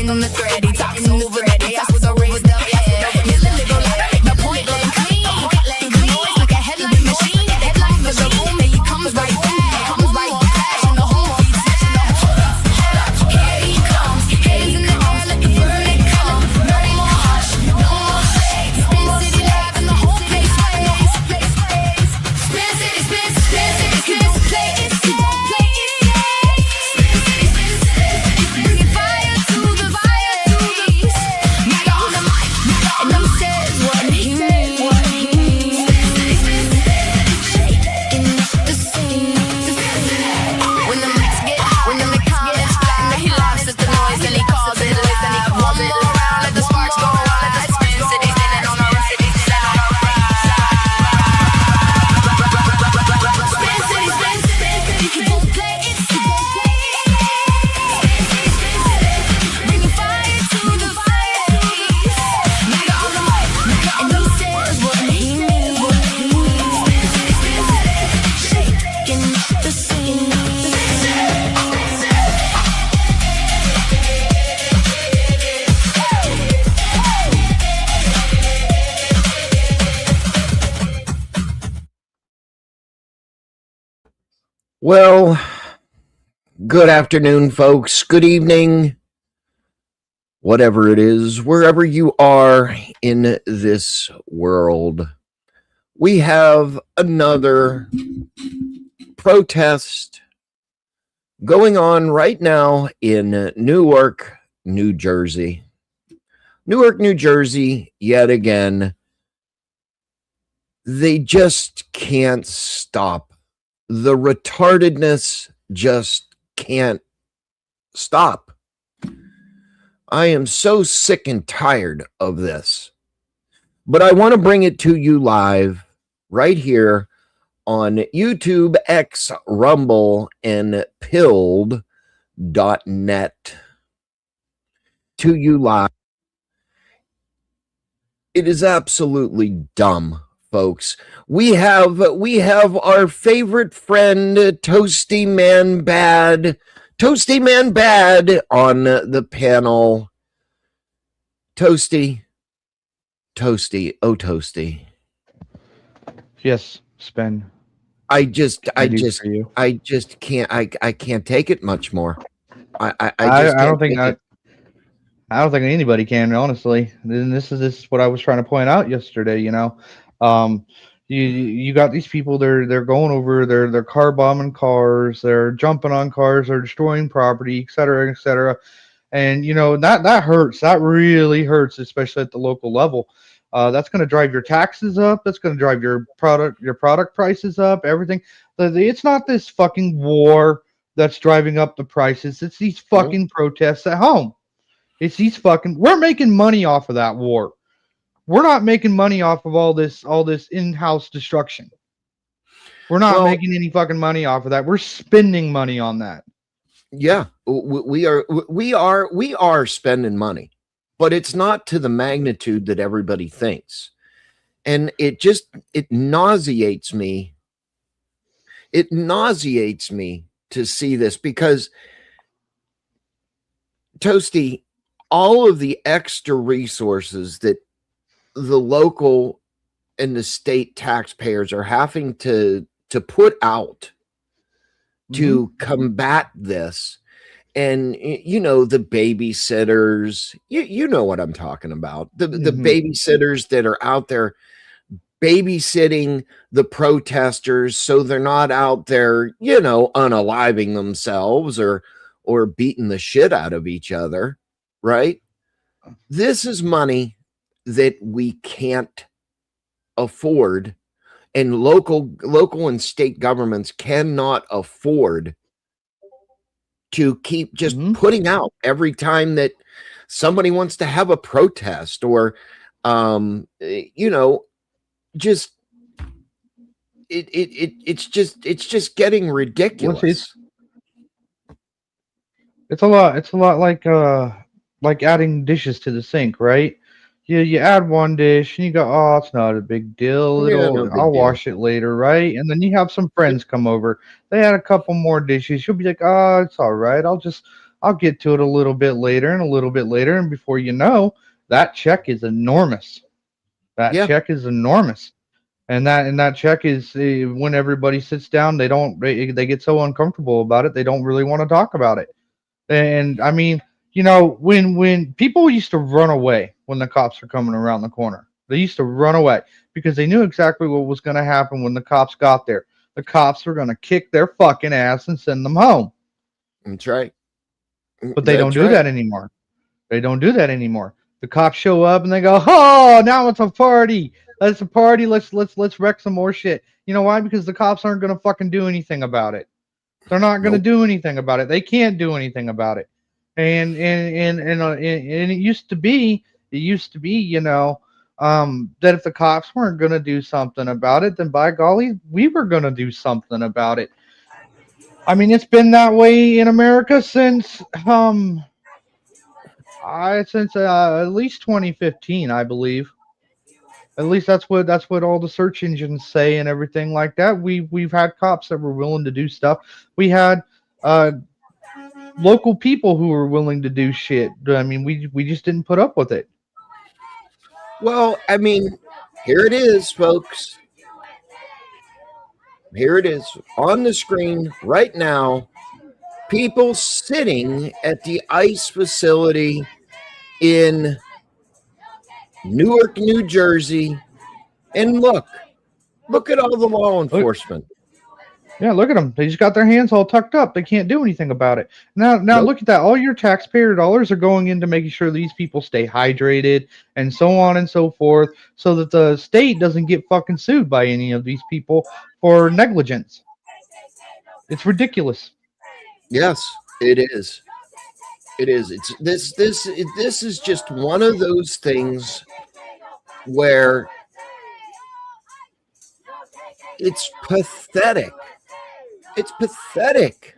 cutting on the thread. He talks over the gas with a raised up head. His lyrical ladder make the point land clean. Through the noise like a headlight machine. Headline for the room and he comes right back. Comes right back in the home beats. Here he comes, hands in the air like the verdict come. No more hush, no more shake. Spin City live and the whole place sways. Spin City, spin City, spin City, play it safe. Spin City, bringing fire to the fireplace. Nigga on the mic, and he says what he means. Shaking up the scene. When the mics get hot, when the comments fly, and he laughs at the noise and he calls it lit. And he one more round, let the sparks go wild. Let the Spin City standing on the right side. Spin City, Spin City, he won't play it safe. Bringing fire to the fireplace. Nigga on the mic, and he says what he means. Shaking up the scene. Well, good afternoon, folks. Good evening, whatever it is, wherever you are in this world. We have another protest going on right now in Newark, New Jersey. Newark, New Jersey, yet again. They just can't stop. The retardedness just can't stop. I am so sick and tired of this. But I want to bring it to you live right here on YouTube, X, Rumble, and Pilled.net. To you live. It is absolutely dumb, folks. We have our favorite friend, Toasty Man Bad on the panel. Toasty. Oh, Toasty. Yes, Spin. I just for you. can't take it much more. I don't think anybody can, honestly. And this is what I was trying to point out yesterday. You got these people. They're going over. They're car bombing cars. They're jumping on cars. They're destroying property, et cetera, et cetera. And that hurts. That really hurts, especially at the local level. That's going to drive your taxes up. That's going to drive your product prices up. Everything. It's not this fucking war that's driving up the prices. It's these fucking protests at home. It's these fucking. We're making money off of that war. We're not making money off of all this in-house destruction. We're not making any fucking money off of that. We're spending money on that. Yeah, we are spending money, but it's not to the magnitude that everybody thinks. And it nauseates me. It nauseates me to see this because, Toasty, all of the extra resources that the local and the state taxpayers are having to put out to combat this. And, the babysitters, you know what I'm talking about. The babysitters that are out there babysitting the protesters so they're not out there, unaliving themselves or beating the shit out of each other, right? This is money that we can't afford, and local and state governments cannot afford to keep just putting out every time that somebody wants to have a protest or just it's just getting ridiculous. It's a lot like adding dishes to the sink, right? You add one dish and you go, oh, it's not a big deal. I'll wash it later, right? And then you have some friends come over. They had a couple more dishes. You'll be like, oh, it's all right. I'll I'll get to it a little bit later and a little bit later. And before you know, that check is enormous. That Yeah. check is enormous. And that check is when everybody sits down, they get so uncomfortable about it, they don't really want to talk about it. And I mean, when people used to run away when the cops are coming around the corner, they used to run away because they knew exactly what was going to happen when the cops got there. The cops were going to kick their fucking ass and send them home. That's right. But they don't do that anymore. They don't do that anymore. The cops show up and they go, "Oh, now it's a party. It's a party. Let's wreck some more shit." You know why? Because the cops aren't going to fucking do anything about it. They're not going to do anything about it. They can't do anything about it. And it used to be, that if the cops weren't going to do something about it, then by golly, we were going to do something about it. I mean, it's been that way in America since at least 2015, I believe. At least that's what all the search engines say and everything like that. We've had cops that were willing to do stuff. We had local people who were willing to do shit. I mean, we just didn't put up with it. Well, I mean, here it is, folks. Here it is on the screen right now. People sitting at the ICE facility in Newark, New Jersey. And look at all the law enforcement. Yeah, look at them. They just got their hands all tucked up. They can't do anything about it. Now look at that. All your taxpayer dollars are going into making sure these people stay hydrated and so on and so forth, so that the state doesn't get fucking sued by any of these people for negligence. It's ridiculous. Yes, it is. It is. It's this is just one of those things where it's pathetic. It's pathetic.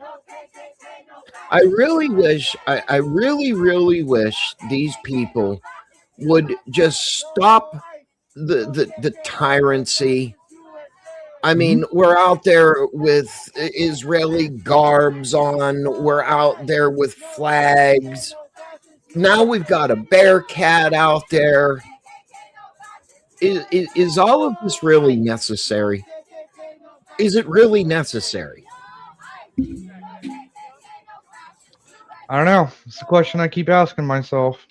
I really wish, I really wish these people would just stop the tyrancy. I mean, we're out there with Israeli garbs on. We're out there with flags. Now we've got a bear cat out there. Is all of this really necessary? Is it really necessary? I don't know. It's the question I keep asking myself.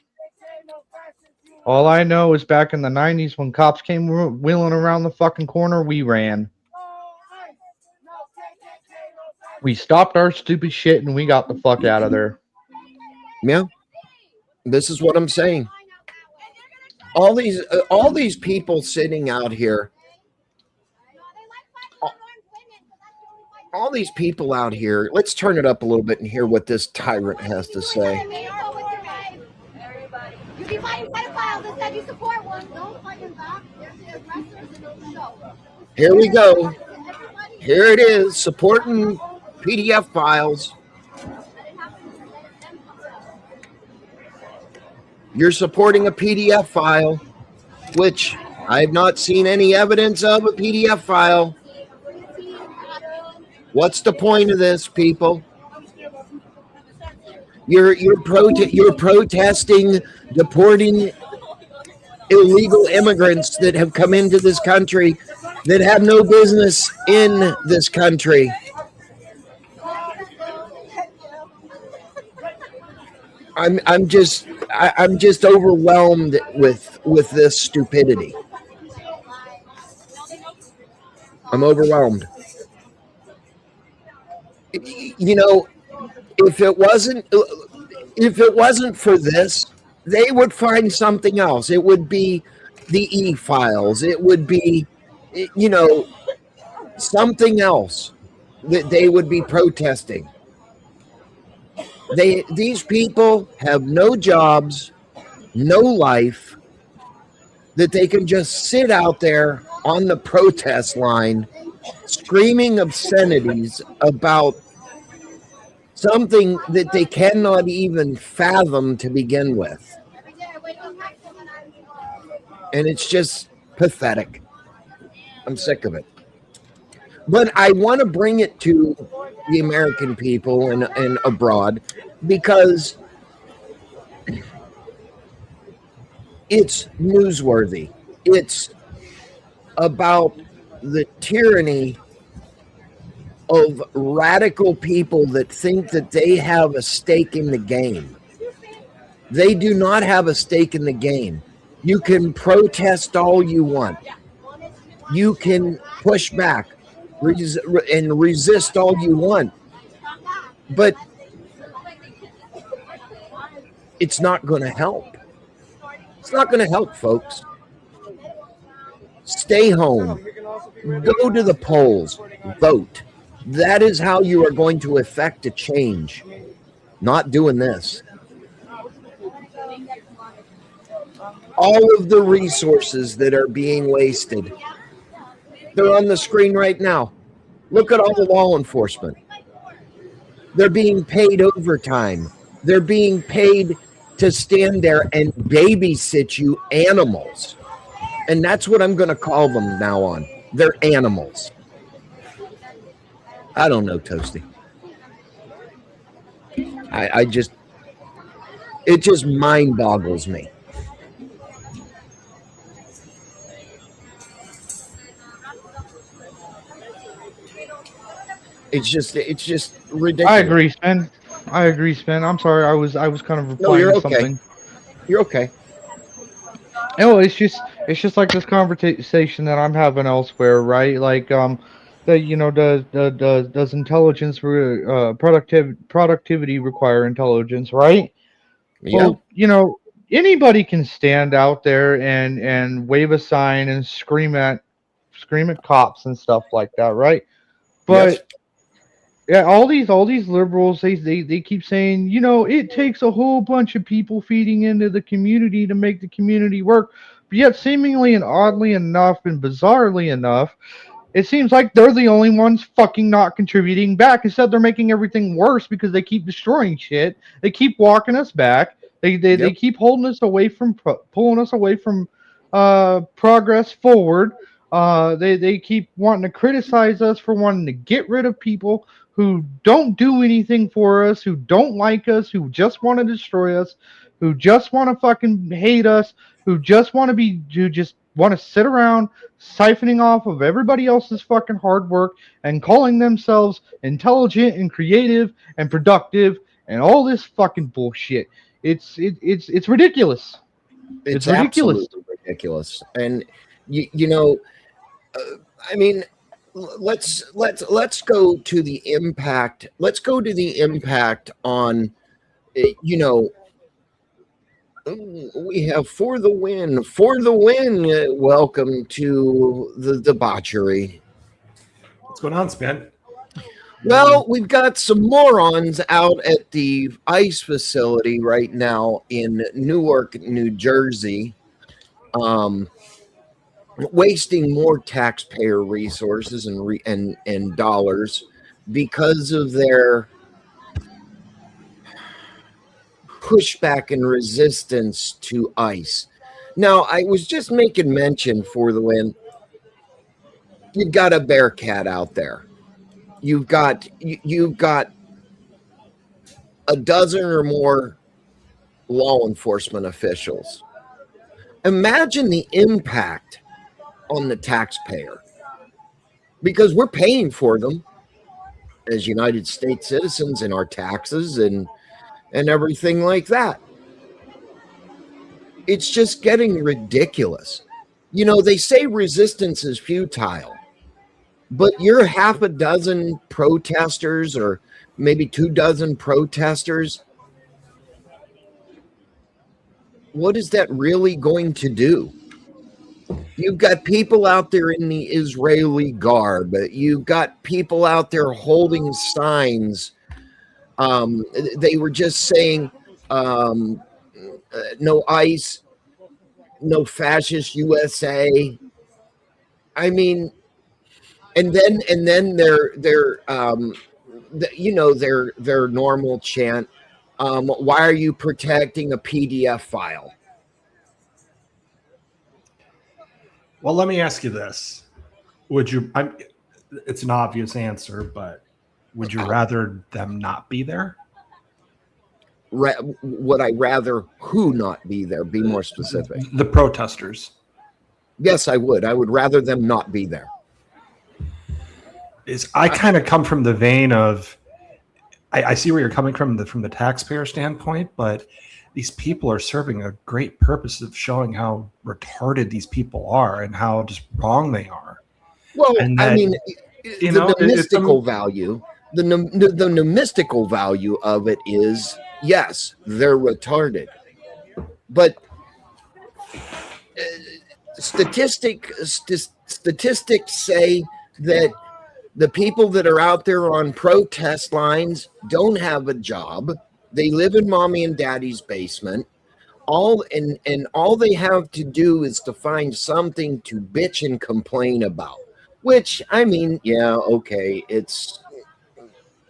All I know is back in the 90s when cops came wheeling around the fucking corner, we ran. We stopped our stupid shit and we got the fuck out of there. Yeah. This is what I'm saying. All these people sitting out here. All these people out here. Let's turn it up a little bit and hear what this tyrant has to say. You be fighting pedophiles instead you support one. Don't fight them back. They're the aggressors and don't show. Here we go. Here it is, supporting PDF files. You're supporting a PDF file, which I have not seen any evidence of a PDF file. What's the point of this, people? You're protesting deporting illegal immigrants that have come into this country that have no business in this country. I'm just overwhelmed with this stupidity. I'm overwhelmed. You know, if it wasn't for this, they would find something else. It would be the e-files. It would be, something else that they would be protesting. These people have no jobs, no life, that they can just sit out there on the protest line screaming obscenities about something that they cannot even fathom to begin with. And it's just pathetic. I'm sick of it. But I want to bring it to the American people and abroad because it's newsworthy. It's about the tyranny of radical people that think that they have a stake in the game. They do not have a stake in the game. You can protest all you want. You can push back and resist all you want. But it's not going to help. It's not going to help, folks. Stay home. Go to the polls. Vote. That is how you are going to effect a change. Not doing this. All of the resources that are being wasted, they're on the screen right now. Look at all the law enforcement. They're being paid overtime. They're being paid to stand there and babysit you animals. And that's what I'm going to call them now on. They're animals. I don't know, Toasty. It just mind boggles me. It's just ridiculous. I agree, Spin. I'm sorry. I was kind of replying you're to okay. something. You're okay. No, it's just like this conversation that I'm having elsewhere, right? Like, does intelligence productivity require intelligence, right? Yeah. Well, anybody can stand out there and wave a sign and scream at cops and stuff like that, right? But Yes. yeah, all these liberals, they keep saying, it takes a whole bunch of people feeding into the community to make the community work. But yet, seemingly and oddly enough and bizarrely enough, it seems like they're the only ones fucking not contributing back. Instead, they're making everything worse because they keep destroying shit. They keep walking us back. They keep holding us away from pulling us away from progress forward. They keep wanting to criticize us for wanting to get rid of people who don't do anything for us, who don't like us, who just want to destroy us, who just want to fucking hate us, who just want to sit around siphoning off of everybody else's fucking hard work and calling themselves intelligent and creative and productive and all this fucking bullshit. It's ridiculous. It's ridiculous. Absolutely ridiculous. And I mean, let's go to the impact. Let's go to the impact on, we have for the win. Welcome to the debauchery. What's going on, Spin? Well, we've got some morons out at the ICE facility right now in Newark, New Jersey, wasting more taxpayer resources and dollars because of their pushback and resistance to ICE. Now, I was just making mention for the win. You've got a Bearcat out there. You've got a dozen or more law enforcement officials. Imagine the impact on the taxpayer, because we're paying for them as United States citizens in our taxes and everything like that. It's just getting ridiculous. They say resistance is futile, but you're half a dozen protesters or maybe 24 protesters. What is that really going to do? You've got people out there in the Israeli garb. You've got people out there holding signs. They were just saying, no ICE, no fascist USA. I mean, and then their normal chant. Why are you protecting a PDF file? Well, let me ask you this: it's an obvious answer, but would you rather them not be there? Would I rather who not be there? Be more specific. The protesters. Yes, I would. I would rather them not be there. I kind of come from the vein of, I see where you're coming from the taxpayer standpoint, but these people are serving a great purpose of showing how retarded these people are and how just wrong they are. Well, And I that, mean, you know, the mystical value, the mystical value of it is, yes, they're retarded, but statistics say that the people that are out there on protest lines don't have a job. They live in mommy and daddy's basement. All they have to do is to find something to bitch and complain about. Which, I mean, yeah, okay, it's,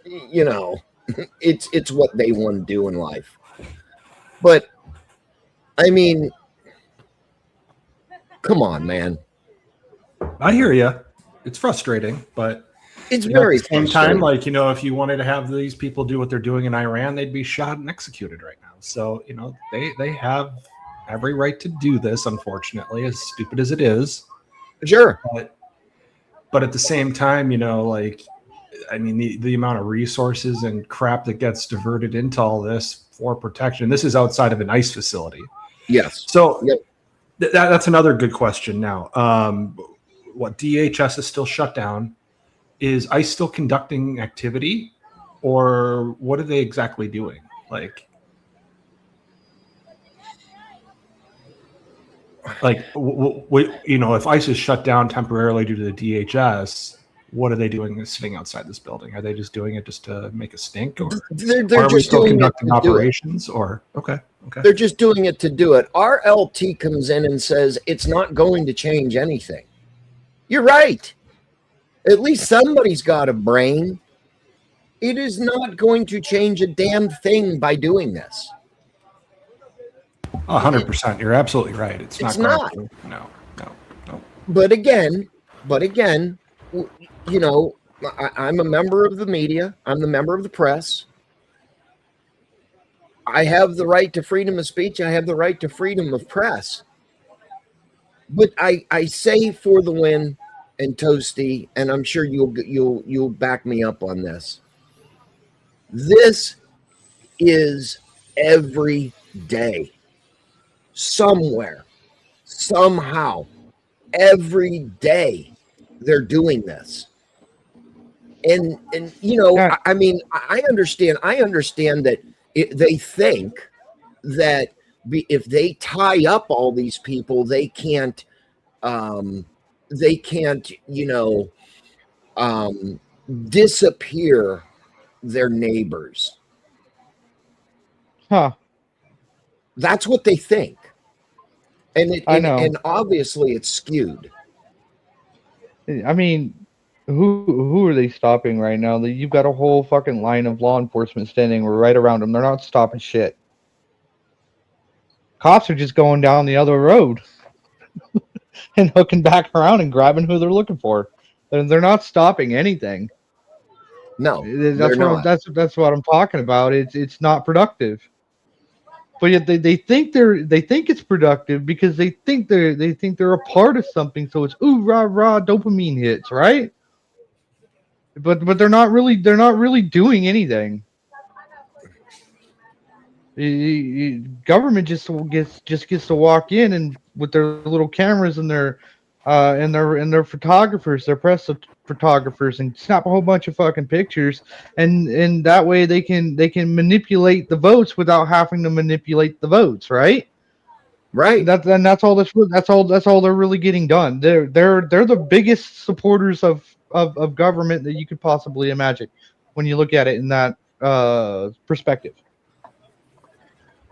you know, it's what they want to do in life. But I mean, come on, man. I hear you. It's frustrating, but It's you know, very at the same frustrating. time, like, you know, if you wanted to have these people do what they're doing in Iran, they'd be shot and executed right now. So, you know, they have every right to do this, unfortunately, as stupid as it is. Sure. But at the same time, you know, like, I mean, the amount of resources and crap that gets diverted into all this for protection. This is outside of an ICE facility. Yes. So Yep. that's another good question now. What DHS is still shut down. Is ICE still conducting activity, or what are they exactly doing? Like you know, if ICE is shut down temporarily due to the DHS, what are they doing sitting outside this building? Are they just doing it just to make a stink, or They're are we just still doing it conducting to do it. operations? Or okay. They're just doing it to do it. Our LT comes in and says it's not going to change anything. You're right. At least somebody's got a brain. It is not going to change a damn thing by doing this. 100%. You're absolutely right. It's not. not. No. But again, you know, I'm a member of the media. I'm the member of the press. I have the right to freedom of speech. I have the right to freedom of press. But I say for the win, and Toasty, and I'm sure you'll back me up on this. This is every day, somewhere, somehow, every day they're doing this. And you know, Yeah. I mean, I understand that they think that if they tie up all these people, they can't, you know, disappear their neighbors. Huh. That's what they think. And I know. and obviously it's skewed. I mean, who are they stopping right now? You've got a whole fucking line of law enforcement standing right around them. They're not stopping shit. Cops are just going down the other road and hooking back around and grabbing who they're looking for. They're not stopping anything. No, That's what I'm talking about. It's not productive. But yet they think it's productive because they think they're a part of something. So it's ooh rah rah dopamine hits, right? But they're not really doing anything. Government just gets to walk in and with their little cameras and their photographers, their press photographers, and snap a whole bunch of fucking pictures, and that way they can manipulate the votes without having to manipulate the votes, right? Right. That's all they're really getting done. They're the biggest supporters of government that you could possibly imagine when you look at it in that perspective.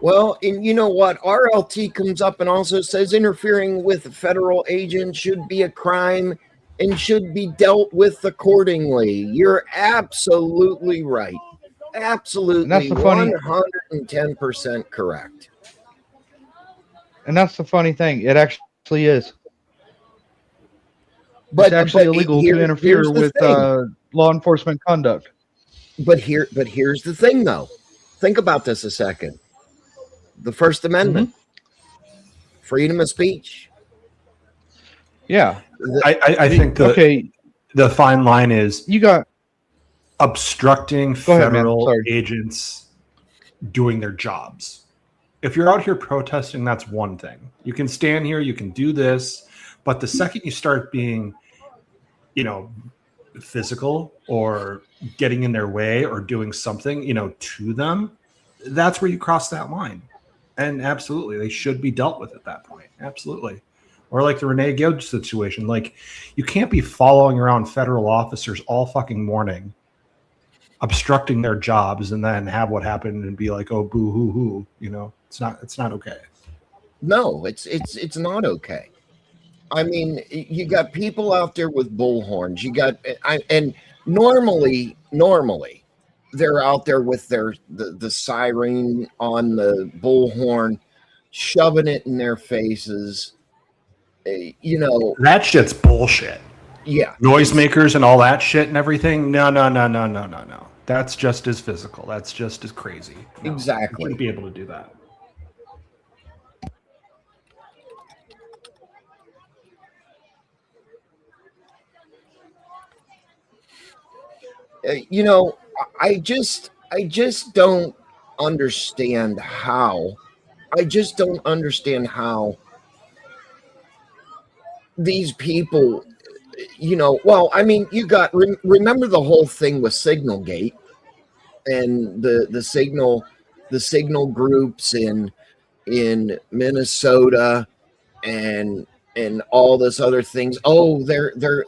Well, and you know what? RLT comes up and also says interfering with a federal agent should be a crime and should be dealt with accordingly. You're absolutely right. Absolutely, And that's the funny- 110% correct. And that's the funny thing. It actually is. It's actually illegal to here's interfere the with thing. law enforcement conduct. But here's the thing, though. Think about this a second. The First Amendment, freedom of speech. Yeah. I think the fine line is You got obstructing Go ahead, man. federal Sorry. agents doing their jobs. If you're out here protesting, that's one thing. You can stand here, you can do this, but the second you start being, physical or getting in their way or doing something, to them, that's where you cross that line. And absolutely, they should be dealt with at that point. Absolutely. Or like the Renee Gage situation, like you can't be following around federal officers all fucking morning, obstructing their jobs, and then have what happened and be like, oh, boo hoo hoo. It's not okay. No, it's not okay. I mean, you got people out there with bullhorns. You got, and normally they're out there with the siren on the bullhorn, shoving it in their faces. That shit's bullshit. Yeah, Noisemakers and all that shit and everything. No. That's just as physical. That's just as crazy. No, exactly. You shouldn't be able to do that. I just don't understand how. I just don't understand how these people, well, I mean, you got, remember the whole thing with Signalgate and the signal groups in Minnesota and all this other things. Oh, they're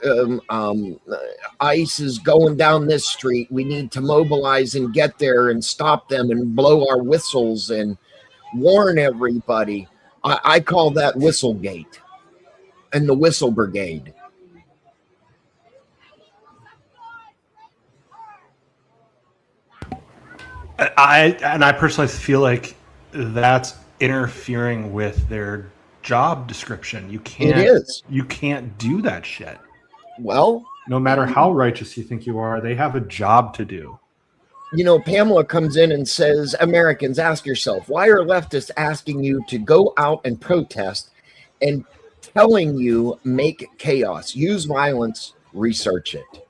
ICE is going down this street. We need to mobilize and get there and stop them and blow our whistles and warn everybody. I call that Whistlegate and the Whistle Brigade. I personally feel like that's interfering with their job description. You can't do that shit. Well, no matter how righteous you think you are, they have a job to do. Pamela comes in and says, Americans, ask yourself, why are leftists asking you to go out and protest and telling you make chaos, use violence, research it?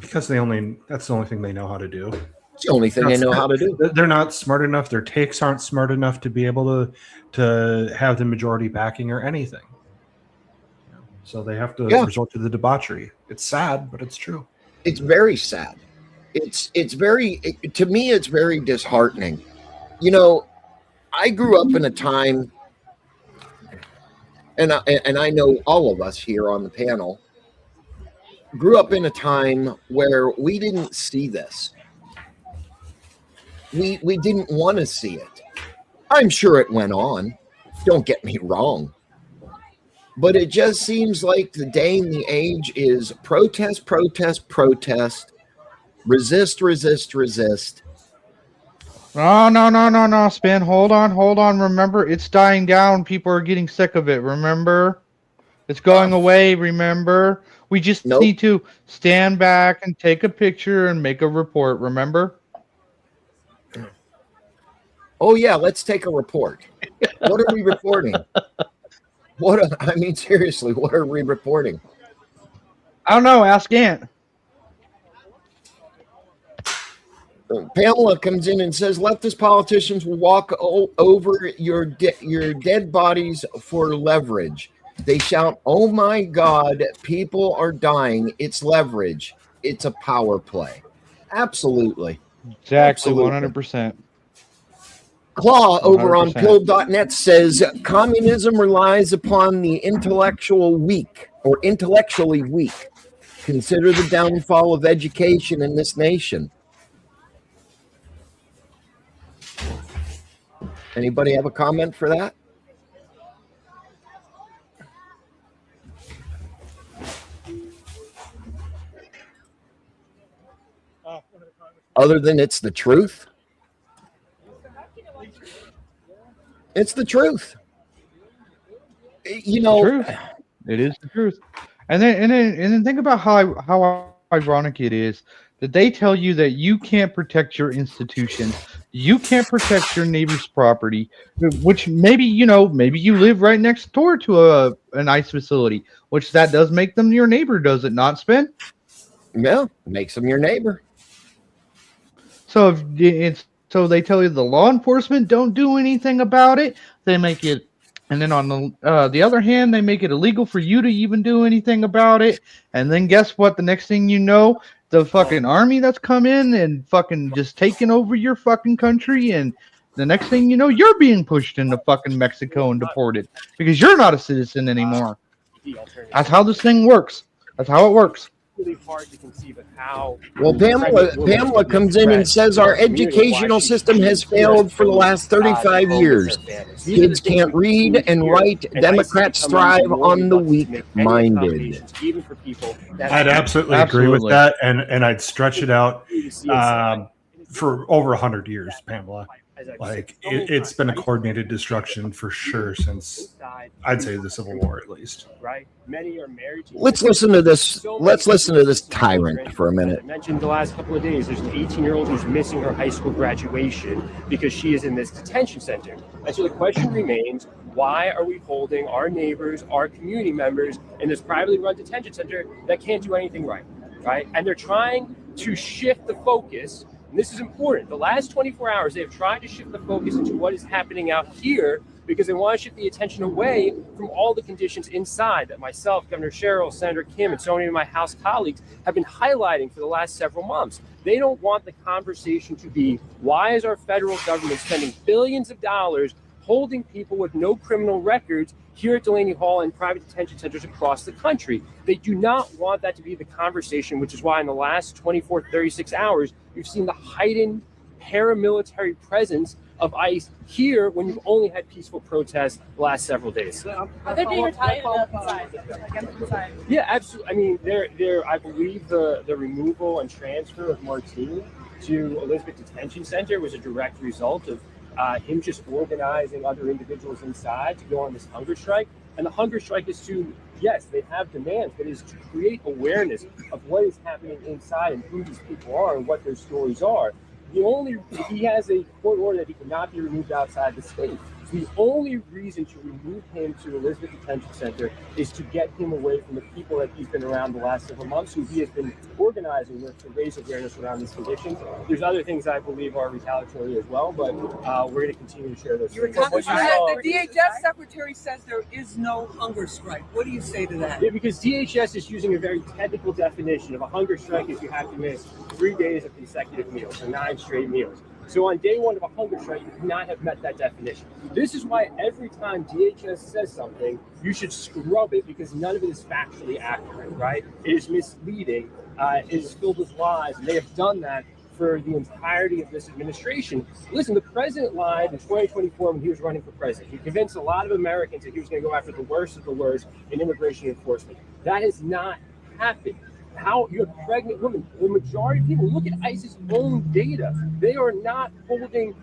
Because that's the only thing they know how to do. It's the only thing they know how to do. They're not smart enough. Their takes aren't smart enough to be able to have the majority backing or anything. So they have to resort to the debauchery. It's sad, but it's true. It's very sad. To me, it's very disheartening. I grew up in a time, and I know all of us here on the panel grew up in a time where we didn't see this. We didn't want to see it. I'm sure it went on. Don't get me wrong. But it just seems like the day and the age is protest, protest, protest, resist, resist, resist. No, Spin. Hold on. Remember, it's dying down. People are getting sick of it. Remember? It's going away. Remember? We just need to stand back and take a picture and make a report. Remember? Oh, yeah. Let's take a report. What are we reporting? Seriously, what are we reporting? I don't know. Ask Ant. Pamela comes in and says, leftist politicians will walk over your dead bodies for leverage. They shout, oh my God, people are dying. It's leverage. It's a power play. Absolutely. Exactly, 100%. Claw over on 100%. pill.net says communism relies upon the intellectually weak. Consider the downfall of education in this nation. Anybody have a comment for that? Other than it's the truth? It's the truth. You know, Truth. It is the truth. And then think about how ironic it is that they tell you that you can't protect your institutions, you can't protect your neighbor's property, which maybe maybe you live right next door to an ICE facility, which that does make them your neighbor, does it not, Spin? yeah, makes them your neighbor. So if it's so they tell you the law enforcement don't do anything about it, they make it, and then on the other hand, they make it illegal for you to even do anything about it. And then guess what? The next thing you know, the fucking army that's come in and fucking just taken over your fucking country, and the next thing you know, you're being pushed into fucking Mexico and deported because you're not a citizen anymore. That's how this thing works. That's how it works. Really hard to conceive of how. Well, Pamela comes in and says our educational system has failed for the last 35 years. Kids can't read and write. Democrats thrive on the weak-minded. I'd absolutely agree with that, and I'd stretch it out for over 100 years, Pamela. Like it's been a coordinated destruction for sure since I'd say the Civil War at least. Right? Many are married to Let's listen to this. Let's listen to this tyrant for a minute. I mentioned the last couple of days, there's an 18-year-old who's missing her high school graduation because she is in this detention center. And so the question remains, why are we holding our neighbors, our community members in this privately run detention center that can't do anything right? And they're trying to shift the focus. And this is important. The last 24 hours, they've tried to shift the focus into what is happening out here because they want to shift the attention away from all the conditions inside that myself, Governor Sherrill, Senator Kim, and so many of my House colleagues have been highlighting for the last several months. They don't want the conversation to be, why is our federal government spending billions of dollars holding people with no criminal records here at Delaney Hall and private detention centers across the country? They do not want that to be the conversation, which is why in the last 24, 36 hours, you've seen the heightened paramilitary presence of ICE here when you've only had peaceful protests the last several days. Are they being retaliated inside? Yeah, absolutely. I mean, I believe the removal and transfer of Martine to Elizabeth Detention Center was a direct result of him just organizing other individuals inside to go on this hunger strike. And the hunger strike is to, yes, they have demands, but it is to create awareness of what is happening inside and who these people are and what their stories are. He has a court order that he cannot be removed outside the state. So the only reason to remove him to Elizabeth Detention Center is to get him away from the people that he's been around the last several months, who he has been organizing with to raise awareness around these conditions. There's other things I believe are retaliatory as well, but we're going to continue to share those things. The DHS secretary says there is no hunger strike. What do you say to that? Yeah, because DHS is using a very technical definition of a hunger strike is you have to miss 3 days of consecutive meals, so 9 straight meals. So on day one of a hunger strike, you could not have met that definition. This is why every time DHS says something, you should scrub it because none of it is factually accurate, right? It is misleading. It is filled with lies. And they have done that for the entirety of this administration. Listen, the president lied in 2024 when he was running for president. He convinced a lot of Americans that he was going to go after the worst of the worst in immigration enforcement. That has not happened. How you have pregnant women, the majority of people, look at ICE's own data. They are not holding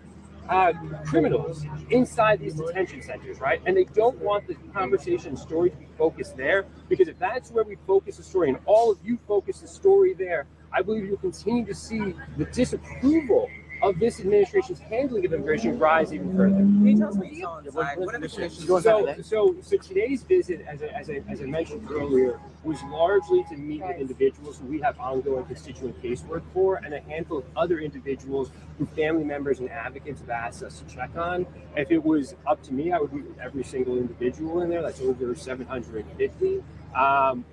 criminals inside these detention centers, right? And they don't want the conversation and story to be focused there, because if that's where we focus the story and all of you focus the story there, I believe you'll continue to see the disapproval of this administration's handling of immigration rise even further. Can you tell us what you saw inside? What are the conditions? So today's visit, as I mentioned earlier, was largely to meet with individuals who we have ongoing constituent casework for, and a handful of other individuals who family members and advocates have asked us to check on. If it was up to me, I would meet with every single individual in there. That's over 750.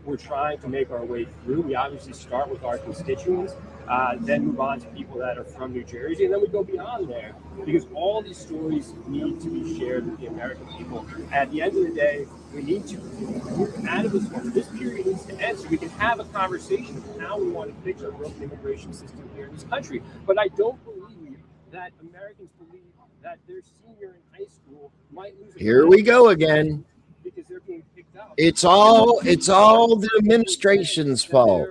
We're trying to make our way through. We obviously start with our constituents, then move on to people that are from New Jersey, and then we go beyond there, because all these stories need to be shared with the American people. At the end of the day, we need to move out of this one. This period needs to end so we can have a conversation of how we want to fix our broken immigration system here in this country. But I don't believe that Americans believe that their senior in high school might lose. Here we go again. Because they're being picked up. It's all the administration's fault.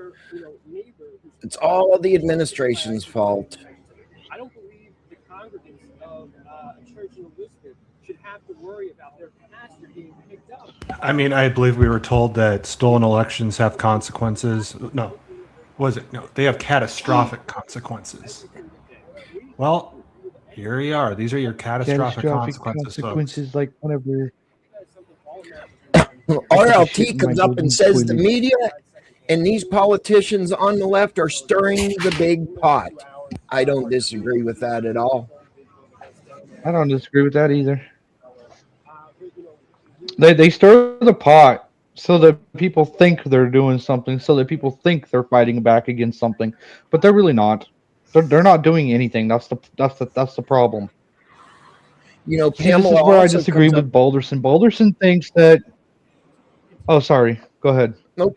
It's all the administration's fault. I don't believe the congregants of a church in Elizabeth should have to worry about their pastor being picked up. I mean, I believe we were told that stolen elections have consequences. No, was it? No, they have catastrophic consequences. Well, here we are. These are your catastrophic consequences, like whenever RLT comes up and says the media and these politicians on the left are stirring the big pot. I don't disagree with that at all. I don't disagree with that either. They stir the pot so that people think they're doing something, so that people think they're fighting back against something, but they're really not. They're not doing anything. That's the problem. You know, See, Pamela this is where I also disagree comes with up- Balderson. Balderson thinks that. Oh, sorry. Go ahead. Nope.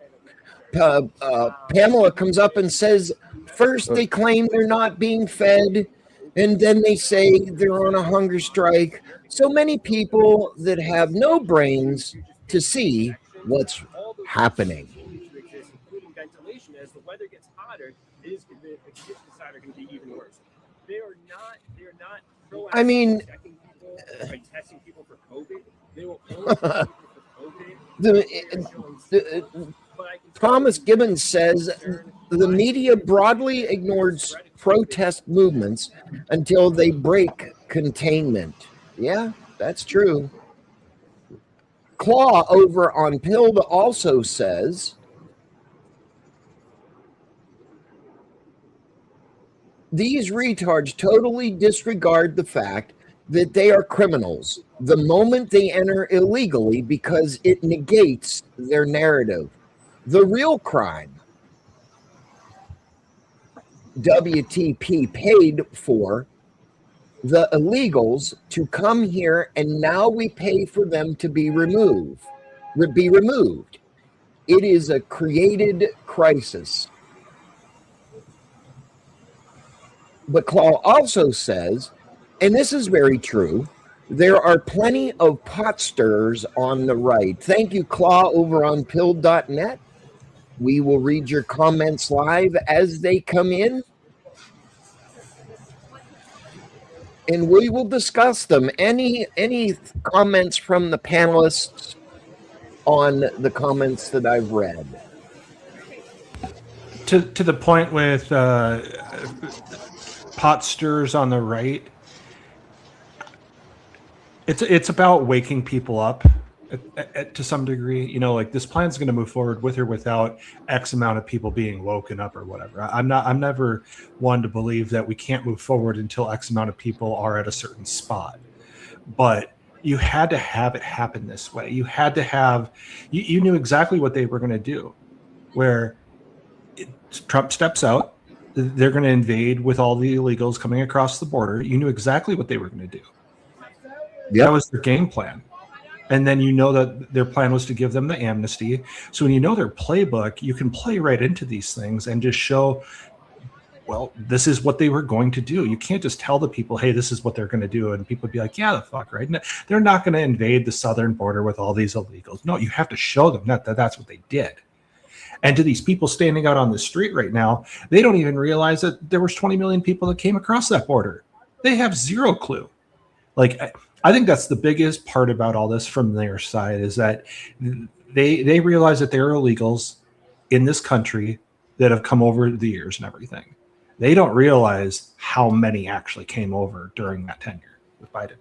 Pamela comes up and says, first they claim they're not being fed, and then they say they're on a hunger strike. So many people that have no brains to see what's happening. Including ventilation, as the weather gets hotter, the conditions outside are going to be even worse. They are not proactive I mean, checking people by testing people for COVID. They will only test people for COVID. Thomas Gibbons says the media broadly ignores protest movements until they break containment. Yeah, that's true. Claw over on Pilled also says these retards totally disregard the fact that they are criminals the moment they enter illegally because it negates their narrative. The real crime WTP paid for the illegals to come here, and now we pay for them to be removed. It is a created crisis. But Claw also says, and this is very true, there are plenty of pot stirrers on the right. Thank you, Claw, over on pilled.net. We will read your comments live as they come in, and we will discuss them. Any comments from the panelists on the comments that I've read? To the point with pot stirrers on the right, it's about waking people up to some degree. You know, like this plan's going to move forward with or without X amount of people being woken up or whatever. I'm never one to believe that we can't move forward until X amount of people are at a certain spot. But you had to have it happen this way. You had to have, you knew exactly what they were going to do. Where Trump steps out, they're going to invade with all the illegals coming across the border. You knew exactly what they were going to do. Yep. That was their game plan. And then you know that their plan was to give them the amnesty. So when you know their playbook, you can play right into these things and just show, well, this is what they were going to do. You can't just tell the people, hey, this is what they're going to do. And people would be like, yeah, the fuck, right? No, they're not going to invade the southern border with all these illegals. No, you have to show them that that's what they did. And to these people standing out on the street right now, they don't even realize that there was 20 million people that came across that border. They have zero clue. Like, I think that's the biggest part about all this from their side is that they realize that there are illegals in this country that have come over the years and everything. They don't realize how many actually came over during that tenure with Biden.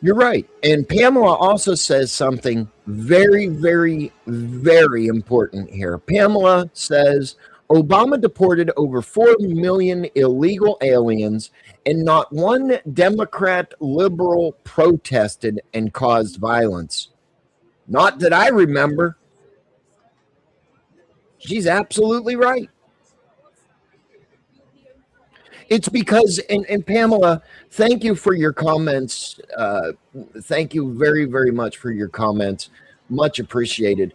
You're right. And Pamela also says something very, very, very important here. Pamela says Obama deported over 4 million illegal aliens and not one Democrat liberal protested and caused violence. Not that I remember. She's absolutely right. It's because, and Pamela, thank you for your comments. Thank you very, very much for your comments. Much appreciated.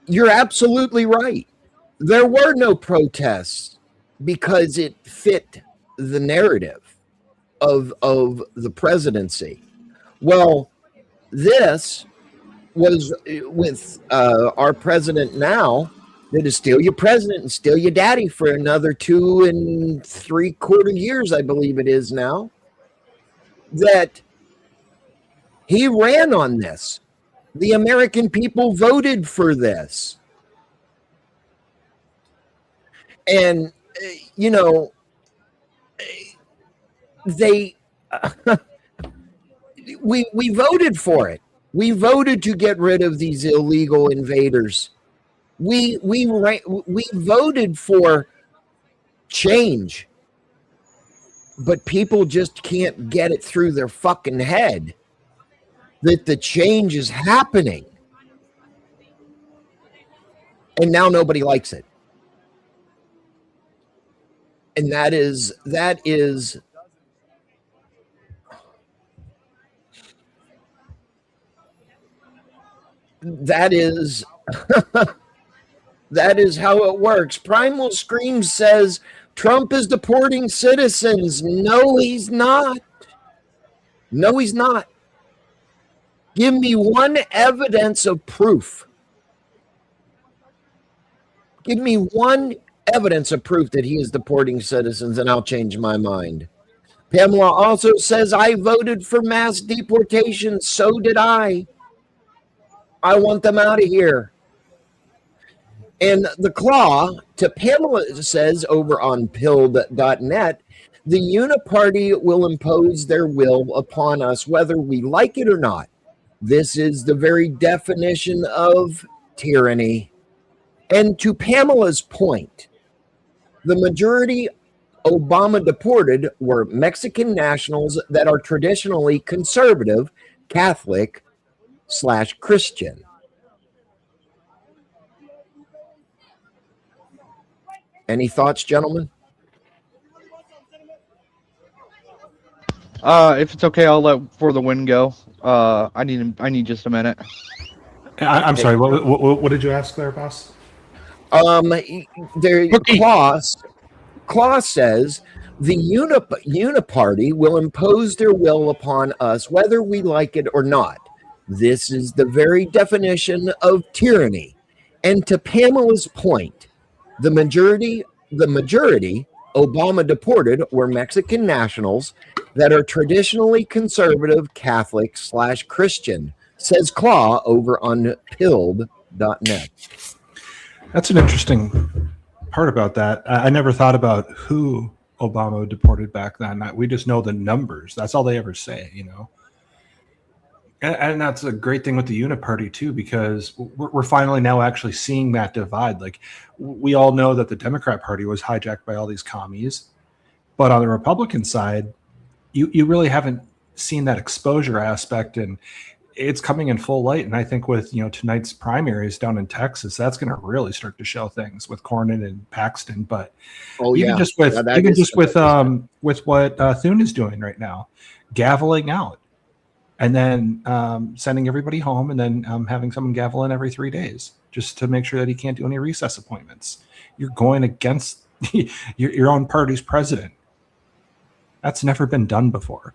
You're absolutely right. There were no protests because it fit the narrative of the presidency. Well, this was with our president now. That'll steal your president and steal your daddy for another 2 3/4 years, I believe it is now. That he ran on this. The American people voted for this. And, they, we voted for it. We voted to get rid of these illegal invaders. We voted for change, but people just can't get it through their fucking head that the change is happening. And now nobody likes it. And that is that is that is how it works. Primal Scream says Trump is deporting citizens. No, he's not. No, he's not. Give me one evidence of proof. Give me one evidence of proof that he is deporting citizens, and I'll change my mind. Pamela also says, I voted for mass deportation. So did I. I want them out of here. And the Claw to Pamela says over on pilled.net, the Uniparty will impose their will upon us, whether we like it or not. This is the very definition of tyranny. And to Pamela's point, the majority Obama deported were Mexican nationals that are traditionally conservative, Catholic / Christian. Any thoughts, gentlemen? If it's okay, I'll let For the Win go. I need just a minute. I'm sorry. What did you ask there, boss? Claus says the Uniparty will impose their will upon us, whether we like it or not. This is the very definition of tyranny. And to Pamela's point, the majority Obama deported were Mexican nationals that are traditionally conservative, Catholic / Christian, says Claw over on pilled.net. That's an interesting part about that. I never thought about who Obama deported back then. We just know the numbers. That's all they ever say, you know. And that's a great thing with the Uniparty too, because we're finally now actually seeing that divide. Like, we all know that the Democrat Party was hijacked by all these commies, but on the Republican side, you really haven't seen that exposure aspect, and it's coming in full light. And I think with tonight's primaries down in Texas, that's going to really start to show things with Cornyn and Paxton. But just with what Thune is doing right now, gaveling out. And then sending everybody home, and then having someone gavel in every 3 days just to make sure that he can't do any recess appointments. You're going against your own party's president. That's never been done before.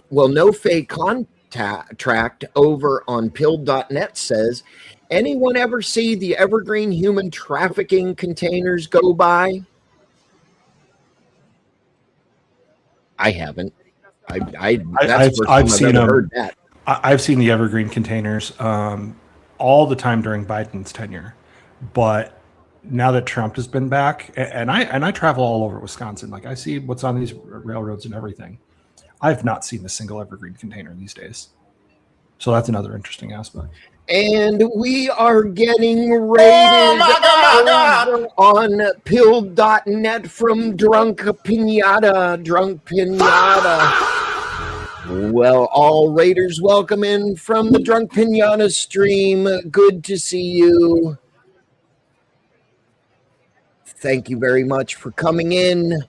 Well, No Fake Contract over on pilled.net says, anyone ever see the Evergreen human trafficking containers go by? I haven't. I've seen them. Heard that. I've seen the Evergreen containers all the time during Biden's tenure, but now that Trump has been back, and I travel all over Wisconsin, like I see what's on these railroads and everything. I've not seen a single Evergreen container these days, so that's another interesting aspect. And we are getting rated on pilled.net from Drunk Pinata. Well, all Raiders, welcome in from the Drunk Pinata stream. Good to see you. Thank you very much for coming in.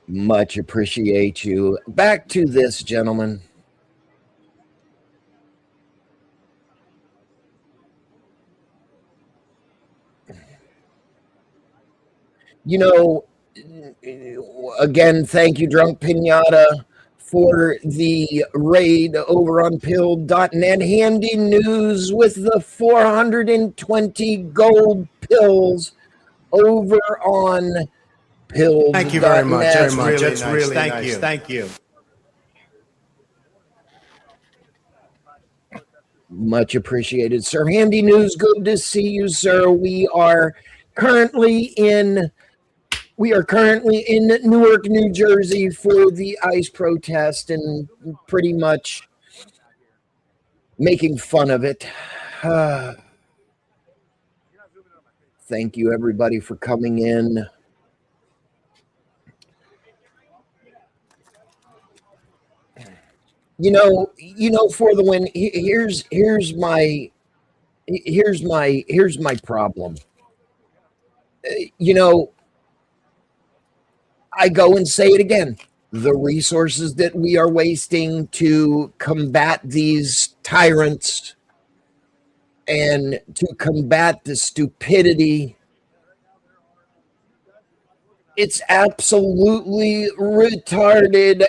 Much appreciate you. Back to this, gentlemen. Again, thank you, Drunk Pinata, for the raid over on pill.net. Handy news with the 420 gold pills over on pill.net. Thank you very much. That's really nice. Thank you. Much appreciated, sir. Handy news, good to see you, sir. We are currently in Newark, New Jersey for the ICE protest and pretty much making fun of it. Thank you, everybody, for coming in. You know, for the win. Here's my problem. I go and say it again. The resources that we are wasting to combat these tyrants and to combat the stupidity, it's absolutely retarded.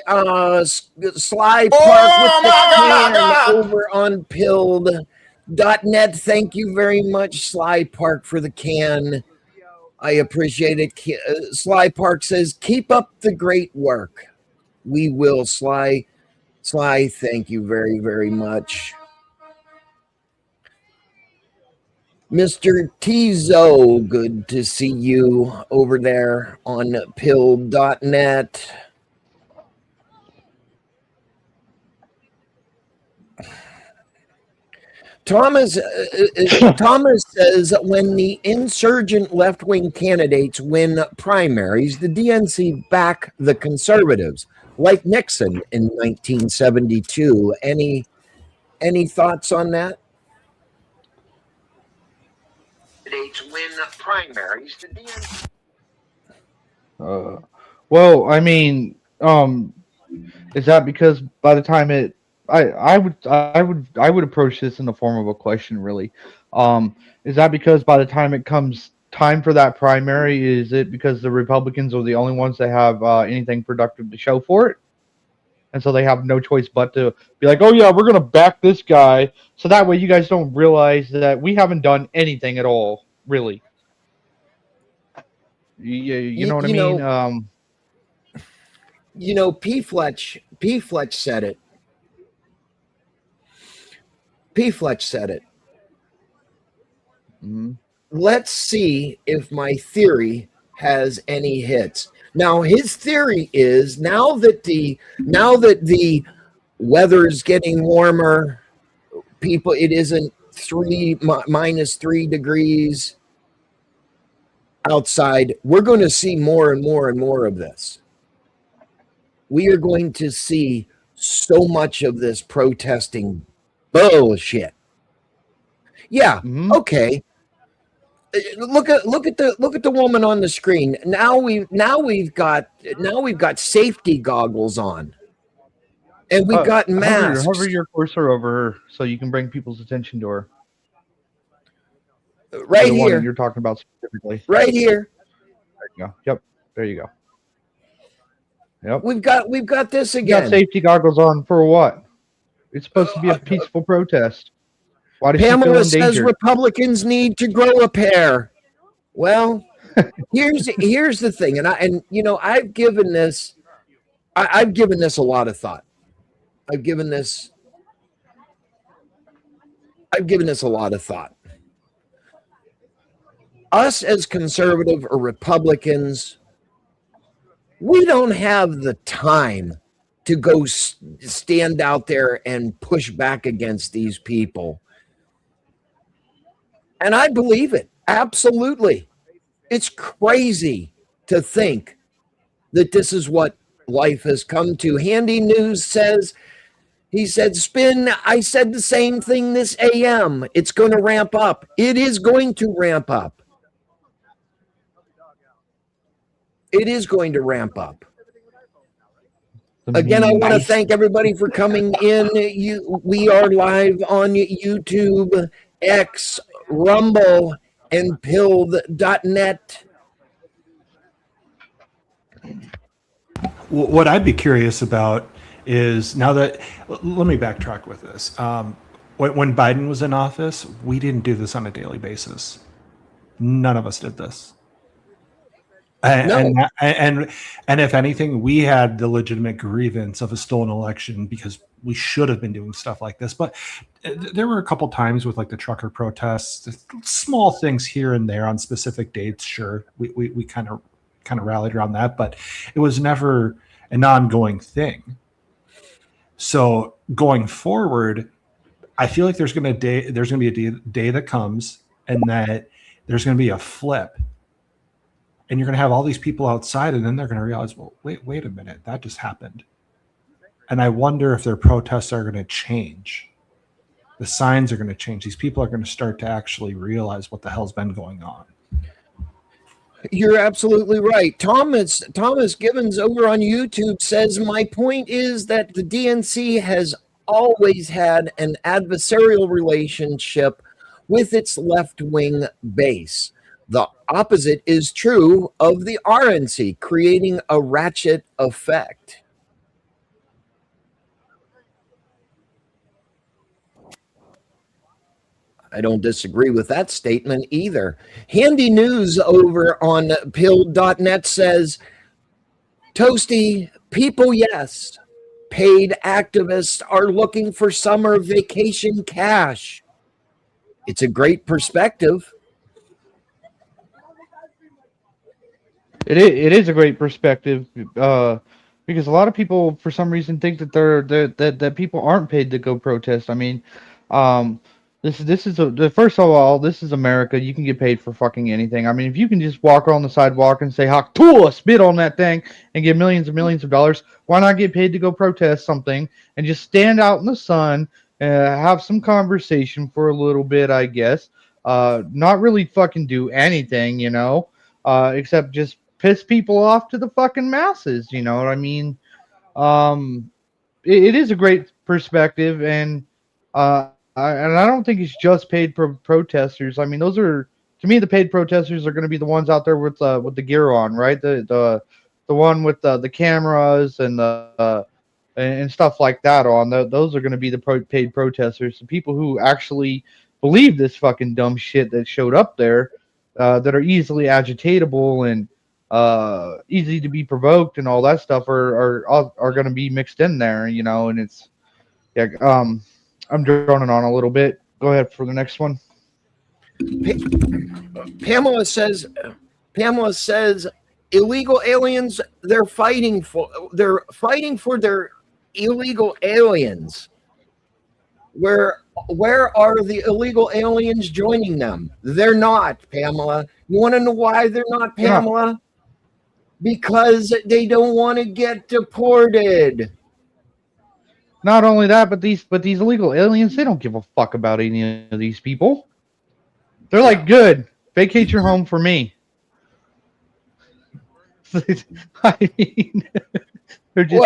Sly Park with the can over on pilled.net. Thank you very much, Sly Park, for the can. I appreciate it. Sly Park says, keep up the great work. We will, Sly. Sly, thank you very, very much. Mr. Tizo, good to see you over there on pill.net. Thomas says when the insurgent left-wing candidates win primaries, the DNC back the conservatives, like Nixon in 1972. Any thoughts on that? Win primaries, the DNC. Well, I mean, is that because by the time it, I would approach this in the form of a question, really. Is that because by the time it comes time for that primary, is it because the Republicans are the only ones that have anything productive to show for it? And so they have no choice but to be like, oh, yeah, we're going to back this guy. So that way you guys don't realize that we haven't done anything at all, really. You know what I mean? P. Fletch said it. P. Fletch said it. Mm-hmm. Let's see if my theory has any hits. Now, his theory is now that the weather is getting warmer, it isn't minus 3 degrees outside. We're going to see more and more and more of this. We are going to see so much of this protesting bullshit. Yeah, okay. Look at the woman on the screen. Now we've got safety goggles on, and we've got masks. Hover your cursor over her so you can bring people's attention to her. Right the here. One you're talking about specifically. Right here. There you go. Yep. There you go. Yep. We've got this again. You got safety goggles on for what? It's supposed to be a peaceful protest. Why does Pamela she feel in says danger? Republicans need to grow a pair. Well, here's the thing, and I've given this a lot of thought. I've given this a lot of thought. Us as conservative or Republicans, we don't have the time to go stand out there and push back against these people. And I believe it. Absolutely. It's crazy to think that this is what life has come to. Handy News says, he said, Spin, I said the same thing this AM. It's going to ramp up. It is going to ramp up. It is going to ramp up. Again, I want to thank everybody for coming in. We are live on YouTube, X, Rumble, and pilled.net. What I'd be curious about is now that let me backtrack with this. When Biden was in office, we didn't do this on a daily basis. None of us did this. And if anything, we had the legitimate grievance of a stolen election because we should have been doing stuff like this. But there were a couple times with like the trucker protests, small things here and there on specific dates. Sure, we kind of rallied around that, but it was never an ongoing thing. So going forward, I feel like there's going to be a day that comes, and that there's going to be a flip. And you're going to have all these people outside, and then they're going to realize, well, wait a minute, that just happened. And I wonder if their protests are going to change. The signs are going to change. These people are going to start to actually realize what the hell's been going on. You're absolutely right. Thomas Gibbons over on YouTube says, my point is that the DNC has always had an adversarial relationship with its left-wing base. The opposite is true of the RNC, creating a ratchet effect. I don't disagree with that statement either. Handy News over on pill.net says, Toasty, people, yes. Paid activists are looking for summer vacation cash. It's a great perspective. It is a great perspective, because a lot of people, for some reason, think that that people aren't paid to go protest. I mean, this is first of all, this is America. You can get paid for fucking anything. I mean, if you can just walk on the sidewalk and say "Haktua," spit on that thing, and get millions and millions of dollars, why not get paid to go protest something and just stand out in the sun, have some conversation for a little bit, I guess. Not really fucking do anything, except just piss people off to the fucking masses. You know what I mean? It is a great perspective, and I don't think it's just paid protesters. I mean, those are, to me, the paid protesters are going to be the ones out there with the gear on, right? The one with the cameras and and stuff like that on. Those are going to be the paid protesters, the people who actually believe this fucking dumb shit that showed up there, that are easily agitatable and easy to be provoked and all that stuff are going to be mixed in there, and it's, yeah. I'm droning on a little bit. Go ahead for the next one. Pamela says illegal aliens, they're fighting for their illegal aliens. Where are the illegal aliens joining them? They're not, Pamela. You want to know why they're not, Pamela? Because they don't want to get deported. Not only that, but these illegal aliens, they don't give a fuck about any of these people. They're like, good, vacate your home for me. I mean, they're just,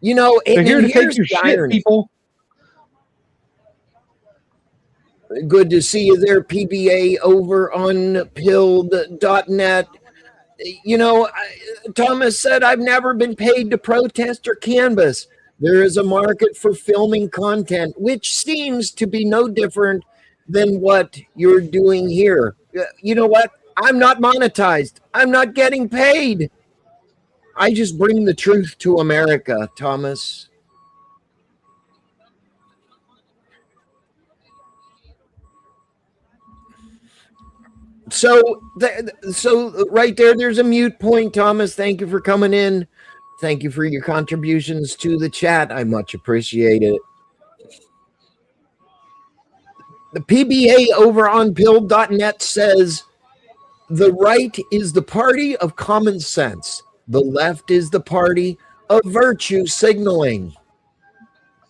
they're here to take your shit, people. Good to see you there, PBA, over on pilled.net. Thomas said, I've never been paid to protest or canvass. There is a market for filming content, which seems to be no different than what you're doing here. You know what? I'm not monetized. I'm not getting paid. I just bring the truth to America, Thomas. So right there's a mute point, Thomas. Thank you for coming in. Thank you for your contributions to the chat. I much appreciate it. The PBA over on pill.net says, the right is the party of common sense. The left is the party of virtue signaling.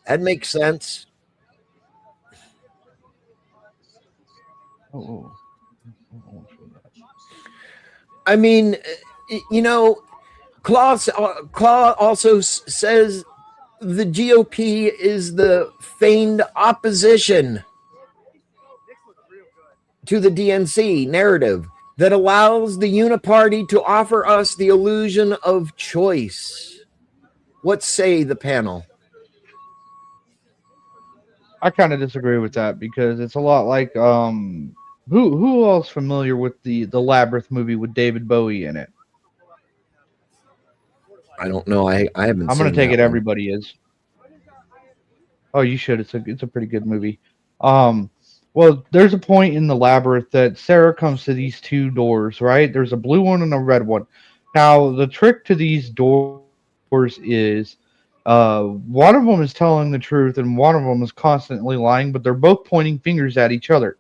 That makes sense. I mean, Claw also says the GOP is the feigned opposition to the DNC narrative that allows the uniparty to offer us the illusion of choice. What say the panel? I kind of disagree with that because it's a lot like who else familiar with the Labyrinth movie with David Bowie in it? I don't know. I haven't. I'm gonna seen take that it one. everybody is. Oh, you should. It's a pretty good movie. Well, there's a point in the Labyrinth that Sarah comes to these two doors, right? There's a blue one and a red one. Now, the trick to these doors is one of them is telling the truth and one of them is constantly lying, but they're both pointing fingers at each other.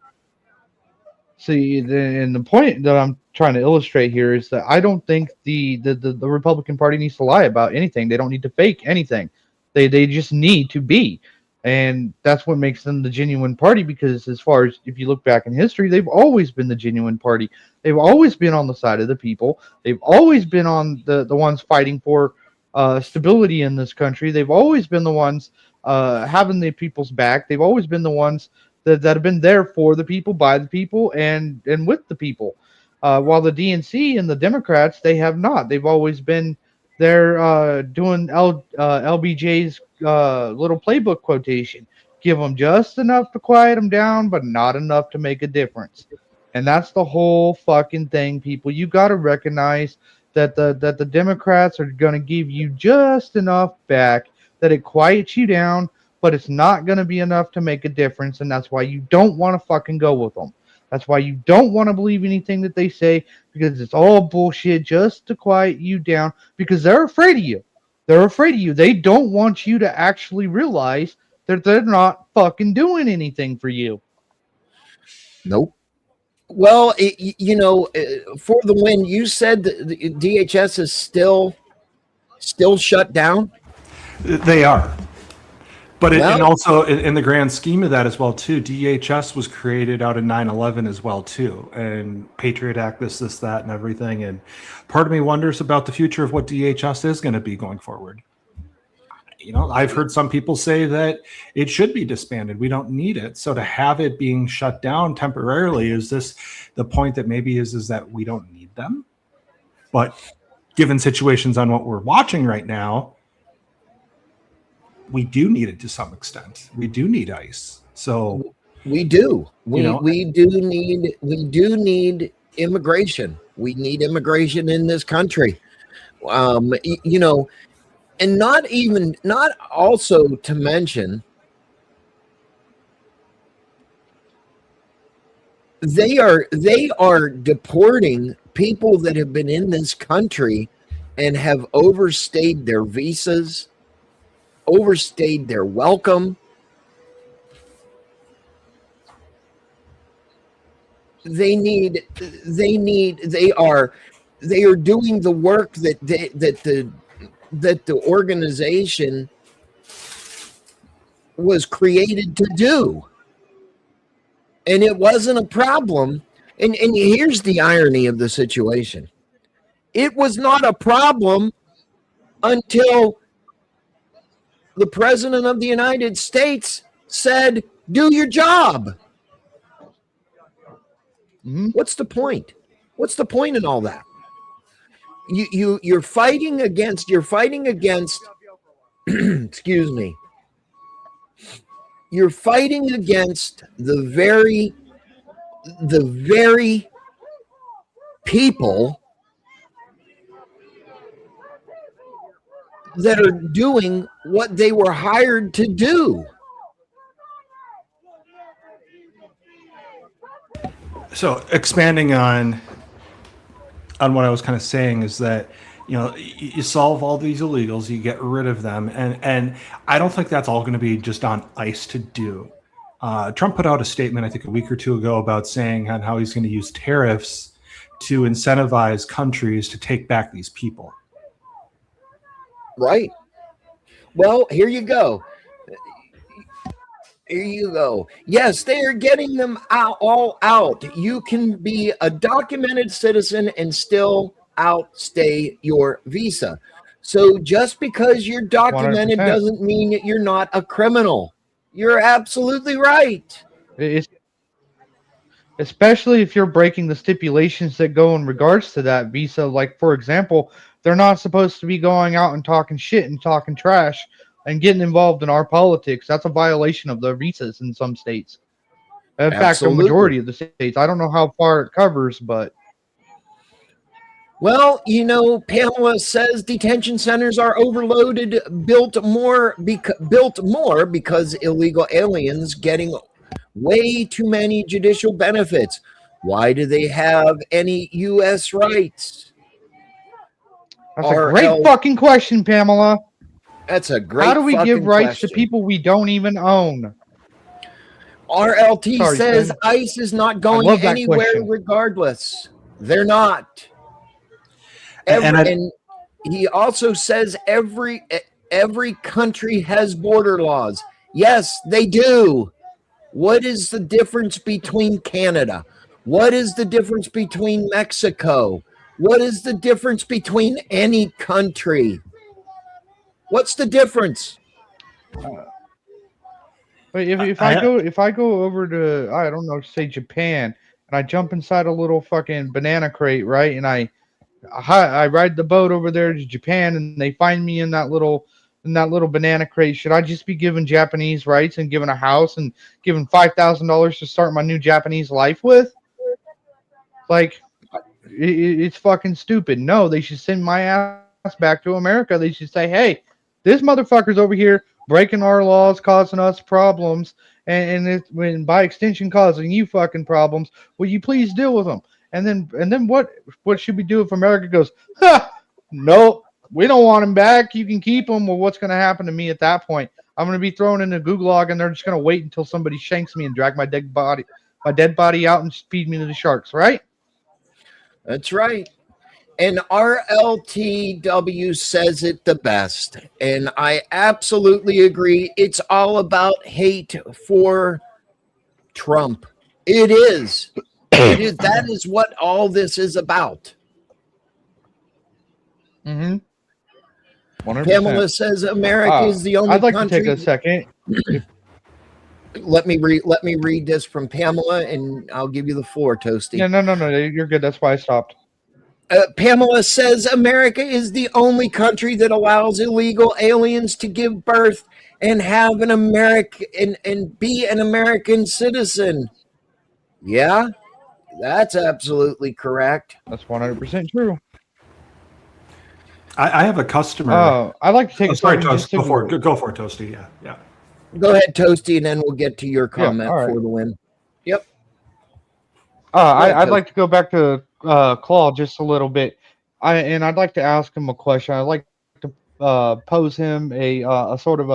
See, and the point that I'm trying to illustrate here is that I don't think the Republican Party needs to lie about anything. They don't need to fake anything. They just need to be. And that's what makes them the genuine party, because as far as if you look back in history, they've always been the genuine party. They've always been on the side of the people. They've always been on the ones fighting for stability in this country. They've always been the ones having the people's back. They've always been the ones that have been there for the people, by the people, and with the people. While the DNC and the Democrats, they have not. They've always been there doing LBJ's little playbook quotation. Give them just enough to quiet them down, but not enough to make a difference. And that's the whole fucking thing, people. You got to recognize that the Democrats are going to give you just enough back that it quiets you down, but it's not going to be enough to make a difference, and that's why you don't want to fucking go with them. That's why you don't want to believe anything that they say, because it's all bullshit just to quiet you down, because they're afraid of you. They're afraid of you. They don't want you to actually realize that they're not fucking doing anything for you. Nope. Well, for the win, you said that the DHS is still shut down. They are. But and Well, also in the grand scheme of that as well too, DHS was created out of 9/11 as well too, and Patriot Act, this, that, and everything. And part of me wonders about the future of what DHS is going to be going forward. I've heard some people say that it should be disbanded. We don't need it. So to have it being shut down temporarily, is this the point that maybe is that we don't need them? But given situations on what we're watching right now, we do need it to some extent. We do need ICE. So we do. We do need immigration. We need immigration in this country. And not also to mention, they are deporting people that have been in this country and have overstayed their visas, overstayed their welcome. They are doing the work that the organization was created to do. And it wasn't a problem. And here's the irony of the situation. It was not a problem until the President of the United States said, do your job. Mm-hmm. What's the point? What's the point in all that? You're fighting against excuse me. You're fighting against the very people that are doing what they were hired to do. So expanding on what I was kind of saying is that, you solve all these illegals, you get rid of them. And I don't think that's all going to be just on ICE to do. Trump put out a statement, I think a week or two ago, about saying how he's going to use tariffs to incentivize countries to take back these people. Right. Well, here you go. Here you go. Yes, they are getting them all out. You can be a documented citizen and still outstay your visa. So just because you're documented 100%. doesn't mean that you're not a criminal. You're absolutely right. especially if you're breaking the stipulations that go in regards to that visa. Like, for example, they're not supposed to be going out and talking shit and talking trash and getting involved in our politics. That's a violation of the visas in some states. In fact, a majority of the states. I don't know how far it covers, but Well, Pamela says detention centers are overloaded, built more because illegal aliens getting way too many judicial benefits. Why do they have any U.S. rights? that's a great fucking question, Pamela. That's a great. How do we give rights question to people we don't even own? RLT Sorry, says Ben. ICE is not going anywhere question. regardless. They're not. And he also says every country has border laws. Yes, they do. What is the difference between Canada? What is the difference between Mexico? What is the difference between any country? What's the difference? But if I go over to, I don't know, say Japan, and I jump inside a little fucking banana crate, right? And I ride the boat over there to Japan, and they find me in that little banana crate. Should I just be given Japanese rights and given a house and given $5,000 to start my new Japanese life with? Like, it's fucking stupid. No, they should send my ass back to America. They should say, hey, this motherfucker's over here breaking our laws, causing us problems, and when by extension causing you fucking problems. Will you please deal with them? And then what should we do if America goes, nope, we don't want him back. You can keep him. Well, what's going to happen to me at that point? I'm going to be thrown in a gulag, and they're just going to wait until somebody shanks me and drag my dead body out and feed me to the sharks, right? That's right. And RLTW says it the best. And I absolutely agree. It's all about hate for Trump. It is. It is. That is what all this is about. Mm-hmm. 100%. Pamela says America is the only country. I'd like to take a second. Let me read this from Pamela, and I'll give you the floor, Toasty. No, you're good. That's why I stopped. Pamela says America is the only country that allows illegal aliens to give birth and have an American and be an American citizen. Yeah, that's absolutely correct. That's 100% true. I have a customer. I'd like to take a sorry, second. Go for it, Toasty. Yeah. Go ahead, Toasty, and then we'll get to your comment right. for the win. Yep. I'd like to go back to Claw just a little bit. I'd like to ask him a question. I'd like to pose him a sort of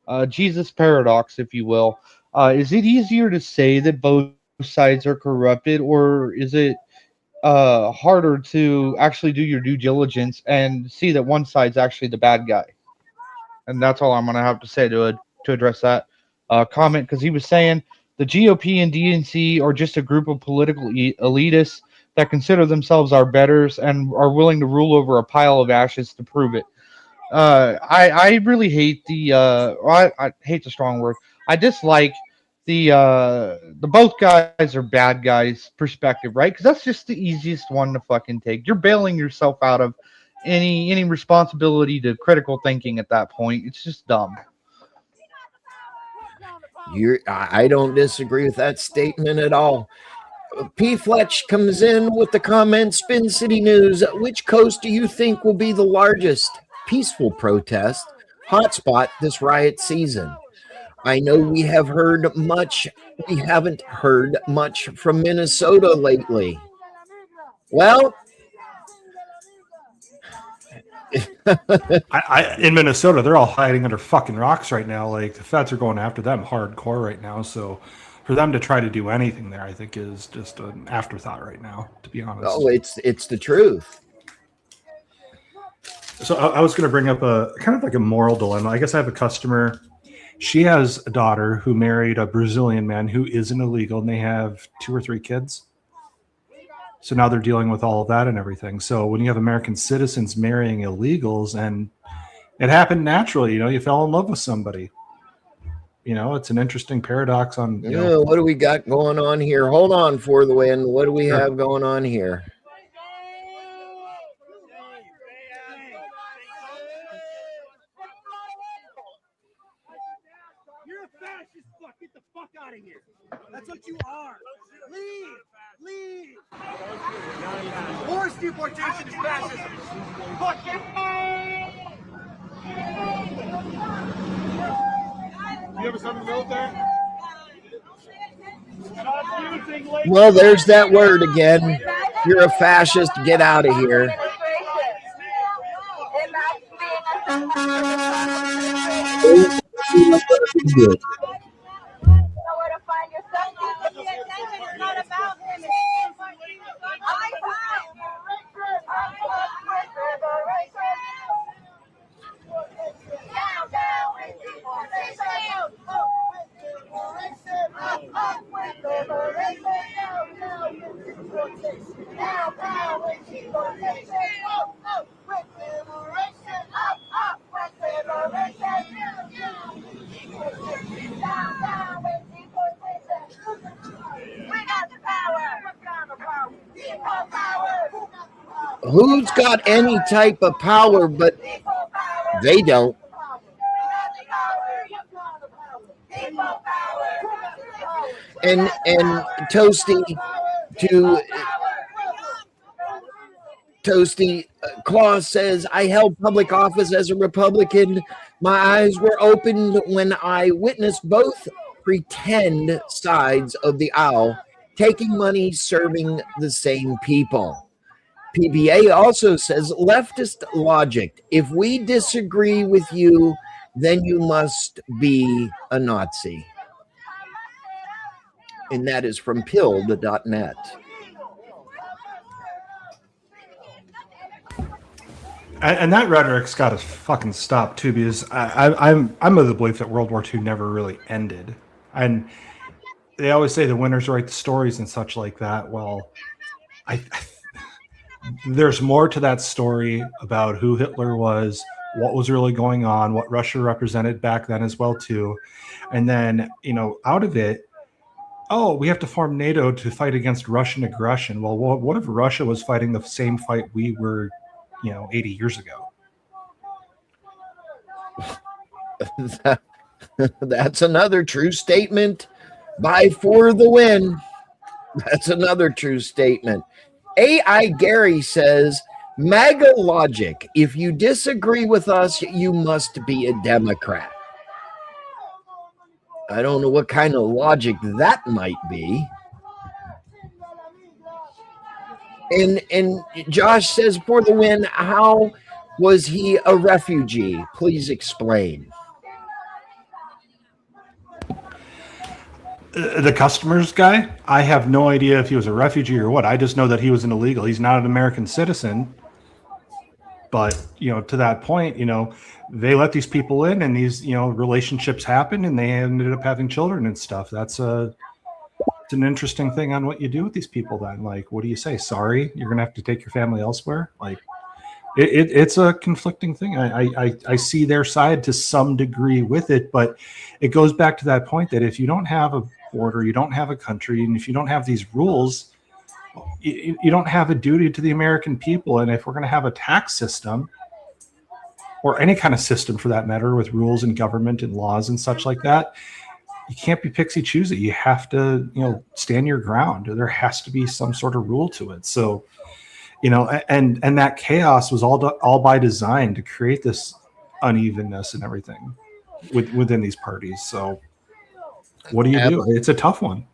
a Jesus paradox, if you will. Is it easier to say that both sides are corrupted, or is it harder to actually do your due diligence and see that one side's actually the bad guy? And that's all I'm going to have to say to address that comment, because he was saying the GOP and DNC are just a group of political elitists that consider themselves our betters and are willing to rule over a pile of ashes to prove it. I really hate I hate the strong word. I dislike the both guys are bad guys perspective, right? Because that's just the easiest one to fucking take. You're bailing yourself out of any responsibility to critical thinking at that point. It's just dumb. I don't disagree with that statement at all. P. Fletch comes in with the comment, Spin City News. Which coast do you think will be the largest peaceful protest hotspot this riot season? I know we haven't heard much from Minnesota lately. Well, in Minnesota, they're all hiding under fucking rocks right now. Like, the feds are going after them hardcore right now. So for them to try to do anything there, I think is just an afterthought right now, to be honest. Oh, it's the truth. So I was going to bring up a kind of like a moral dilemma. I guess I have a customer. She has a daughter who married a Brazilian man who isn't illegal, and they have 2 or 3 kids. So now they're dealing with all of that and everything. So when you have American citizens marrying illegals, and it happened naturally, you fell in love with somebody. it's an interesting paradox on, what do we got going on here? Hold on, For the Win. What do we have going on here? You're a fascist. Fuck, get the fuck out of here. That's what you are. Leave. Leave. Forced deportation is fascism. Fuck you. You ever served in the military? Well, there's that word again. You're a fascist. Get out of here. Who's got any type of power, but they don't. And Toasty Claus says, I held public office as a Republican. My eyes were opened when I witnessed both pretend sides of the aisle taking money, serving the same people. PBA also says, leftist logic. If we disagree with you, then you must be a Nazi. And that is from pilled.net. And that rhetoric's got to fucking stop too, because I'm of the belief that World War II never really ended. And they always say the winners write the stories and such like that. Well, there's more to that story about who Hitler was, what was really going on, what Russia represented back then as well too. And then, out of it, we have to form NATO to fight against Russian aggression. Well, what if Russia was fighting the same fight we were, 80 years ago? That's another true statement by For the Win. That's another true statement. AI Gary says, MAGA logic. If you disagree with us, you must be a Democrat. I don't know what kind of logic that might be. And Josh says, For the Win, how was he a refugee? Please explain. The customers guy, I have no idea if he was a refugee or what. I just know that he was an illegal. He's not an American citizen. But, to that point, they let these people in and these, relationships happen and they ended up having children and stuff. It's an interesting thing on what you do with these people then. Like, what do you say? Sorry, you're going to have to take your family elsewhere? Like, it's a conflicting thing. I see their side to some degree with it, but it goes back to that point that if you don't have a border, you don't have a country, and if you don't have these rules, you don't have a duty to the American people. And if we're going to have a tax system or any kind of system for that matter with rules and government and laws and such like that, you can't be pixie choosy. You have to, stand your ground. There has to be some sort of rule to it. So, and that chaos was all by design to create this unevenness and everything within these parties. So what do you do? It's a tough one.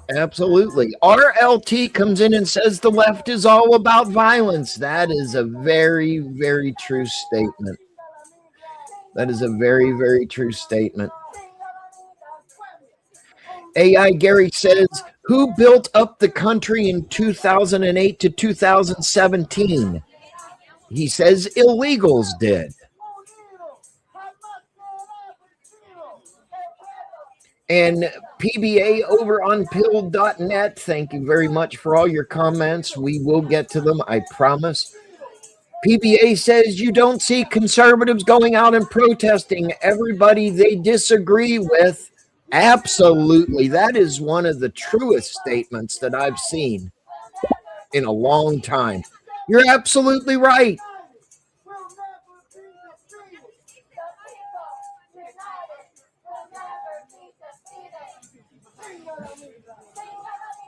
Absolutely. RLT comes in and says the left is all about violence. That is a very, very true statement. That is a very, very true statement. AI Gary says, who built up the country in 2008 to 2017? He says illegals did. And PBA over on pilled.net, thank you very much for all your comments. We will get to them, I promise. PBA says you don't see conservatives going out and protesting everybody they disagree with. Absolutely. That is one of the truest statements that I've seen in a long time. You're absolutely right.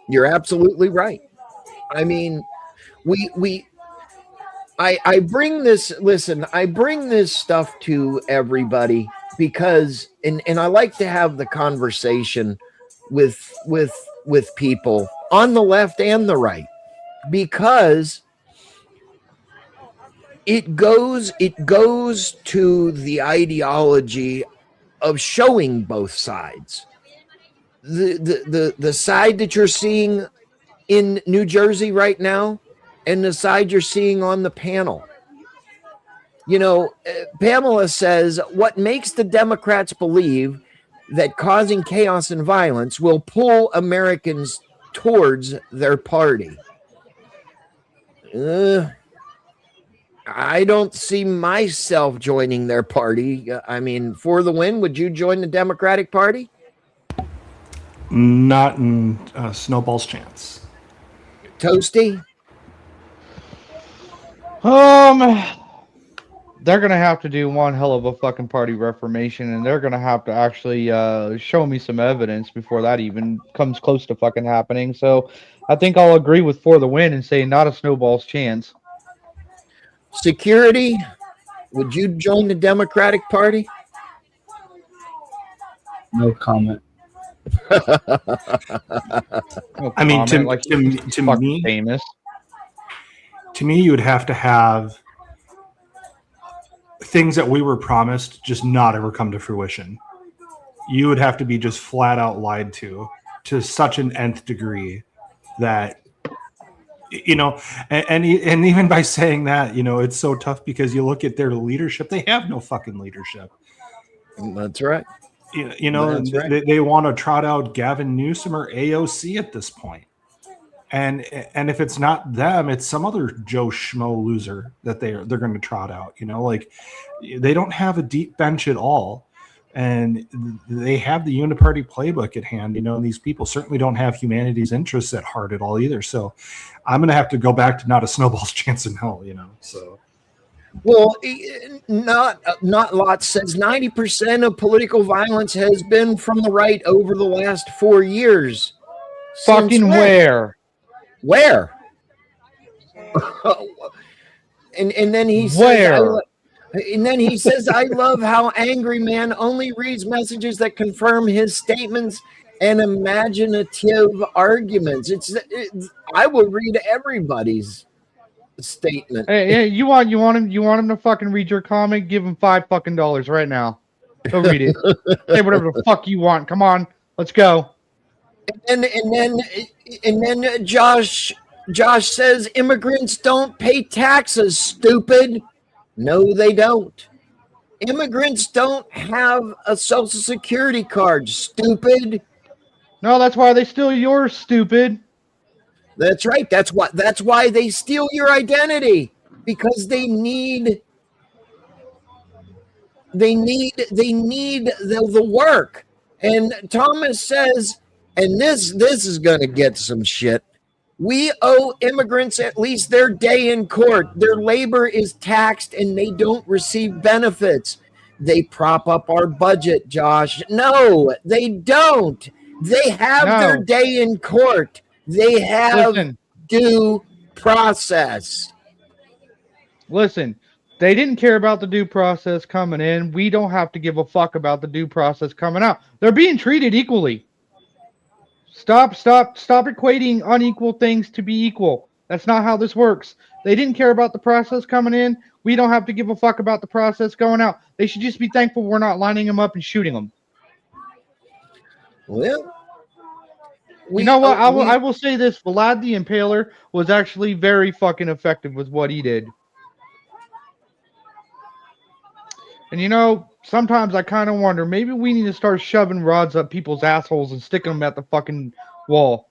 You're absolutely right. I mean, I bring this, listen, I bring this stuff to everybody because, and I like to have the conversation with people on the left and the right, because it goes to the ideology of showing both sides. The side that you're seeing in New Jersey right now and the side you're seeing on the panel. You know, Pamela says, what makes the Democrats believe that causing chaos and violence will pull Americans towards their party? I don't see myself joining their party. I mean, for the win, would you join the Democratic Party? Not in snowball's chance. Toasty? They're gonna have to do one hell of a fucking party reformation, and they're gonna have to actually show me some evidence before that even comes close to fucking happening. So I think I'll agree with For the Win and say not a snowball's chance. Security, would you join the Democratic Party? No comment. I mean, to me, famous. To me, you would have to have things that we were promised just not ever come to fruition. You would have to be just flat out lied to such an nth degree that, you know, and even by saying that, you know, it's so tough because you look at their leadership, they have no fucking leadership. That's right. You know, right. they want to trot out Gavin Newsom or AOC at this point. And if it's not them, it's some other Joe Schmo loser that they're going to trot out. You know, like they don't have a deep bench at all, and they have the uniparty playbook at hand. You know, and these people certainly don't have humanity's interests at heart at all either. So, I'm going to have to go back to not a snowball's chance in hell. You know, so. Well, not Lot says 90% of political violence has been from the right over the last 4 years. Fucking where? Where? and then he says, and then he says, I love how Angry Man only reads messages that confirm his statements and imaginative arguments. I will read everybody's statement. Hey, you want him to fucking read your comment? Give him $5 right now. Go read it. Say whatever the fuck you want. Come on, let's go. And then Josh says immigrants don't pay taxes, stupid. No, they don't. Immigrants don't have a social security card, stupid. No, that's why they steal yours, stupid. That's right. That's why they steal your identity, because they need the work. And Thomas says, and this is going to get some shit. We owe immigrants at least their day in court. Their labor is taxed and they don't receive benefits. They prop up our budget, Josh. No, they don't. They have their day in court. They have due process. Listen, they didn't care about the due process coming in. We don't have to give a fuck about the due process coming out. They're being treated equally. Stop equating unequal things to be equal. That's not how this works. They didn't care about the process coming in. We don't have to give a fuck about the process going out. They should just be thankful we're not lining them up and shooting them. Well, you know what? I will say this. Vlad the Impaler was actually very fucking effective with what he did. And you know, sometimes I kind of wonder, maybe we need to start shoving rods up people's assholes and sticking them at the fucking wall.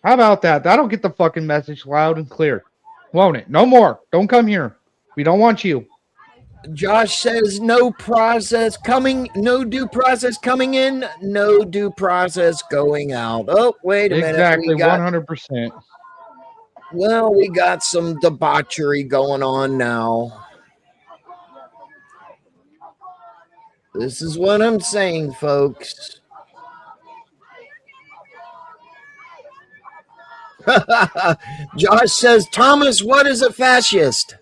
How about that? That'll get the fucking message loud and clear. Won't it? No more. Don't come here. We don't want you. Josh says no process coming, no due process coming in, no due process going out. Oh, wait a minute. Exactly, We got 100%. Well, we got some debauchery going on now. This is what I'm saying, folks. Josh says, Thomas, what is a fascist?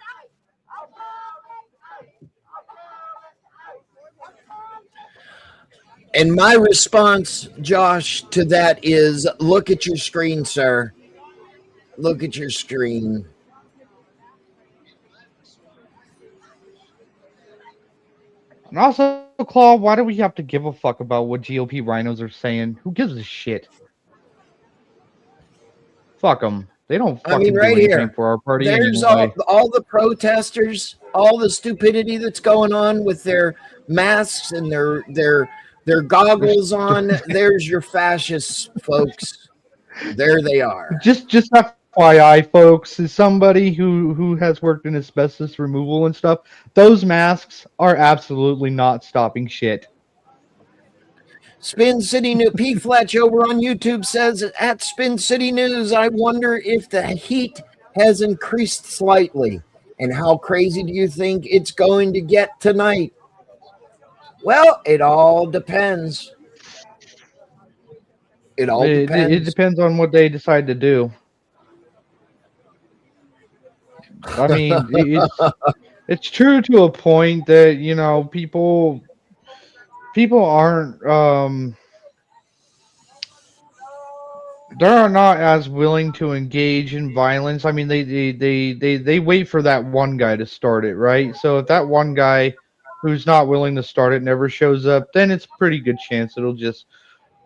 And my response, Josh, to that is, look at your screen, sir. Look at your screen. And also, Claw, why do we have to give a fuck about what GOP rhinos are saying? Who gives a shit? Fuck them. They don't fucking right do anything here, for our party there's anyway. all the protesters, all the stupidity that's going on with their masks and their goggles on. There's your fascists, folks. There they are. Just FYI, folks, as somebody who has worked in asbestos removal and stuff, those masks are absolutely not stopping shit. Spin City News. P. Fletch over on YouTube says, at Spin City News, I wonder if the heat has increased slightly. And how crazy do you think it's going to get tonight? Well, it all depends. It all depends. It depends on what they decide to do. I mean, it's true to a point that, you know, people aren't they're not as willing to engage in violence. I mean, they wait for that one guy to start it, right? So if that one guy who's not willing to start it never shows up, then it's a pretty good chance it'll just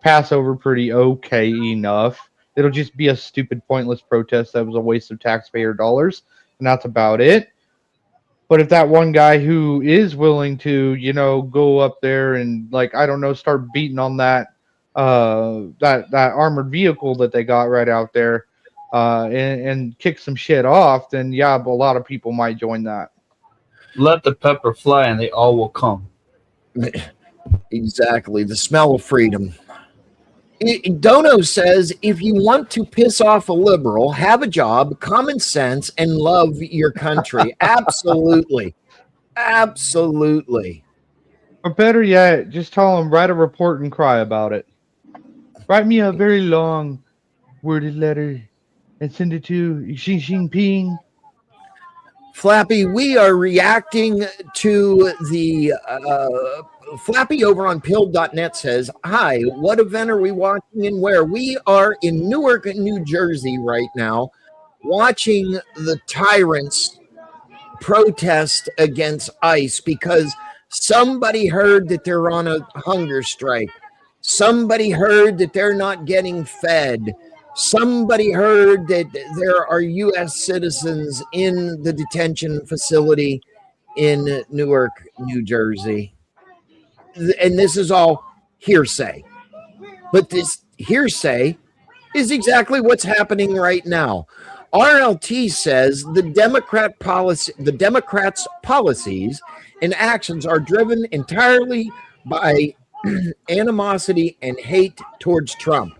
pass over pretty okay enough. It'll just be a stupid, pointless protest that was a waste of taxpayer dollars, and that's about it. But if that one guy who is willing to, you know, go up there and, like, I don't know, start beating on that armored vehicle that they got right out there, and kick some shit off, then yeah, but a lot of people might join that. Let the pepper fly, and they all will come. Exactly, the smell of freedom. Dono says, if you want to piss off a liberal, have a job, common sense, and love your country. Absolutely. Absolutely. Or better yet, just tell them, write a report and cry about it. Write me a very long worded letter and send it to Xi Jinping. Flappy, we are reacting to the Flappy over on pill.net says, hi, what event are we watching and where? We are in Newark, New Jersey right now, watching the tyrants protest against ICE because somebody heard that they're on a hunger strike. Somebody heard that they're not getting fed. Somebody heard that there are U.S. citizens in the detention facility in Newark, New Jersey. And this is all hearsay. But this hearsay is exactly what's happening right now. RLT says the Democrats' policies and actions are driven entirely by animosity and hate towards Trump,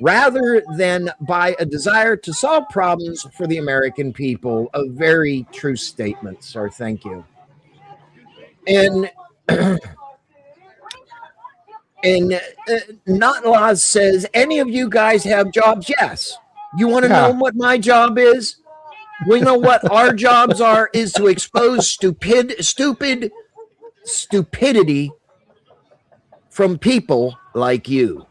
rather than by a desire to solve problems for the American people. A very true statement, sir. Thank you. And Not Laws says, any of you guys have jobs? Yes. You want to know what my job is? We know what our jobs are, is to expose stupidity from people like you.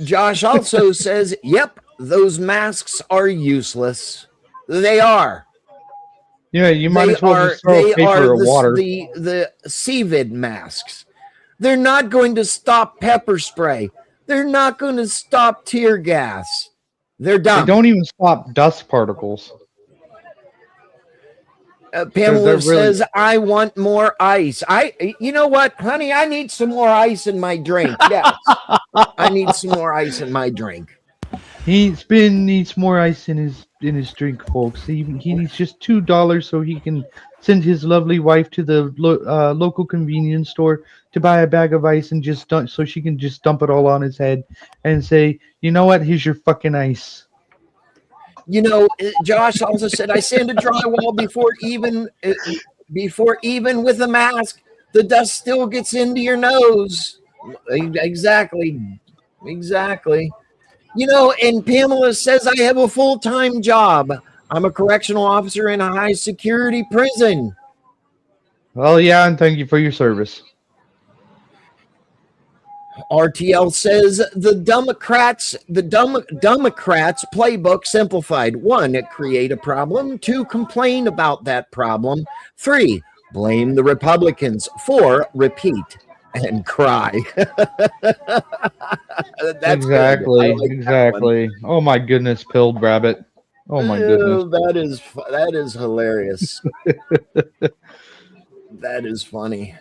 Josh also says, yep, those masks are useless. They are. Yeah, you might as well just throw paper or water. The CVID masks. They're not going to stop pepper spray. They're not going to stop tear gas. They're dumb. They don't even stop dust particles. Pamela says, I want more ice. You know what, honey? I need some more ice in my drink. Yes, I need some more ice in my drink. Spin needs more ice in his drink, folks. He needs just $2 so he can send his lovely wife to the local convenience store to buy a bag of ice and just so she can just dump it all on his head and say, you know what? Here's your fucking ice. You know, Josh also said, I sand a drywall before even with a mask, the dust still gets into your nose. Exactly. You know, and Pamela says, I have a full-time job. I'm a correctional officer in a high security prison. Well, yeah, and thank you for your service. RTL says the Democrats playbook simplified. 1, create a problem. 2, complain about that problem. 3, blame the Republicans. 4, repeat and cry. That's exactly. like exactly. Oh my goodness, pilled rabbit. Oh my goodness. That is hilarious. That is funny.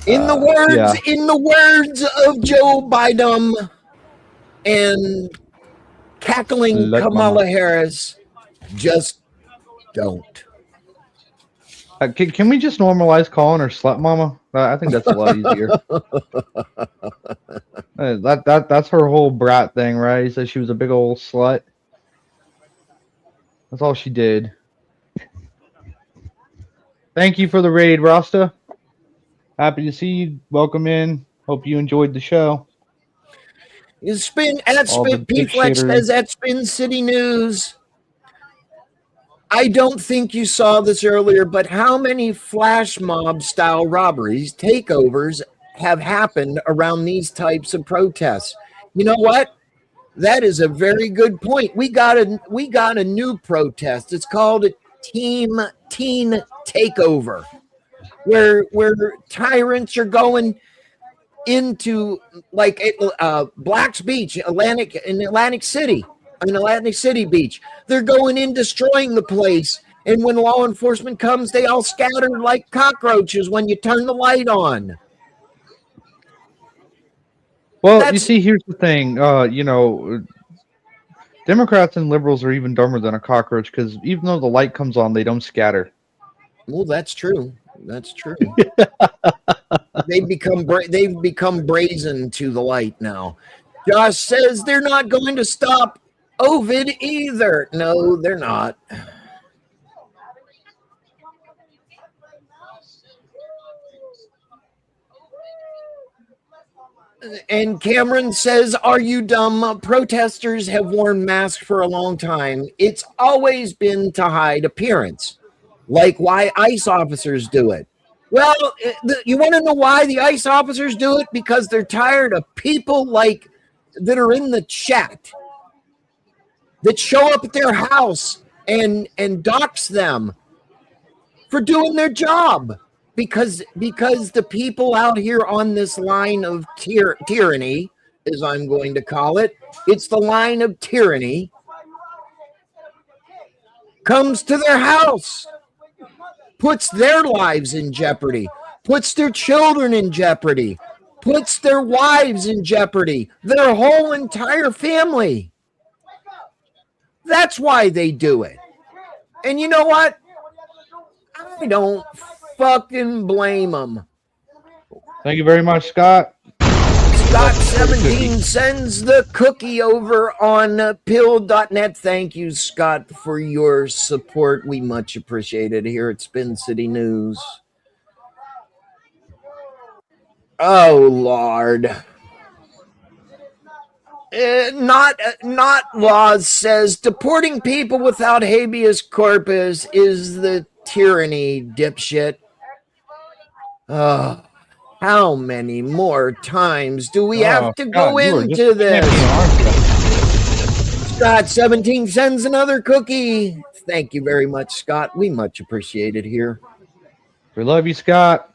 In the words of Joe Biden and cackling Kamala Harris, just don't. Can we just normalize calling her slut mama? I think that's a lot easier. That's her whole brat thing, right? He said she was a big old slut. That's all she did. Thank you for the raid, Rasta. Happy to see you. Welcome in. Hope you enjoyed the show. P-Flex says at Spin City News. I don't think you saw this earlier, but how many flash mob style robberies, takeovers have happened around these types of protests? You know what? That is a very good point. We got a new protest. It's called a teen takeover, where tyrants are going into like Black's Beach, Atlantic City Beach. They're going in, destroying the place, and when law enforcement comes, they all scatter like cockroaches when you turn the light on. Well, you see, here's the thing. You know, Democrats and liberals are even dumber than a cockroach because even though the light comes on, they don't scatter. Well, that's true. They've become brazen to the light now. Josh says they're not going to stop Ovid either. No, they're not. And Cameron says, are you dumb? Protesters have worn masks for a long time. It's always been to hide appearance, like why ICE officers do it. Well, you want to know why the ICE officers do it? Because they're tired of people like that are in the chat that show up at their house and dox them for doing their job. Because the people out here on this line of tyranny, as I'm going to call it, it's the line of tyranny, comes to their house, puts their lives in jeopardy, puts their children in jeopardy, puts their wives in jeopardy, their whole entire family. That's why they do it. And you know what? I don't fucking blame them. Thank you very much, Scott. Scott17 sends the cookie over on pill.net. Thank you, Scott, for your support. We much appreciate it here at Spin City News. Oh, Lord. Not laws says deporting people without habeas corpus is the tyranny, dipshit. How many more times do we have to go into this? Scott17 sends another cookie. Thank you very much, Scott. We much appreciate it here. We love you, Scott.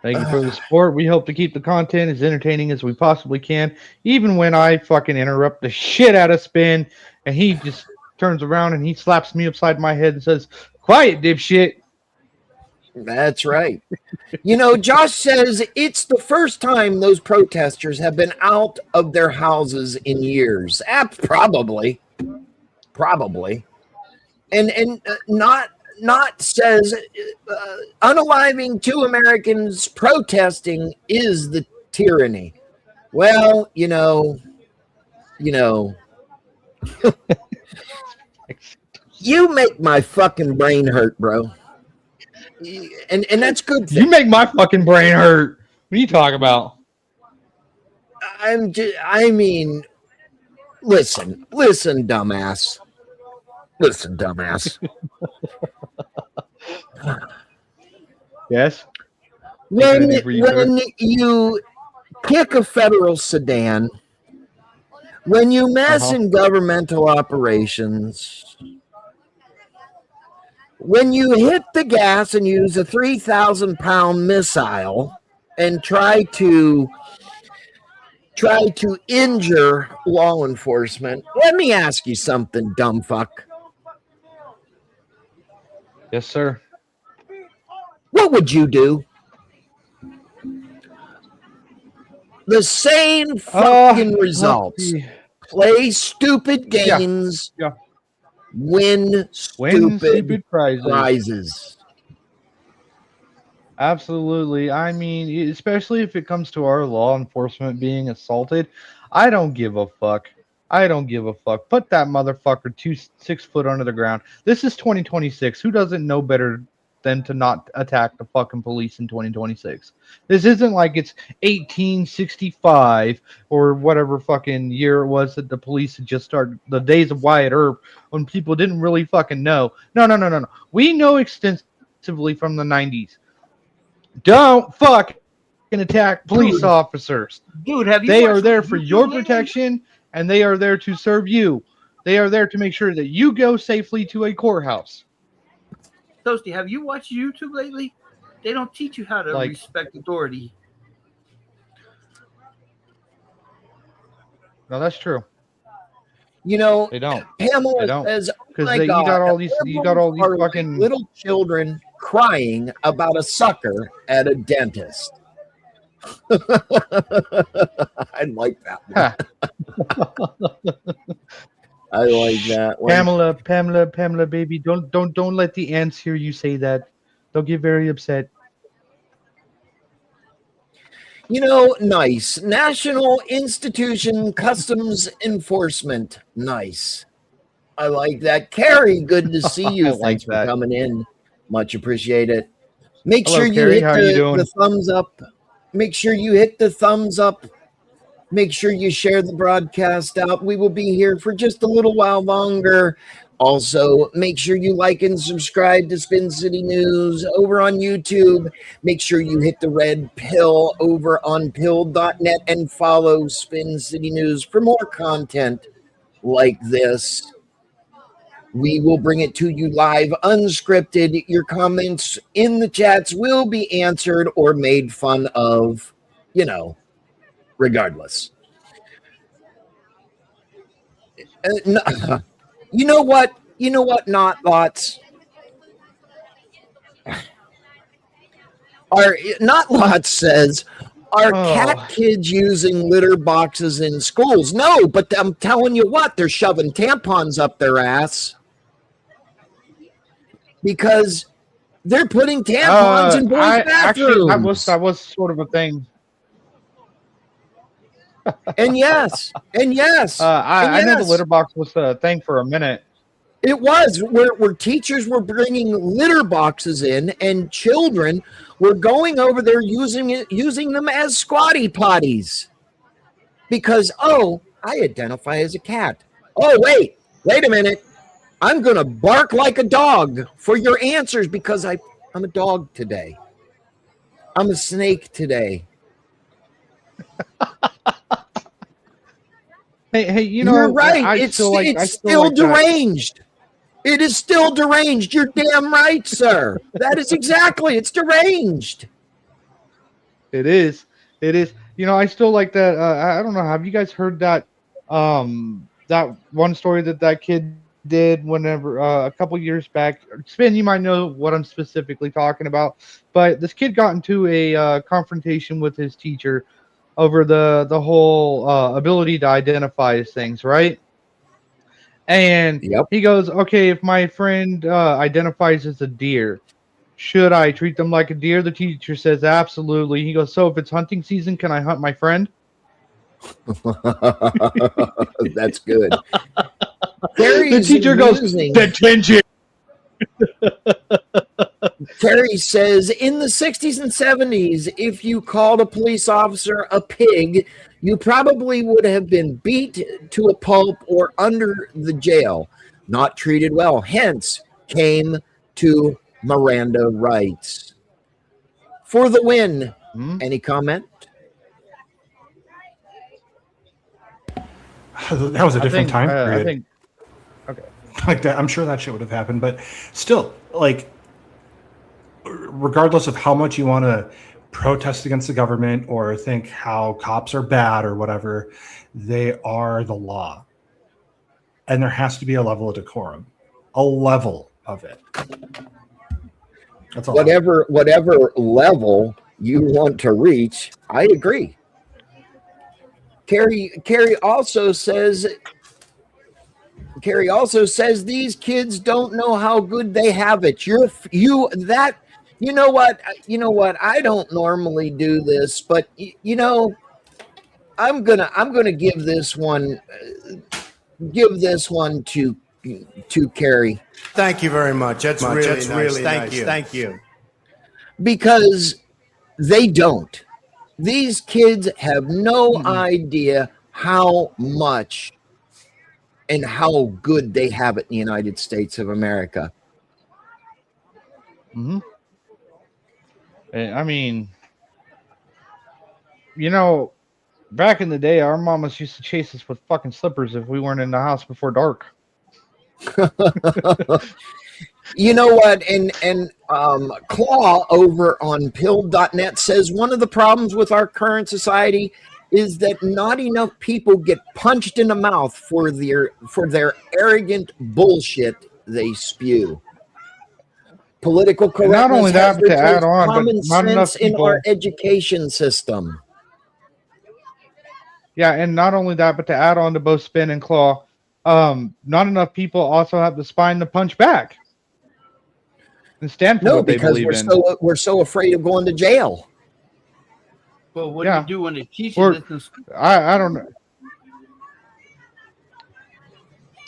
Thank you for the support. We hope to keep the content as entertaining as we possibly can, even when I fucking interrupt the shit out of Spin, and he just turns around and he slaps me upside my head and says, "Quiet, dipshit." That's right. You know, Josh says it's the first time those protesters have been out of their houses in years. Probably. And not says unaliving 2 Americans protesting is the tyranny. Well, you know, you make my fucking brain hurt, bro. And that's good. You make my fucking brain hurt. What are you talking about? I mean, listen, dumbass. Listen, dumbass. Yes. When you kick a federal sedan, when you mess in governmental operations, when you hit the gas and use a 3,000-pound missile and try to injure law enforcement, let me ask you something, dumb fuck. Yes, sir. What would you do? The same fucking results. Play stupid games. Yeah. Win stupid prizes. Absolutely. I mean, especially if it comes to our law enforcement being assaulted, I don't give a fuck. Put that motherfucker 6 foot under the ground. This is 2026. Who doesn't know better than to not attack the fucking police in 2026? This isn't like it's 1865 or whatever fucking year it was that the police had just started, the days of Wyatt Earp, when people didn't really fucking know. No. We know extensively from the 90s. Don't fucking attack police officers. Dude, have you? They are there for your protection, and they are there to serve you. They are there to make sure that you go safely to a courthouse. Toasty, have you watched YouTube lately? They don't teach you how to respect authority. No, that's true. You know, they don't. Pamela says, because you got all these fucking little children crying about a sucker at a dentist. I like that one. I like that one. Pamela, baby, don't let the ants hear you say that. They'll get very upset. You know, nice. National Institution Customs Enforcement. Nice. I like that. Carrie, good to see you. Thanks for coming in. Much appreciated. Make sure you hit the thumbs up. Make sure you hit the thumbs up. Make sure you share the broadcast out. We will be here for just a little while longer. Also, make sure you like and subscribe to Spin City News over on YouTube. Make sure you hit the red pill over on pill.net and follow Spin City News for more content like this. We will bring it to you live, unscripted. Your comments in the chats will be answered or made fun of, you know, regardless. You know what? Not lots. Not lots says, are cat kids using litter boxes in schools? No, but I'm telling you what, they're shoving tampons up their ass because they're putting tampons in boys' bathrooms. Actually, that was sort of a thing. And yes. I know the litter box was a thing for a minute. It was where teachers were bringing litter boxes in, and children were going over there using them as squatty potties because I identify as a cat. Oh wait a minute, I'm gonna bark like a dog for your answers because I'm a dog today. I'm a snake today. Hey, you know, you're right. It's still deranged. It is still deranged. You're damn right, sir. That is exactly. It's deranged. It is. You know, I still like that. I don't know. Have you guys heard that? That one story that kid did whenever a couple years back. Spin, you might know what I'm specifically talking about, but this kid got into a confrontation with his teacher over the whole ability to identify as things, right? And Yep. he goes, okay, if my friend identifies as a deer, should I treat them like a deer? The teacher says, absolutely. He goes, so if it's hunting season, can I hunt my friend? That's good. The teacher goes, detention. Terry says, in the 60s and 70s, if you called a police officer a pig, you probably would have been beat to a pulp or under the jail, not treated well. Hence came to Miranda rights. For the win. Any comment? That was a different time period. I think, okay. Like that, I'm sure that shit would have happened, but still, like, regardless of how much you want to protest against the government or think how cops are bad or whatever, they are the law, and there has to be a level of decorum, a level of it. That's all. Whatever level you want to reach, I agree. Carrie also says these kids don't know how good they have it. You know what? I don't normally do this, but I'm gonna give this one to Carrie. Thank you very much. That's really nice. Thank you. Because they don't. These kids have no idea how much and how good they have it in the United States of America. I mean, back in the day, our mamas used to chase us with fucking slippers if we weren't in the house before dark. You know what? And Claw over on pill.net says one of the problems with our current society is that not enough people get punched in the mouth for their arrogant bullshit they spew. Political correctness not only that, has but to add replaced on, but common not enough sense in people- our education system. Yeah, and not only that, but to add on to both Spin and Claw, not enough people also have the spine to punch back and stand for what they believe in. We're so afraid of going to jail. Well, what do you do when they teach Or- you this? I don't know.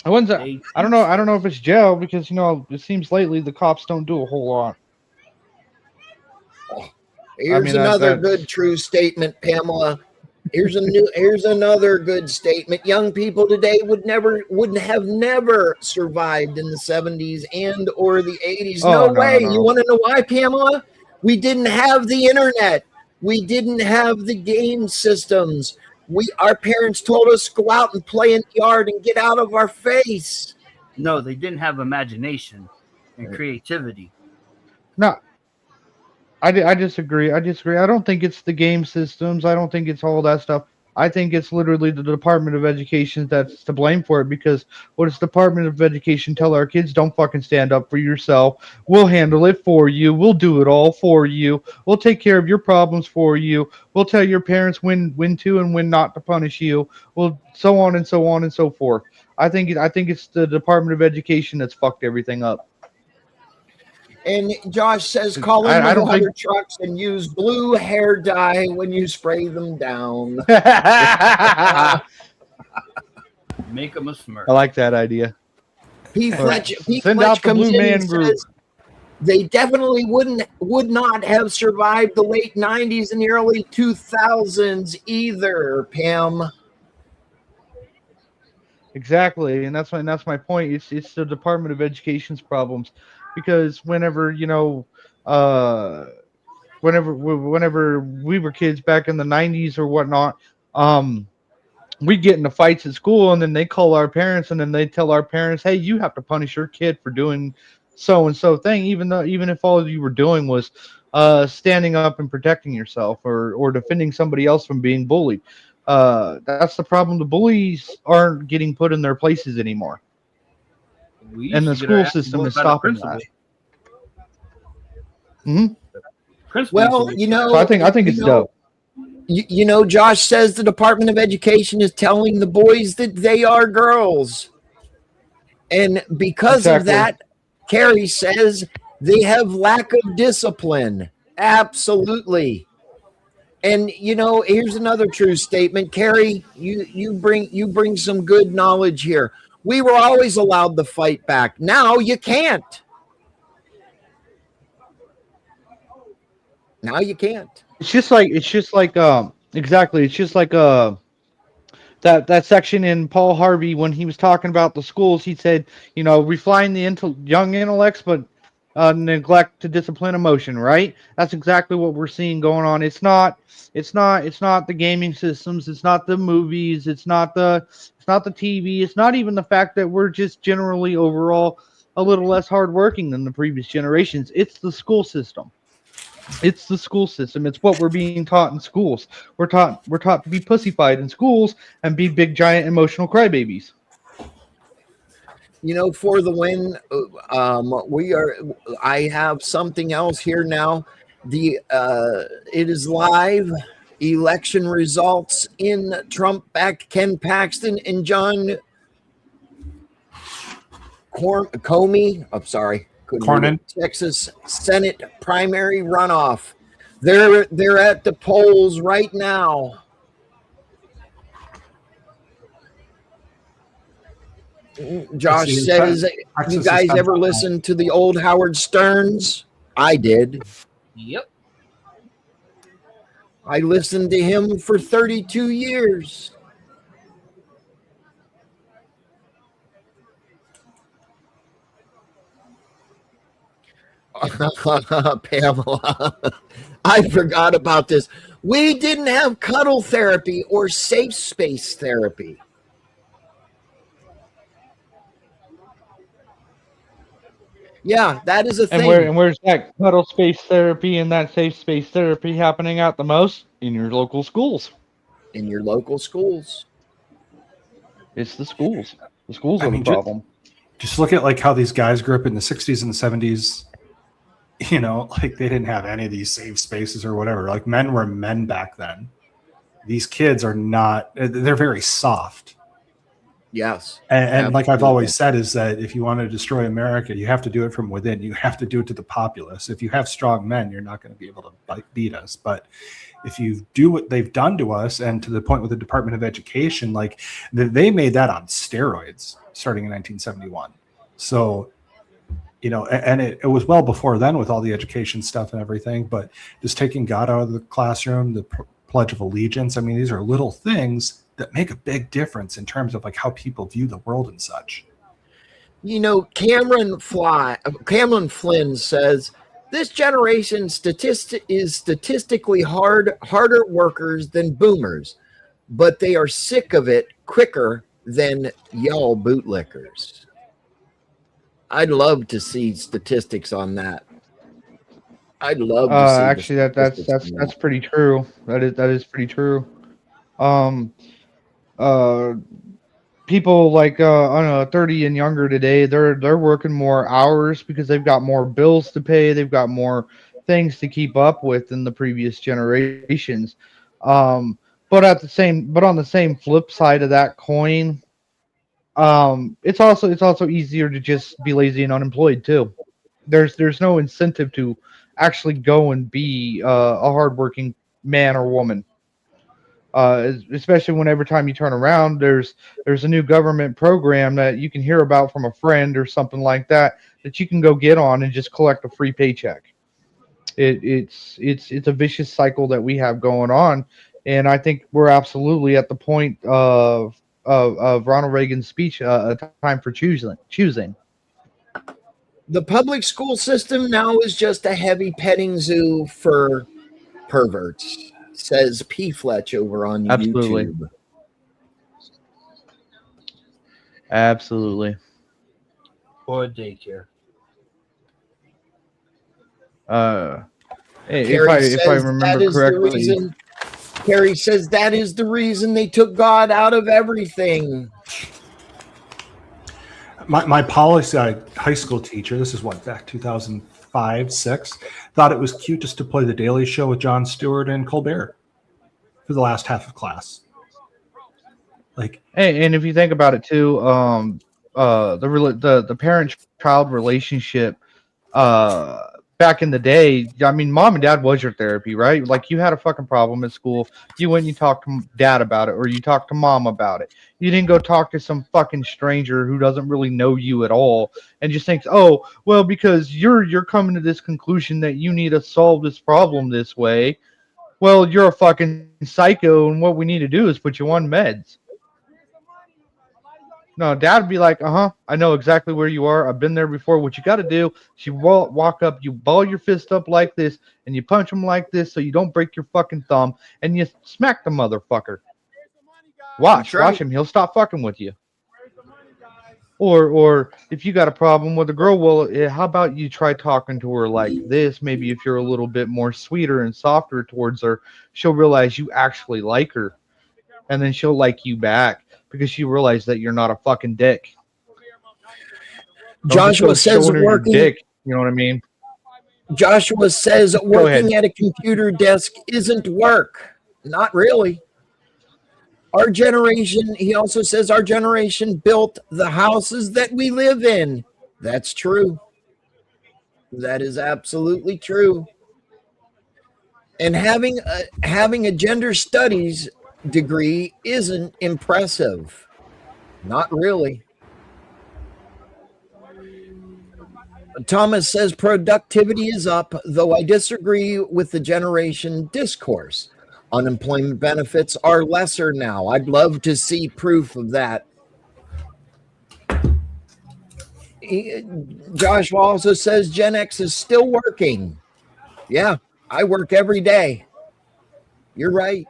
I don't know if it's jail because it seems lately the cops don't do a whole lot. Here's another good true statement, Pamela. Here's another good statement. Young people today would have never survived in the 70s and or the 80s. No way. You want to know why, Pamela? We didn't have the internet. We didn't have the game systems. Our parents told us to go out and play in the yard and get out of our face. No, they didn't have imagination and creativity. No, I disagree. I don't think it's the game systems. I don't think it's all that stuff. I think it's literally the Department of Education that's to blame for it, because what does the Department of Education tell our kids? Don't fucking stand up for yourself. We'll handle it for you. We'll do it all for you. We'll take care of your problems for you. We'll tell your parents when to and when not to punish you. We'll so on and so on and so forth. I think it's the Department of Education that's fucked everything up. And Josh says, call in the water trucks and use blue hair dye when you spray them down. Make them a smurf. I like that idea. P. Fletch Send out the comes Blue in Man and Group. says they definitely would not have survived the late 90s and the early 2000s either, Pam. Exactly, and that's my point. It's the Department of Education's problems, because whenever we were kids back in the 90s or whatnot, we get into fights at school, and then they call our parents, and then they tell our parents, hey, you have to punish your kid for doing so and so thing, even if all you were doing was standing up and protecting yourself or defending somebody else from being bullied. That's the problem. The bullies aren't getting put in their places anymore. We And the used to get our school ass system whooped is by the stopping principal. that. Mhm. Principal used to Well, whoop you our So know, I think you it's know, dope. you know, Josh says the Department of Education is telling the boys that they are girls. And because of Exactly. that, Carrie says they have lack of discipline. Absolutely. And you know, here's another true statement. Carrie, you bring some good knowledge here. We were always allowed to fight back. Now you can't. Now you can't. It's just like exactly. It's just like that section in Paul Harvey when he was talking about the schools. He said, you know, refine the young intellects, but neglect to discipline emotion. Right? That's exactly what we're seeing going on. It's not the gaming systems. It's not the movies. It's not the TV. It's not even the fact that we're just generally overall a little less hardworking than the previous generations. It's the school system. It's the school system. It's what we're being taught in schools. We're taught to be pussyfied in schools and be big giant emotional crybabies. You know, for the win, I have something else here now. It is live. Election results in Trump backed Ken Paxton and John Comey. I'm sorry, couldn't read Cornyn. it. Texas Senate primary runoff. They're at the polls right now. Josh says, you guys ever listen to the old Howard Sterns? I did. Yep. I listened to him for 32 years. Pamela, I forgot about this. We didn't have cuddle therapy or safe space therapy. Yeah, that is a thing. And where's that cuddle space therapy and that safe space therapy happening out the most? In your local schools. In your local schools. It's the schools. The schools are the problem. Just look at like how these guys grew up in the 60s and the 70s. You know, like they didn't have any of these safe spaces or whatever. Like men were men back then. These kids are not, they're very soft. Yes. And like I've always said, is that if you want to destroy America, you have to do it from within. You have to do it to the populace. If you have strong men, you're not going to be able to beat us. But if you do what they've done to us, and to the point with the Department of Education, like they made that on steroids starting in 1971. So, you know, and it was well before then with all the education stuff and everything, but just taking God out of the classroom, the Pledge of Allegiance. I mean, these are little things that make a big difference in terms of like how people view the world and such. You know, Cameron Flynn says this generation is statistically harder workers than boomers, but they are sick of it quicker than y'all bootlickers. I'd love to see statistics on that. I'd love to see. Actually, that's pretty true. That is pretty true. People like I don't know, 30 and younger today, they're working more hours because they've got more bills to pay, they've got more things to keep up with than the previous generations. But on the same flip side of that coin, it's also easier to just be lazy and unemployed too. There's no incentive to actually go and be a hardworking man or woman. Especially when every time you turn around, there's a new government program that you can hear about from a friend or something like that you can go get on and just collect a free paycheck. It's a vicious cycle that we have going on, and I think we're absolutely at the point of Ronald Reagan's speech, a time for choosing. The public school system now is just a heavy petting zoo for perverts, says P. Fletch over on YouTube. Absolutely. Or daycare. If I remember correctly, Carrie says that is the reason they took God out of everything. My policy high school teacher, this is what, back 2005, 6, thought it was cute just to play the Daily Show with Jon Stewart and Colbert for the last half of class. Like, and if you think about it too, the parent-child relationship, back in the day, I mean, mom and dad was your therapy, right? Like, you had a fucking problem at school, you went and you talked to dad about it, or you talked to mom about it. You didn't go talk to some fucking stranger who doesn't really know you at all and just thinks, oh, well, because you're coming to this conclusion that you need to solve this problem this way. Well, you're a fucking psycho, and what we need to do is put you on meds. No, dad would be like, I know exactly where you are. I've been there before. What you got to do is you walk up, you ball your fist up like this, and you punch him like this so you don't break your fucking thumb, and you smack the motherfucker. Watch him. He'll stop fucking with you. Or if you got a problem with a girl, well, how about you try talking to her like this? Maybe if you're a little bit more sweeter and softer towards her, she'll realize you actually like her, and then she'll like you back. Because she realized that you're not a fucking dick. Joshua says working. Dick, you know what I mean? Joshua says working at a computer desk isn't work. Not really. Our generation, he also says our generation built the houses that we live in. That's true. That is absolutely true. And having a gender studies degree isn't impressive. Not really. Thomas says productivity is up, though I disagree with the generation discourse. Unemployment benefits are lesser now. I'd love to see proof of that. Joshua also says Gen X is still working. Yeah, I work every day. You're right.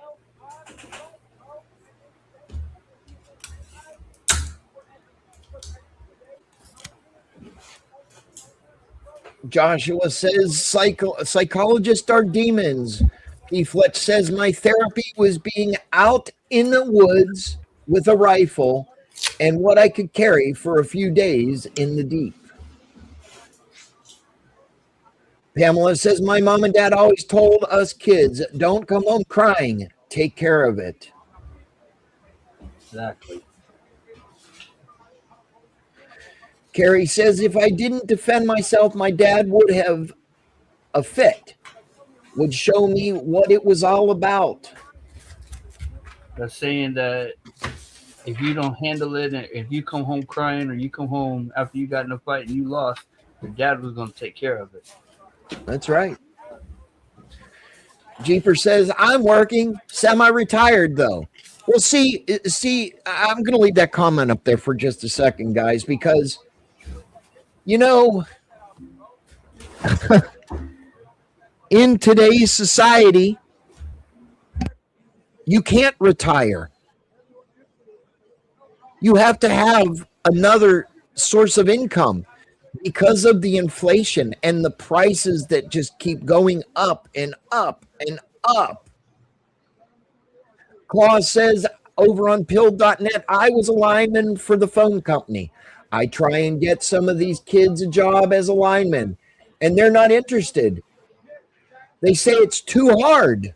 Joshua says psychologists are demons. P. Fletch says my therapy was being out in the woods with a rifle and what I could carry for a few days in the deep. Pamela says my mom and dad always told us kids, don't come home crying, take care of it. Exactly. Carrie says, if I didn't defend myself, my dad would have a fit, would show me what it was all about. They're saying that if you don't handle it, and if you come home crying or you come home after you got in a fight and you lost, your dad was going to take care of it. That's right. Jeeper says, I'm working, semi-retired though. Well, see, I'm going to leave that comment up there for just a second, guys, because you know, in today's society, you can't retire. You have to have another source of income because of the inflation and the prices that just keep going up and up and up. Claus says over on pill.net, I was a lineman for the phone company. I try and get some of these kids a job as a lineman, and they're not interested. They say it's too hard.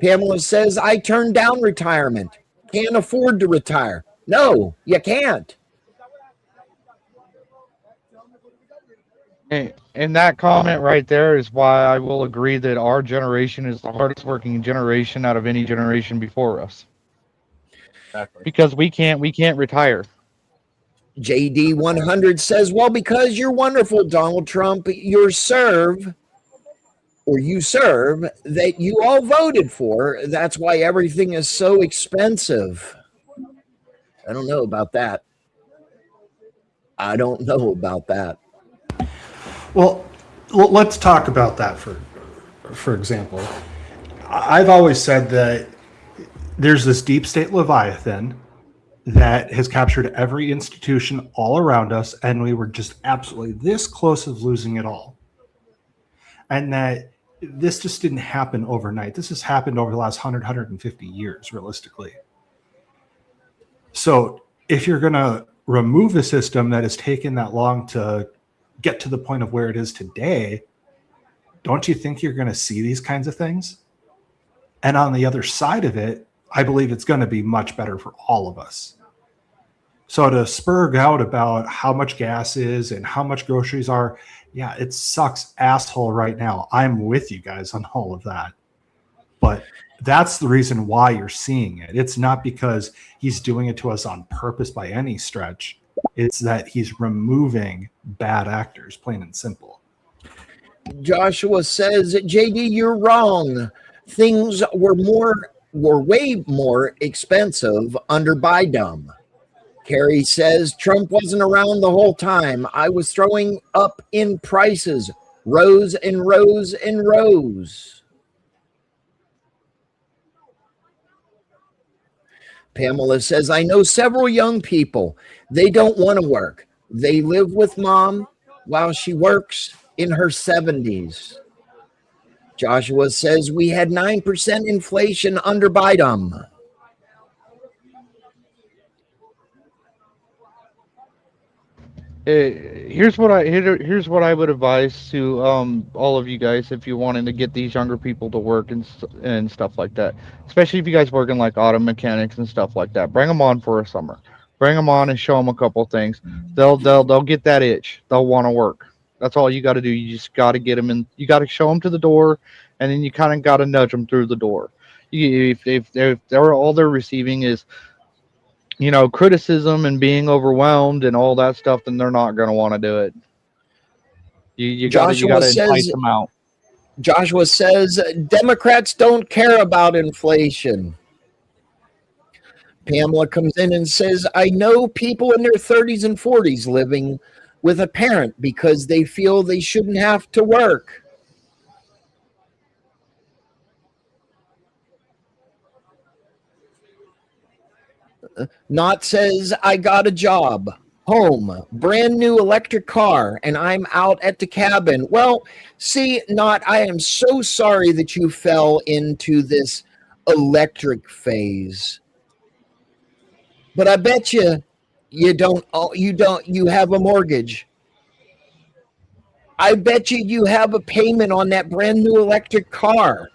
Pamela says, I turned down retirement. Can't afford to retire. No, you can't. And that comment right there is why I will agree that our generation is the hardest working generation out of any generation before us. Exactly. Because we can't retire. JD 100 says, well, because you're wonderful, Donald Trump, you serve that you all voted for. That's why everything is so expensive. I don't know about that. Well, let's talk about that for example. I've always said that there's this deep state Leviathan that has captured every institution all around us, and we were just absolutely this close of losing it all. And that this just didn't happen overnight. This has happened over the last 150 years, realistically. So if you're going to remove a system that has taken that long to get to the point of where it is today, don't you think you're going to see these kinds of things? And on the other side of it, I believe it's going to be much better for all of us. So to spurg out about how much gas is and how much groceries are, yeah, it sucks asshole right now. I'm with you guys on all of that. But that's the reason why you're seeing it. It's not because he's doing it to us on purpose by any stretch. It's that he's removing bad actors, plain and simple. Joshua says, JD, you're wrong. Things were way more expensive under Biden. Carrie says, Trump wasn't around the whole time. I was throwing up in prices, rows and rows and rows. Pamela says, I know several young people. They don't want to work. They live with mom while she works in her 70s. Joshua says, we had 9% inflation under Biden. Here's what I would advise to all of you guys if you're wanting to get these younger people to work and stuff like that. Especially if you guys work in like auto mechanics and stuff like that. Bring them on for a summer. Bring them on and show them a couple things. They'll get that itch. They'll want to work. That's all you got to do. You just got to get them in. You got to show them to the door, and then you kind of got to nudge them through the door. If they're all they're receiving is, you know, criticism and being overwhelmed and all that stuff, then they're not going to want to do it. You got to entice them out. Joshua says, Democrats don't care about inflation. Pamela comes in and says, I know people in their 30s and 40s living with a parent because they feel they shouldn't have to work. Not says, I got a job, home, brand new electric car, and I'm out at the cabin. Well, see, Not, I am so sorry that you fell into this electric phase. But I bet you have a mortgage. I bet you have a payment on that brand new electric car.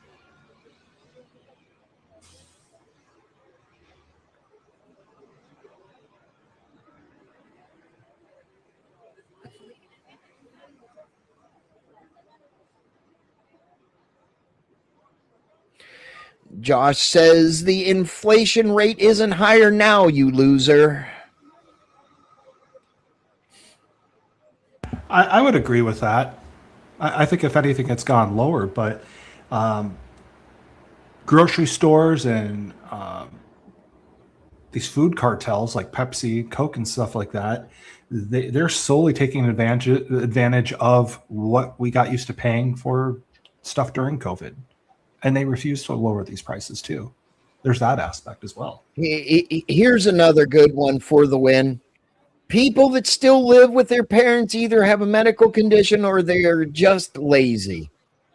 Josh says the inflation rate isn't higher now, you loser. I would agree with that. I think if anything, it's gone lower, but grocery stores and these food cartels like Pepsi, Coke, and stuff like that, they're solely taking advantage of what we got used to paying for stuff during COVID. And they refuse to lower these prices too. There's that aspect as well. Here's another good one for the win. People that still live with their parents either have a medical condition or they're just lazy.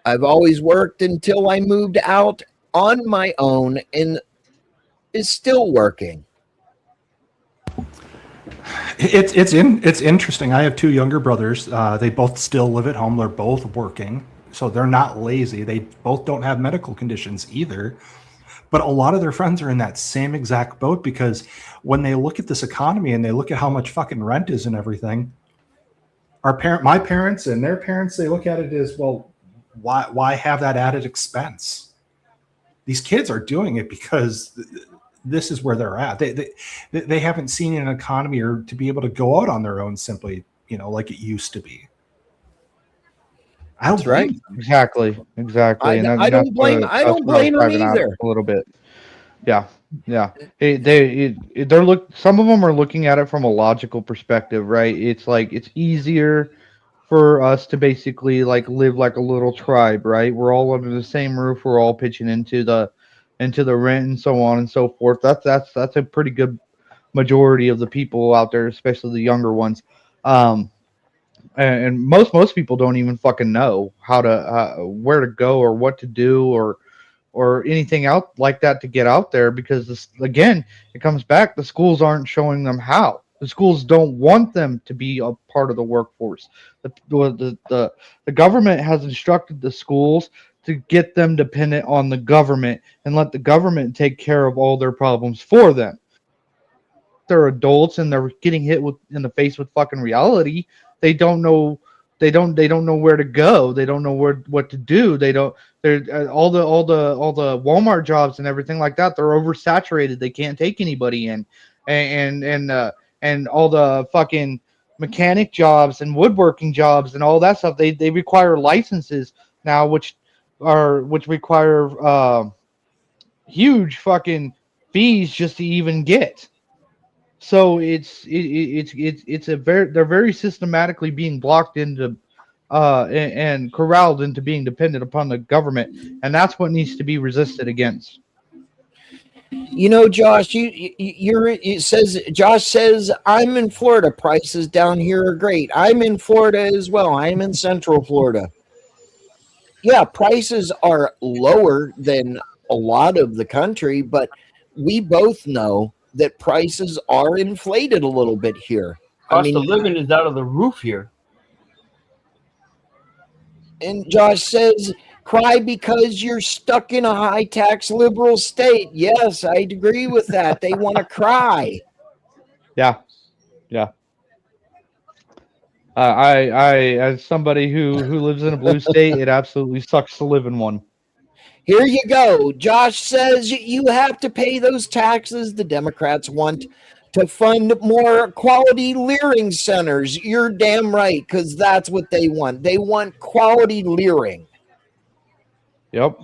I've always worked until I moved out on my own and is still working. It's interesting. I have two younger brothers. They both still live at home. They're both working. So they're not lazy. They both don't have medical conditions either. But a lot of their friends are in that same exact boat because when they look at this economy and they look at how much fucking rent is and everything, my parents and their parents, they look at it as, well, why have that added expense? These kids are doing it because this is where they're at. They haven't seen an economy or to be able to go out on their own simply, like it used to be. That's right. Exactly. I don't blame them either. A little bit. Yeah. Some of them are looking at it from a logical perspective, right? It's like it's easier for us to basically like live like a little tribe, right? We're all under the same roof. We're all pitching into the rent and so on and so forth. That's a pretty good majority of the people out there, especially the younger ones. And most people don't even fucking know how to where to go or what to do or or anything out like that to get out there, because this, again, it comes back, the schools aren't showing them how. The schools don't want them to be a part of the workforce. The government has instructed the schools to get them dependent on the government and let the government take care of all their problems for them. They're adults and they're getting hit in the face with fucking reality. They don't know where to go. They don't know what to do. They're all the Walmart jobs and everything like that, they're oversaturated. They can't take anybody in. And all the fucking mechanic jobs and woodworking jobs and all that stuff, they require licenses now, which require huge fucking fees just to even get. So they're very systematically being blocked into and corralled into being dependent upon the government, and that's what needs to be resisted against. You know, Josh, Josh says, I'm in Florida. Prices down here are great. I'm in Florida as well. I'm in Central Florida. Yeah, prices are lower than a lot of the country, but we both know that prices are inflated a little bit here. Cost of living is out of the roof here. And Josh says, cry because you're stuck in a high tax liberal state. Yes, I agree with that. They want to cry. Yeah. I as somebody who lives in a blue state, it absolutely sucks to live in one. Here you go. Josh says you have to pay those taxes. The Democrats want to fund more quality leering centers. You're damn right, because that's what they want. They want quality leering. Yep.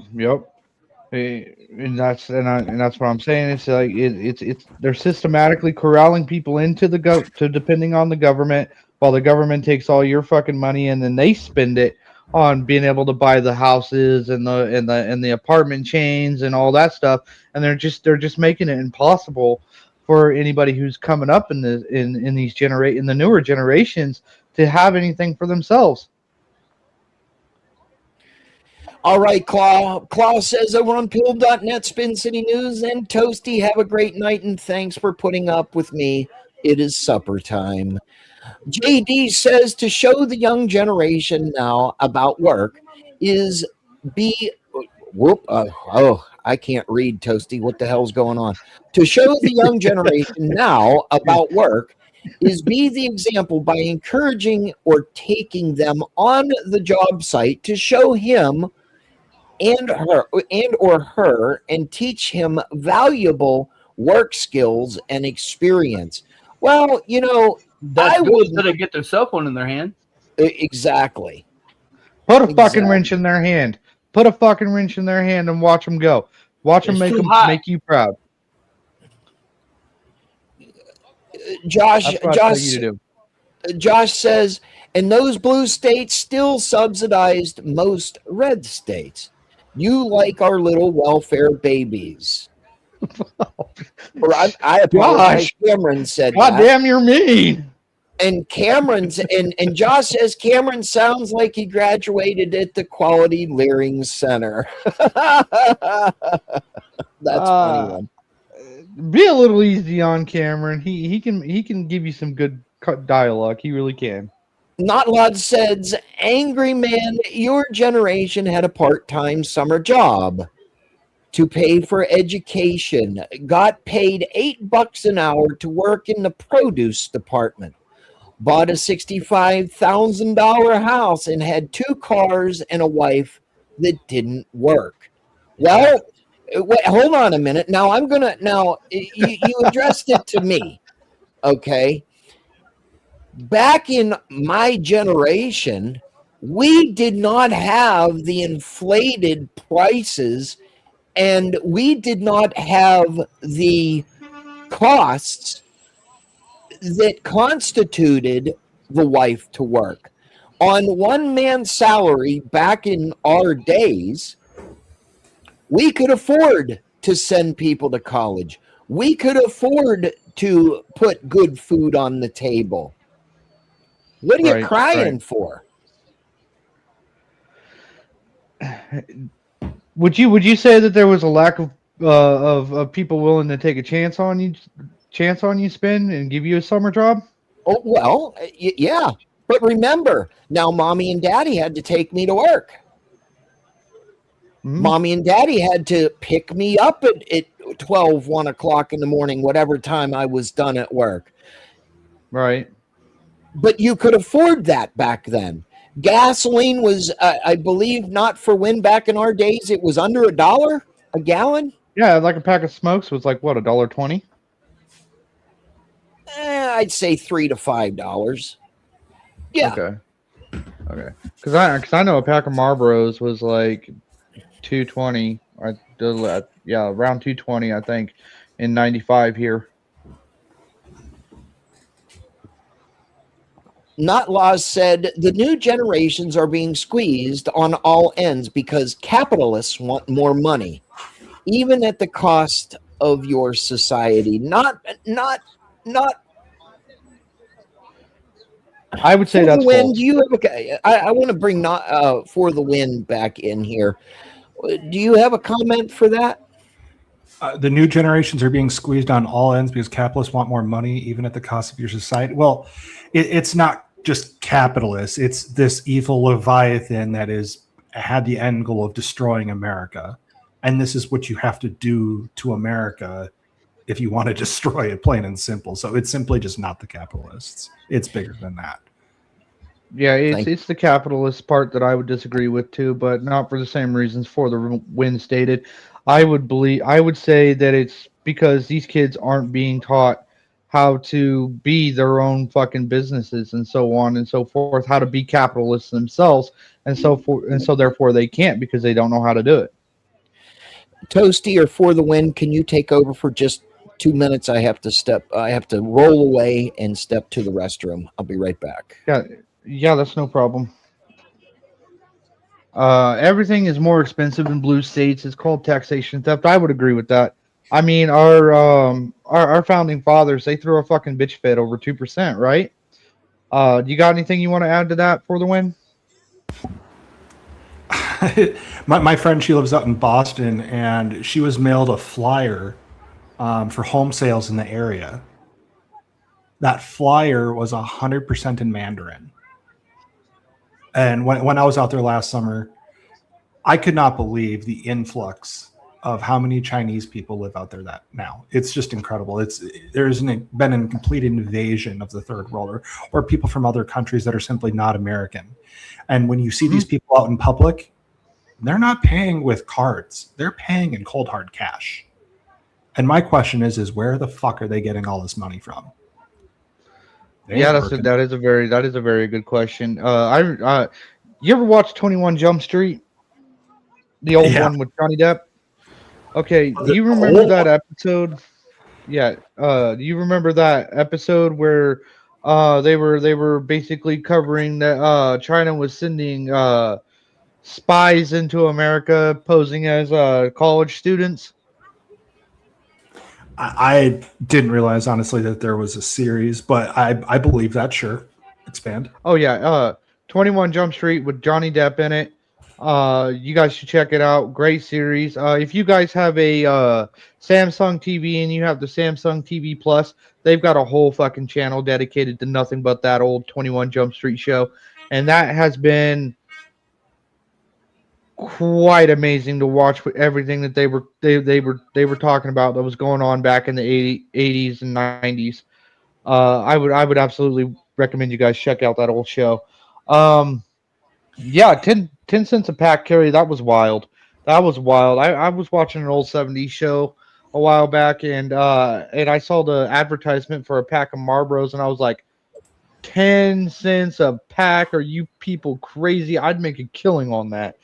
And that's what I'm saying. It's like it's they're systematically corralling people into to depending on the government, while the government takes all your fucking money and then they spend it on being able to buy the houses and the apartment chains and all that stuff, and they're just making it impossible for anybody who's coming up in the newer generations to have anything for themselves. All right, Claw. Claw says over on pill.net, Spin City News, and Toasty, have a great night, and thanks for putting up with me. It is supper time. JD says to show the young generation now about work is I can't read, Toasty. What the hell's going on? To show the young generation now about work is be the example by encouraging or taking them on the job site to show him and her and teach him valuable work skills and experience. Well, you know, that's good that they get their cell phone in their hand. Exactly. Put a fucking wrench in their hand. Put a fucking wrench in their hand and watch them go. Watch them make you proud. Josh says, and those blue states still subsidized most red states. You like our little welfare babies. Or I apologize. Cameron said God damn, you're mean. And Cameron's and Josh says Cameron sounds like he graduated at the Quality Leering Center. That's funny one. Be a little easy on Cameron. He can give you some good dialogue. He really can. Not Loud says, angry man, your generation had a part-time summer job to pay for education, got paid $8 an hour to work in the produce department, bought a $65,000 house, and had 2 cars and a wife that didn't work. Well, wait, hold on a minute. Now you addressed it to me, okay? Back in my generation, we did not have the inflated prices, and we did not have the costs that constituted the wife to work. On one man's salary back in our days, we could afford to send people to college. We could afford to put good food on the table. What are you crying for? Would you say that there was a lack of people willing to take a chance on you, Spin, and give you a summer job? Oh, well, yeah. But remember, now mommy and daddy had to take me to work. Mhm. Mommy and daddy had to pick me up at 12, 1 o'clock in the morning, whatever time I was done at work. Right. But you could afford that back then. Gasoline was, I believe, not for when back in our days, it was under $1 a gallon. Yeah, like a pack of smokes was like what, $1.20? I'd say $3 to $5. Yeah. Okay. Because I know a pack of Marlboros was like $2.20. Yeah, around $2.20, I think, in '95 here. Not Laws said the new generations are being squeezed on all ends because capitalists want more money, even at the cost of your society. Not. I would say For that's the win. false. Do you have I want to bring not For the Win back in here. Do you have a comment for that? The new generations are being squeezed on all ends because capitalists want more money, even at the cost of your society. Well, it's not just capitalists. It's this evil Leviathan that had the end goal of destroying America. And this is what you have to do to America if you want to destroy it, plain and simple. So it's simply just not the capitalists. It's bigger than that. Yeah, it's the capitalist part that I would disagree with too, but not for the same reasons For the Win stated. I would say that it's because these kids aren't being taught how to be their own fucking businesses and so on and so forth, how to be capitalists themselves, and so therefore they can't because they don't know how to do it. Toasty or For the Win, can you take over for just 2 minutes? I have to roll away and step to the restroom. I'll be right back. Yeah, that's no problem. Everything is more expensive in blue states. It's called taxation theft. I would agree with that. I mean, our founding fathers, they threw a fucking bitch fit over 2%, right? Do you got anything you want to add to that For the Win? My friend, she lives out in Boston, and she was mailed a flyer for home sales in the area. That flyer was 100% in Mandarin. And when I was out there last summer, I could not believe the influx of how many Chinese people live out there now. It's just incredible. There's been a complete invasion of the third world or people from other countries that are simply not American. And when you see these people out in public, they're not paying with cards. They're paying in cold hard cash. And my question is where the fuck are they getting all this money from? That is a very good question. You ever watch 21 Jump Street? The old one with Johnny Depp? Okay, do you remember that episode? Yeah. Do you remember that episode where they were basically covering that China was sending spies into America posing as college students? I didn't realize, honestly, that there was a series, but I believe that. Sure. Expand. Oh, yeah. 21 Jump Street with Johnny Depp in it. You guys should check it out. Great series. If you guys have a Samsung TV and you have the Samsung TV Plus, they've got a whole fucking channel dedicated to nothing but that old 21 Jump Street show. And that has been quite amazing to watch with everything that they were talking about that was going on back in the 80s and 90s. I would absolutely recommend you guys check out that old show. Yeah, 10 cents a pack, Carrie. That was wild. I was watching an old 70s show a while back, and I saw the advertisement for a pack of Marlboros, and I was like, 10 cents a pack? Are you people crazy? I'd make a killing on that.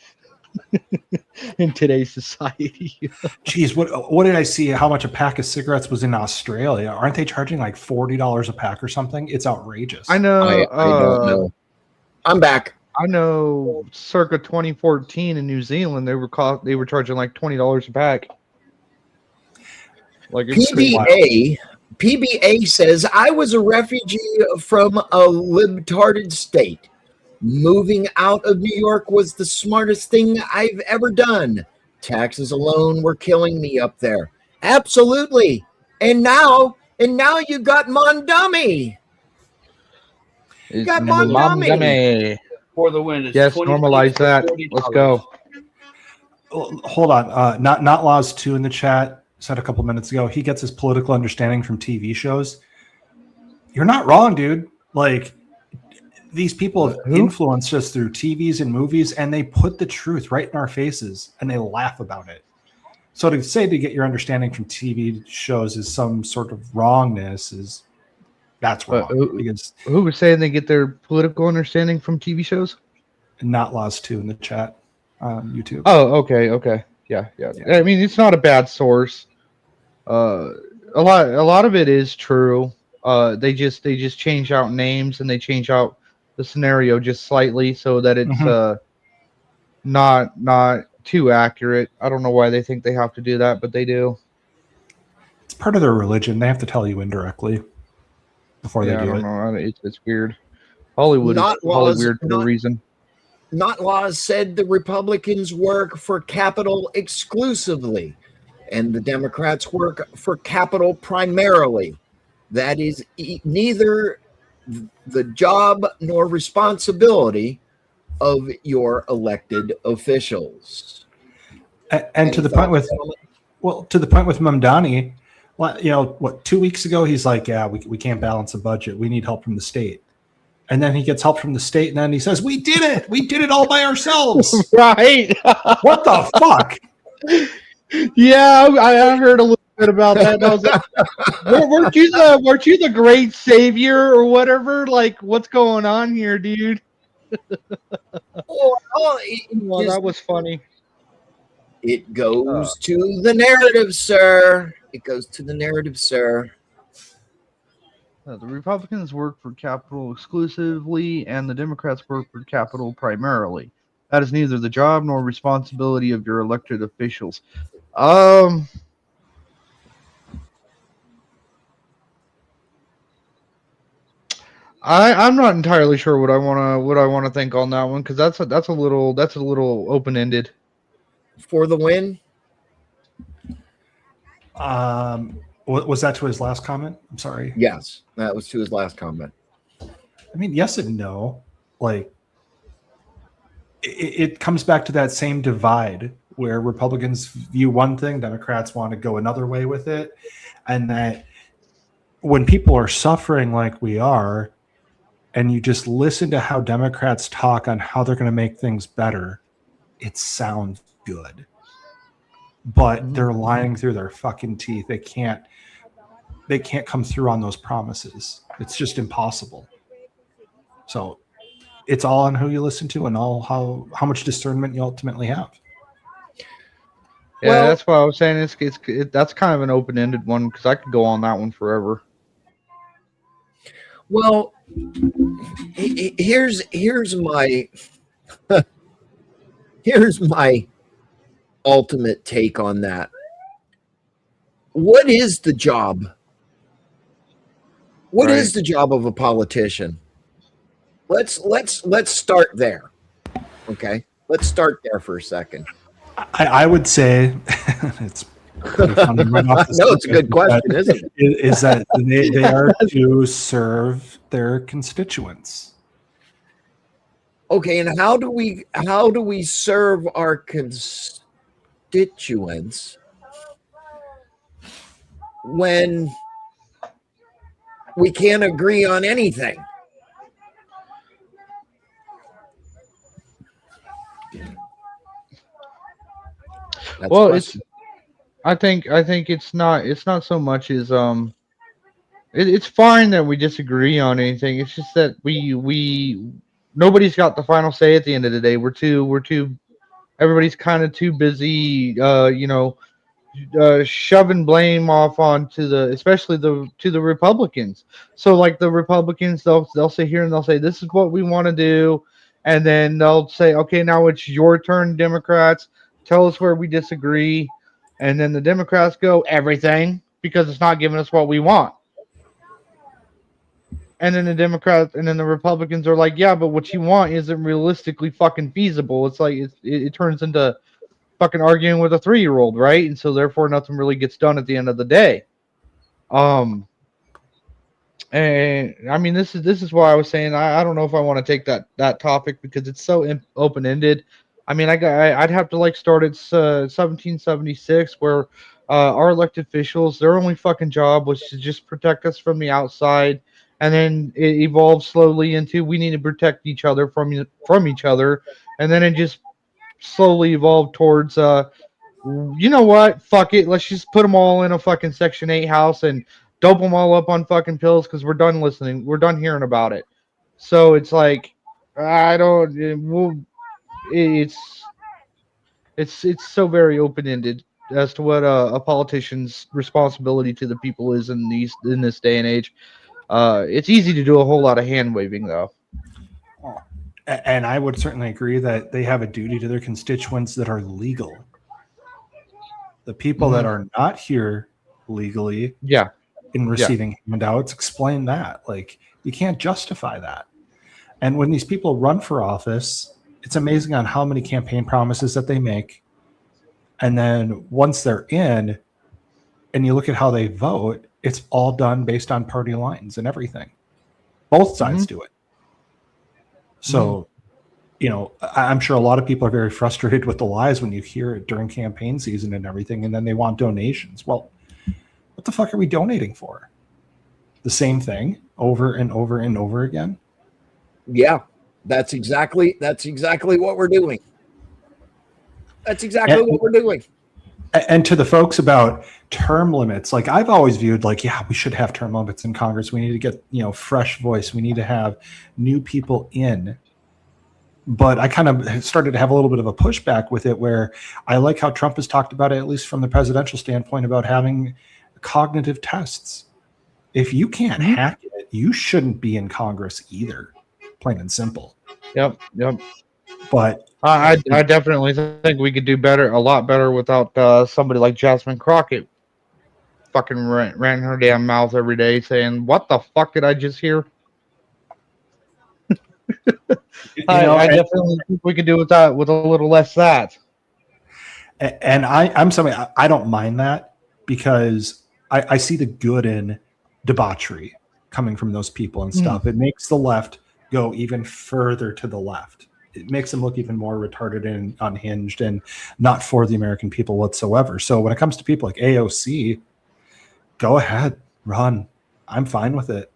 In today's society. Jeez, what did I see? How much a pack of cigarettes was in Australia? Aren't they charging like $40 a pack or something? It's outrageous. I know. I don't know. I'm back. I know. Circa 2014 in New Zealand, they were charging like $20 a pack. Like PBA says I was a refugee from a libtarded state. Moving out of New York was the smartest thing I've ever done. Taxes alone were killing me up there. Absolutely. And now you got Mondummy. Got Mom Mondummy. dummy. For the win. It's Yes, 20 normalize for that. $40. Let's go. Hold on. Not Laws 2 in the chat said a couple minutes ago, he gets his political understanding from TV shows. You're not wrong, dude. Like, these people have influenced us through TVs and movies, and they put the truth right in our faces, and they laugh about it. So to say to get your understanding from TV shows is some sort of wrongness that's wrong. Because who was saying they get their political understanding from TV shows? Not Laws 2 in the chat on YouTube. Oh, okay. Yeah. I mean, it's not a bad source. A lot of it is true. They just change out names and they change out the scenario just slightly so that it's not too accurate. I don't know why they think they have to do that, but they do. It's part of their religion. They have to tell you indirectly before they do I don't it. know. It's weird. Hollywood is weird for a reason. Not Laws said the Republicans work for capital exclusively, and the Democrats work for capital primarily. That is neither the job nor responsibility of your elected officials. And to the point with, Mamdani, what, 2 weeks ago, he's like, yeah, we can't balance a budget. We need help from the state. And then he gets help from the state, and then he says, we did it. We did it all by ourselves. Right. What the fuck? Yeah, I heard a little bit about that. I was like, weren't you the great savior or whatever? Like, what's going on here, dude? Well, that was funny. It goes to the narrative, sir. It goes to the narrative, sir. The Republicans work for capital exclusively, and the Democrats work for capital primarily. That is neither the job nor responsibility of your elected officials. I'm not entirely sure what I want to think on that one, because that's a little open ended. For the win. Was that to his last comment? I'm sorry. Yes, that was to his last comment. I mean, yes and no. Like, it comes back to that same divide where Republicans view one thing, Democrats want to go another way with it. And that when people are suffering like we are, and you just listen to how Democrats talk on how they're going to make things better, it sounds good. But they're lying through their fucking teeth. They can't come through on those promises. It's just impossible. So it's all on who you listen to and all how much discernment you ultimately have. Yeah, that's what I was saying. That's kind of an open-ended one, because I could go on that one forever. Well, here's my ultimate take on that. What is the job? What is the job of a politician? Let's start there. Okay, let's start there for a second. I would say it's pretty funny right off the no, it's a good question, isn't it? Is that they are to serve their constituents. Okay, and how do we serve our constituents when we can't agree on anything? Well, I think it's not so much as it's fine that we disagree on anything. It's just that we nobody's got the final say at the end of the day. We're too everybody's kind of too busy shoving blame off onto especially to the Republicans. So like the Republicans, they'll sit here and they'll say, this is what we want to do, and then they'll say, okay, now it's your turn, Democrats. Tell us where we disagree. And then the Democrats go, everything, because it's not giving us what we want. And then the Republicans are like, yeah, but what you want isn't realistically fucking feasible. It's like it turns into fucking arguing with a 3-year-old, right? And so therefore nothing really gets done at the end of the day. And I mean, this is why I was saying I don't know if I want to take that topic because it's so open ended. I mean, I'd have to like start at 1776 where our elected officials, their only fucking job was to just protect us from the outside, and then it evolved slowly into we need to protect each other from each other, and then it just slowly evolved towards you know what? Fuck it. Let's just put them all in a fucking Section 8 house and dope them all up on fucking pills because we're done listening. We're done hearing about it. So it's like, I don't. It's so very open ended as to what a politician's responsibility to the people is in this day and age. It's easy to do a whole lot of hand waving though. And I would certainly agree that they have a duty to their constituents that are legal. The people that are not here legally, in receiving handouts, explain that. Like, you can't justify that. And when these people run for office, it's amazing on how many campaign promises that they make. And then once they're in, and you look at how they vote, it's all done based on party lines and everything. Both sides do it. So, you know, I'm sure a lot of people are very frustrated with the lies when you hear it during campaign season and everything, and then they want donations. Well, what the fuck are we donating for? The same thing over and over and over again? Yeah, that's exactly what we're doing. That's exactly what we're doing. And to the folks about term limits, like I've always viewed like, yeah, we should have term limits in Congress. We need to get, you know, fresh voice. We need to have new people in. But I kind of started to have a little bit of a pushback with it where I like how Trump has talked about it, at least from the presidential standpoint, about having cognitive tests. If you can't hack it, you shouldn't be in Congress either, plain and simple. Yep. But I definitely think we could do a lot better without somebody like Jasmine Crockett fucking ran her damn mouth every day saying, "What the fuck did I just hear?" I definitely think we could do with that with a little less that. And I'm somebody, I don't mind that because I see the good in debauchery coming from those people and stuff. It makes the left go even further to the left. It makes them look even more retarded and unhinged and not for the American people whatsoever. So when it comes to people like AOC, go ahead, run. I'm fine with it.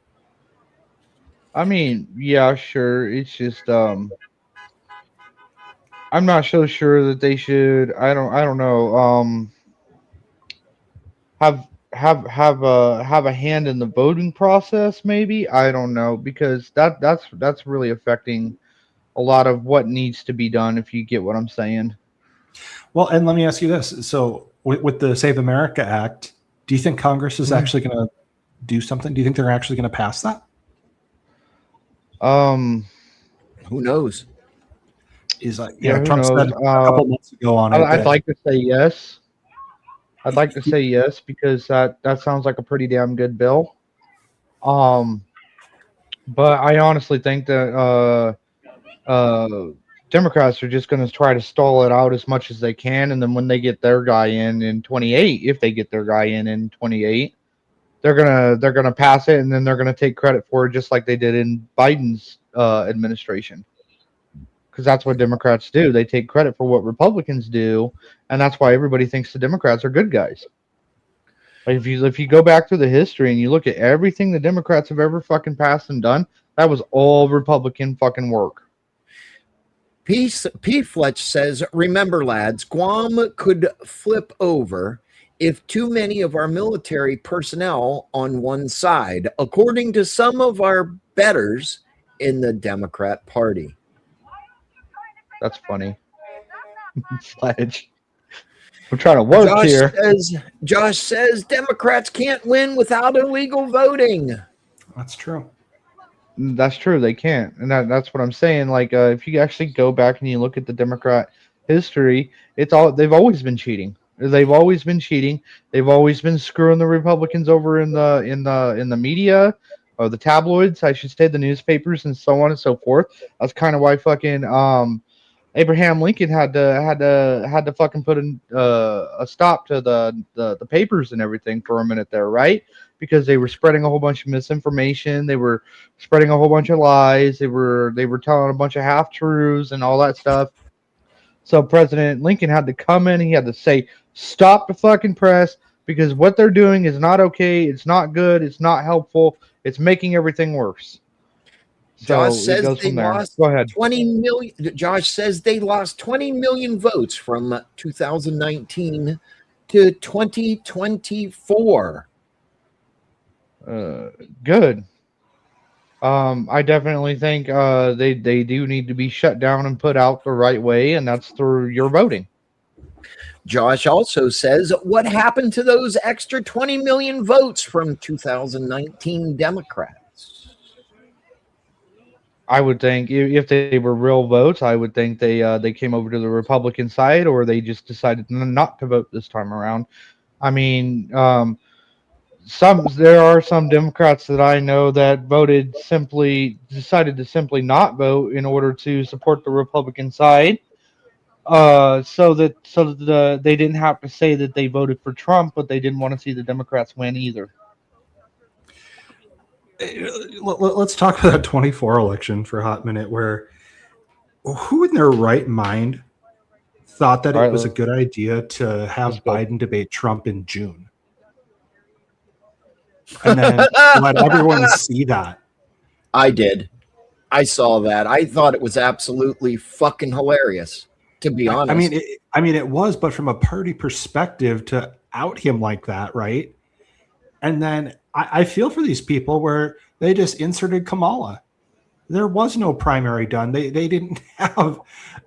I mean, yeah, sure. It's just I'm not so sure that they should. I don't know. Have a hand in the voting process, maybe. I don't know, because that's really affecting a lot of what needs to be done. If you get what I'm saying. Well, and let me ask you this: so with the Save America Act, do you think Congress is actually going to do something? Do you think they're actually going to pass that? Who knows? Is like, Trump said a couple months ago on it. I'd like to say yes. I'd like to say yes because that sounds like a pretty damn good bill. But I honestly think that Democrats are just going to try to stall it out as much as they can, and then when they get their guy in 28, if they get their guy in 28, they're gonna pass it, and then they're gonna take credit for it, just like they did in Biden's administration. Because that's what Democrats do. They take credit for what Republicans do, and that's why everybody thinks the Democrats are good guys. Like if you go back through the history and you look at everything the Democrats have ever fucking passed and done, that was all Republican fucking work. P. Fletch says, remember, lads, Guam could flip over if too many of our military personnel on one side, according to some of our betters in the Democrat Party. That's funny. Sledge. I'm trying to work here. Josh says Democrats can't win without illegal voting. That's true. That's true. They can't, and that's what I'm saying. Like, if you actually go back and you look at the Democrat history, they've always been cheating. They've always been cheating. They've always been screwing the Republicans over in the media, or the tabloids, I should say, the newspapers, and so on and so forth. That's kind of why fucking Abraham Lincoln had to fucking put a stop to the papers and everything for a minute there, right? Because they were spreading a whole bunch of misinformation, they were spreading a whole bunch of lies, they were telling a bunch of half truths and all that stuff. So President Lincoln had to come in. He had to say, "Stop the fucking press, because what they're doing is not okay. It's not good. It's not helpful. It's making everything worse." Josh So it says goes they from there. lost Go ahead. 20 million. Josh says they lost 20 million votes from 2019 to 2024. Good. I definitely think they do need to be shut down and put out the right way, and that's through your voting. Josh also says, what happened to those extra 20 million votes from 2019 Democrats? I would think if they were real votes, I would think they came over to the Republican side, or they just decided not to vote this time around. I mean, there are some Democrats that I know that decided to simply not vote in order to support the Republican side. So that they didn't have to say that they voted for Trump, but they didn't want to see the Democrats win either. Let's talk about that 24 election for a hot minute, where who in their right mind thought that it was a good idea to have Biden debate Trump in June? And then let everyone see that. I did. I saw that. I thought it was absolutely fucking hilarious, to be honest. I mean, it was, but from a party perspective, to out him like that, right? And then I feel for these people where they just inserted Kamala. There was no primary done. They didn't have,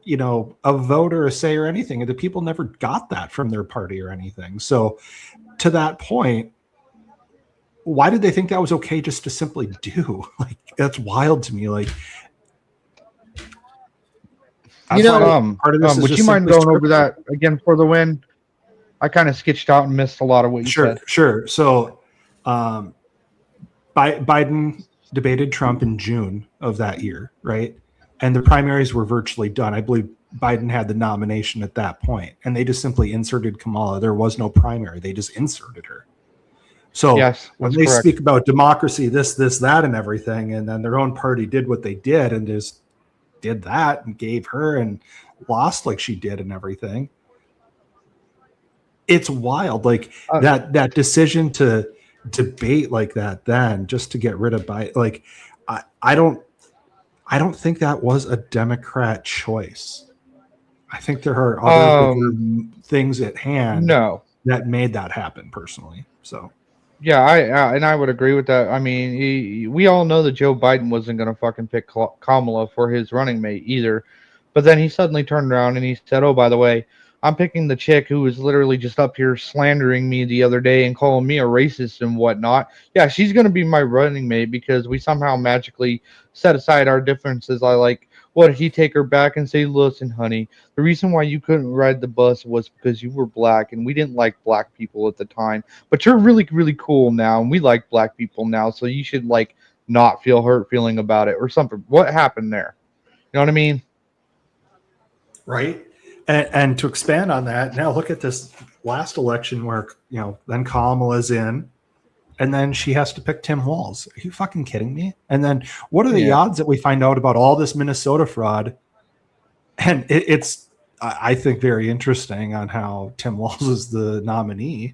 a vote or a say or anything. The people never got that from their party or anything. So to that point, why did they think that was okay just to simply do? Like, that's wild to me. Like, would you mind going over that again for the win? I kind of sketched out and missed a lot of what you said. Sure. So Biden debated Trump in June of that year, right? And the primaries were virtually done. I believe Biden had the nomination at that point, and they just simply inserted Kamala. There was no primary. They just inserted her. So yes, when they speak about democracy, this, that, and everything, and then their own party did what they did and just did that and gave her and lost like she did and everything. It's wild. Like that decision to debate like that, then just to get rid of Biden. Like, I don't think that was a Democrat choice. I think there are other things at hand that made that happen personally. So. Yeah, I would agree with that. I mean, we all know that Joe Biden wasn't going to fucking pick Kamala for his running mate either. But then he suddenly turned around and he said, "Oh, by the way, I'm picking the chick who was literally just up here slandering me the other day and calling me a racist and whatnot. Yeah, she's going to be my running mate because we somehow magically set aside our differences." What did he take her back and say, "Listen, honey, the reason why you couldn't ride the bus was because you were black and we didn't like black people at the time. But you're really, really cool now and we like black people now. So you should not feel hurt feeling about it," or something. What happened there? You know what I mean? Right. And to expand on that, now look at this last election where, then Kamala's in. And then she has to pick Tim Walz. Are you fucking kidding me? And then what are the odds that we find out about all this Minnesota fraud? And it's, I think, very interesting on how Tim Walz is the nominee.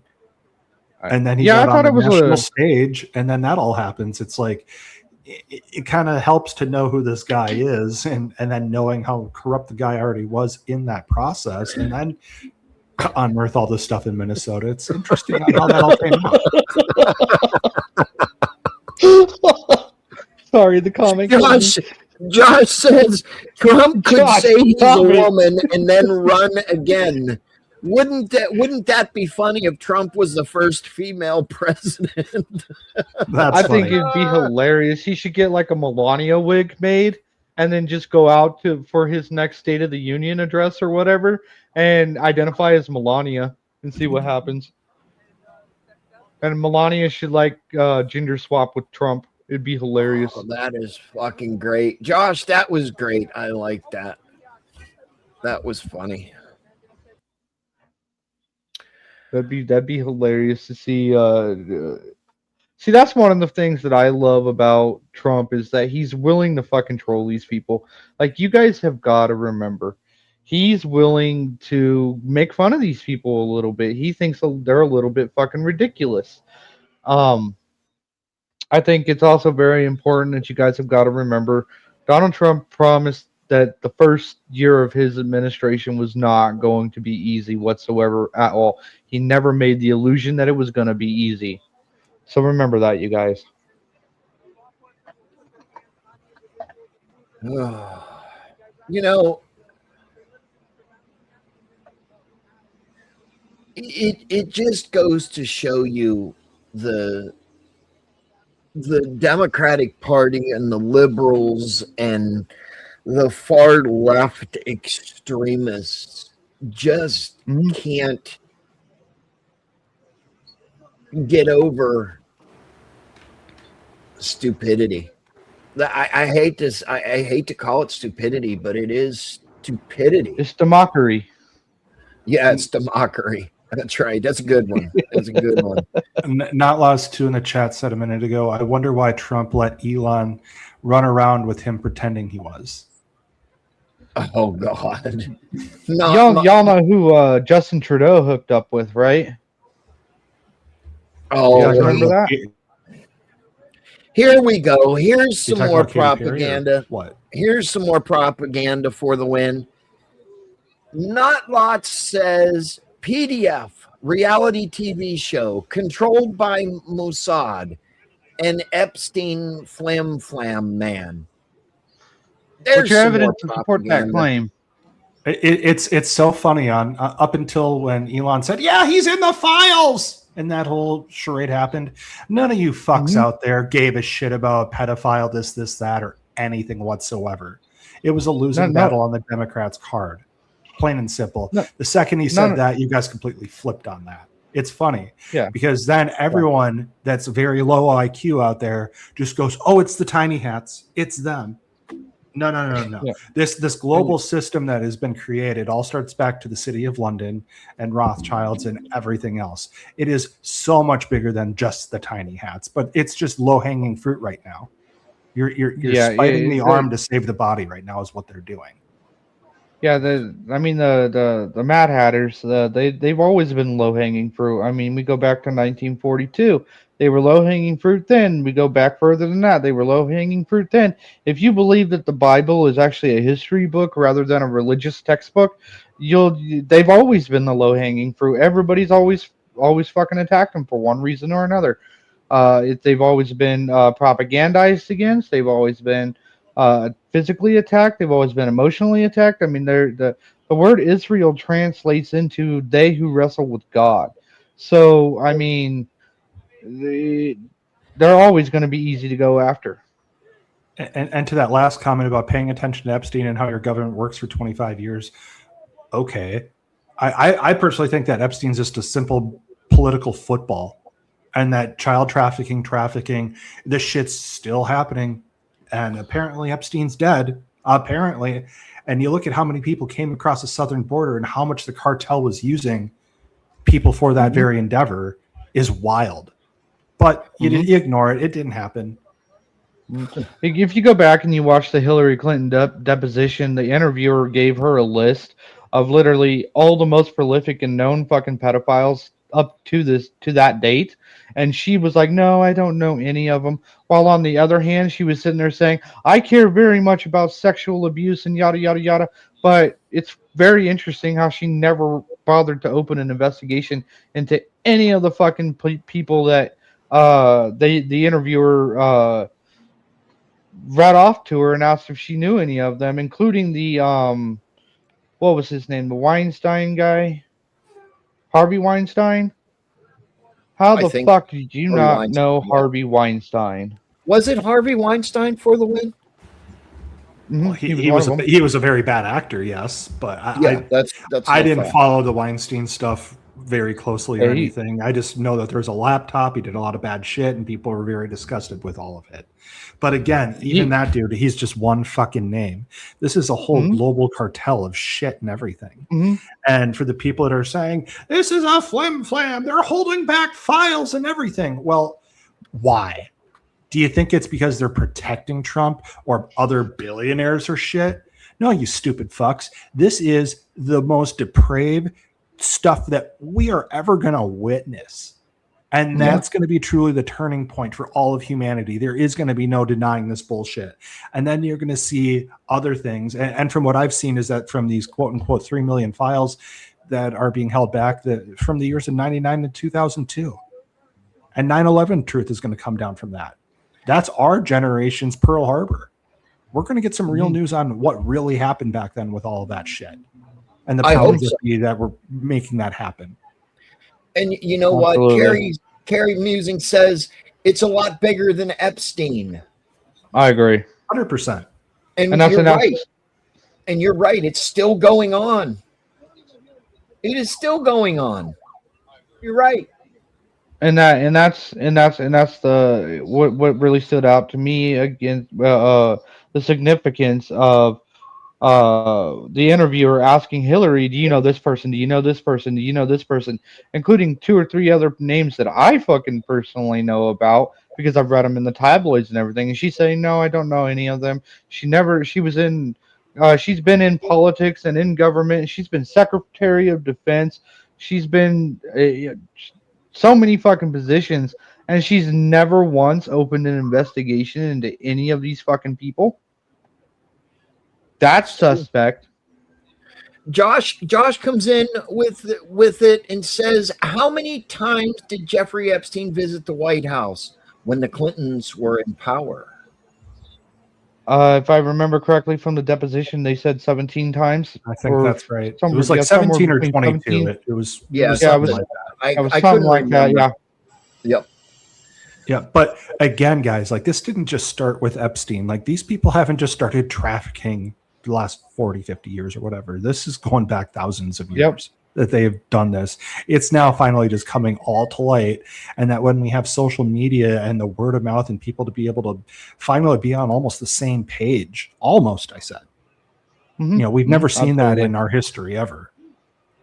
And then he's out on the national stage, and then that all happens. It's like, it kind of helps to know who this guy is, and then knowing how corrupt the guy already was in that process. And then unearth all this stuff in Minnesota. It's interesting how that all came out. Sorry, the comic. Josh says Trump could say he's a woman and then run again. Wouldn't that be funny if Trump was the first female president? I think it'd be hilarious. He should get a Melania wig made and then just go out for his next State of the Union address or whatever and identify as Melania and see what happens. And Melania should gender swap with Trump. It'd be hilarious. Oh, that is fucking great. Josh, that was great. I like that. That was funny. That'd be hilarious to see. See, that's one of the things that I love about Trump is that he's willing to fucking troll these people. Like, you guys have got to remember, he's willing to make fun of these people a little bit. He thinks they're a little bit fucking ridiculous. I think it's also very important that you guys have got to remember Donald Trump promised that the first year of his administration was not going to be easy whatsoever at all. He never made the illusion that it was going to be easy. So remember that, you guys. You know, it just goes to show you the Democratic Party and the liberals and the far left extremists just can't get over stupidity. I hate this. I hate to call it stupidity, but it is stupidity. It's the mockery. Yeah, it's the mockery. That's right. That's a good one. That's a good one. Not Lost 2 in the chat said a minute ago, I wonder why Trump let Elon run around with him pretending he was. Oh, God. Y'all know who Justin Trudeau hooked up with, right? Oh, you guys remember that? Here we go. Here's some more propaganda. What? Here's some more propaganda for the win. Not Lots says PDF, reality TV show controlled by Mossad and Epstein flam man. There's What's your some evidence more to support that propaganda. claim? It's so funny on up until when Elon said, yeah, he's in the files. And that whole charade happened. None of you fucks out there gave a shit about a pedophile, this, that, or anything whatsoever. It was a losing battle on the Democrats' card. Plain and simple. The second he said that, you guys completely flipped on that. It's funny. Yeah. Because then everyone that's very low IQ out there just goes, oh, it's the tiny hats. It's them. No. Yeah. This global system that has been created all starts back to the city of London and Rothschilds and everything else. It is so much bigger than just the tiny hats, but it's just low-hanging fruit right now. You're spiting the arm to save the body right now is what they're doing. Yeah, the Mad Hatters, they've always been low-hanging fruit. I mean, we go back to 1942. They were low-hanging fruit then. We go back further than that. They were low-hanging fruit then. If you believe that the Bible is actually a history book rather than a religious textbook, they've always been the low-hanging fruit. Everybody's always fucking attacked them for one reason or another. They've always been propagandized against. They've always been physically attacked. They've always been emotionally attacked. I mean, the word Israel translates into they who wrestle with God. So, I mean, they're always going to be easy to go after. And to that last comment about paying attention to Epstein and how your government works for 25 years, okay. I personally think that Epstein's just a simple political football, and that child trafficking, this shit's still happening. And apparently Epstein's dead, apparently. And you look at how many people came across the southern border and how much the cartel was using people for that very endeavor is wild. But you ignore it. It didn't happen. If you go back and you watch the Hillary Clinton deposition, the interviewer gave her a list of literally all the most prolific and known fucking pedophiles up to that date. And she was like, no, I don't know any of them. While on the other hand, she was sitting there saying, I care very much about sexual abuse and yada, yada, yada. But it's very interesting how she never bothered to open an investigation into any of the fucking people that the interviewer read off to her and asked if she knew any of them, including the, what was his name? The Weinstein guy? Harvey Weinstein? How the fuck did you not know Harvey Weinstein? Was it Harvey Weinstein for the win? Well, he was a very bad actor, yes, but I didn't follow the Weinstein stuff very closely or anything. I just know that there's a laptop. He did a lot of bad shit, and people were very disgusted with all of it. But again, even that dude, he's just one fucking name. This is a whole global cartel of shit and everything. And for the people that are saying, this is a flim flam, they're holding back files and everything. Well, why? Do you think it's because they're protecting Trump or other billionaires or shit? No, you stupid fucks. This is the most depraved stuff that we are ever going to witness. And that's going to be truly the turning point for all of humanity. There is going to be no denying this bullshit. And then you're going to see other things. And from what I've seen is that from these quote unquote 3 million files that are being held back from the years of 99 to 2002. And 9/11 truth is going to come down from that. That's our generation's Pearl Harbor. We're going to get some real news on what really happened back then with all of that shit. And the powers that be that were making that happen. And you know what? Carrie Musing says it's a lot bigger than Epstein. I agree. 100%. And you're right. And you're right. It's still going on. It is still going on. You're right. And that's the what really stood out to me against the significance of the interviewer asking Hillary, do you know this person? Do you know this person? Do you know this person? Including 2 or 3 other names that I fucking personally know about because I've read them in the tabloids and everything. And she's saying, no, I don't know any of them. She's been in politics and in government. She's been Secretary of Defense. She's been so many fucking positions, and she's never once opened an investigation into any of these fucking people. That's suspect. Josh comes in with it and says, how many times did Jeffrey Epstein visit the White House when the Clintons were in power? If I remember correctly from the deposition, they said 17 times. I think that's right. It was like somewhere 17 or between 22. 17. It was something like that. I something couldn't like that. remember. Yeah. Yep. Yeah, but again, guys, like this didn't just start with Epstein. Like these people haven't just started trafficking the last 40, 50 years or whatever. This is going back thousands of years that they have done this. It's now finally just coming all to light. And that when we have social media and the word of mouth and people to be able to finally be on almost the same page, almost, I said, you know, we've never seen that in our history ever.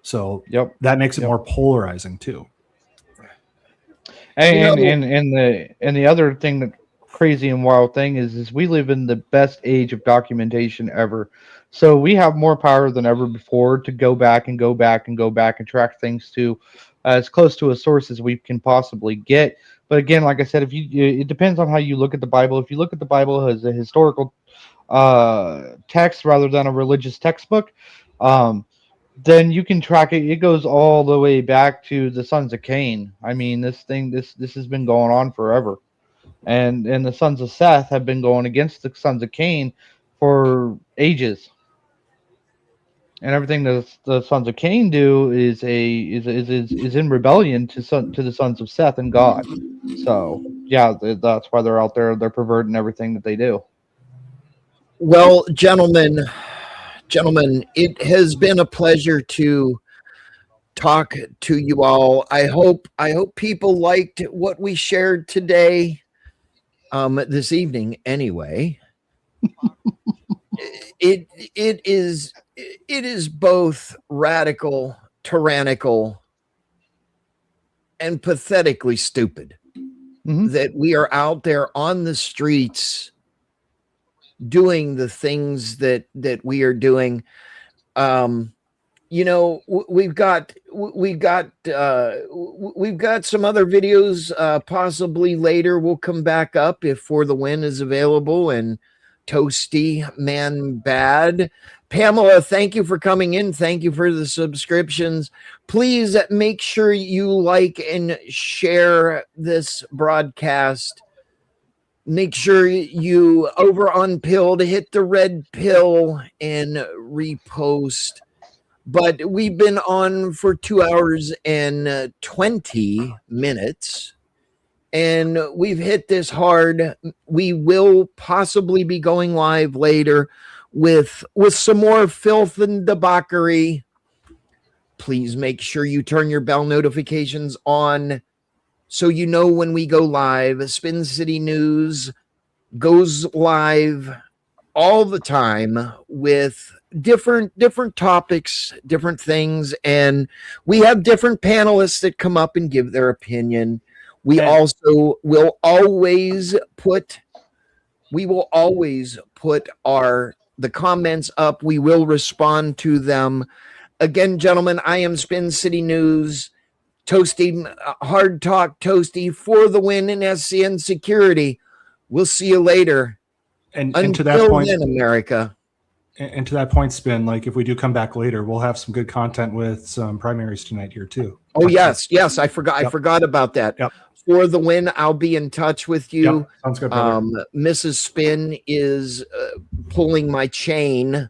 So that makes it more polarizing too. And the other thing that crazy and wild thing is we live in the best age of documentation ever. So we have more power than ever before to go back and track things to as close to a source as we can possibly get. But again, like I said, it depends on how you look at the Bible. If you look at the Bible as a historical text rather than a religious textbook, then you can track it. It goes all the way back to the sons of Cain. I mean, this has been going on forever. And the sons of Seth have been going against the sons of Cain for ages. And everything that the sons of Cain do is in rebellion to the sons of Seth and God. So yeah, that's why they're out there. They're perverting everything that they do. Well, gentlemen, it has been a pleasure to talk to you all. I hope people liked what we shared today, this evening. Anyway, it is both radical, tyrannical, and pathetically stupid that we are out there on the streets doing the things that we are doing. You know, we've got some other videos possibly later will come back up if For the Win is available and Toasty Man Bad. Pamela, thank you for coming in. Thank you for the subscriptions. Please make sure you like and share this broadcast. Make sure you over on Pill to hit the red pill and repost. But we've been on for 2 hours and 20 minutes, and we've hit this hard. We will possibly be going live later with some more filth and debauchery. Please make sure you turn your bell notifications on so you know when we go live. Spin City News goes live all the time with different topics, different things, and we have different panelists that come up and give their opinion. We also will always put the comments up. We will respond to them. Again, gentlemen, I am Spin City News, Toasty, Hard Talk Toasty, for the win in SCN Security. We'll see you later. And Until to that point, then, America. And to that point, Spin, like if we do come back later, we'll have some good content with some primaries tonight here too. Oh yes, I forgot about that. Yep. For the win, I'll be in touch with you. Yep. Sounds good, brother. Mrs. Spin is pulling my chain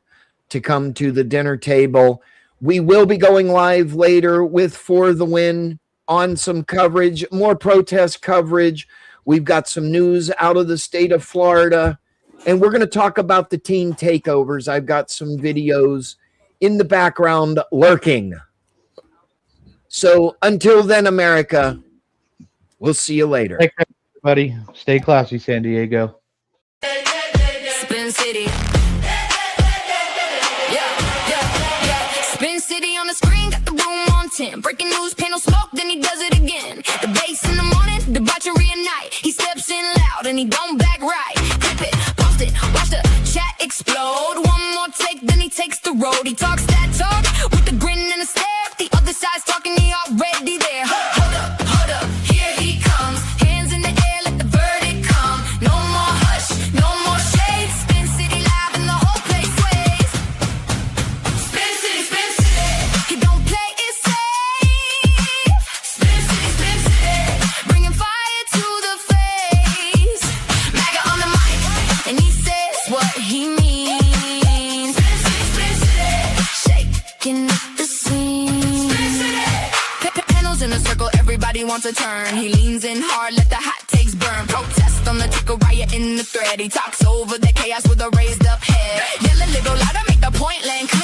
to come to the dinner table. We will be going live later with For the Win on some coverage, more protest coverage. We've got some news out of the state of Florida, and we're going to talk about the teen takeovers. I've got some videos in the background lurking. So until then, America, we'll see you later. Take care, everybody. Stay classy, San Diego. Spin City. Spin City on the screen, got the room on 10. Breaking news, panel smoke, then he does it again. The bass in the morning, debauchery at night. He steps in loud and he don't back right. Clip it, post it, watch the chat explode. One more take, then he takes the road. He talks that talk with a grin and a stare. The other side's talking, he already there. Hold up, here he comes. Hands in the air, let the verdict come. No more hush, no more shade. Spin City live and the whole place sways. Spin City, he don't play it safe. Spin City, bringing fire to the face. MAGA on the mic, and he says what he means. Spin City, shaking up the scene. Panels in a circle, everybody wants a turn. He leans in hard, let the hot takes burn. Protest on the ticker, riot in the thread. He talks over the chaos with a raised up head. Yell a little louder, make the point land clear.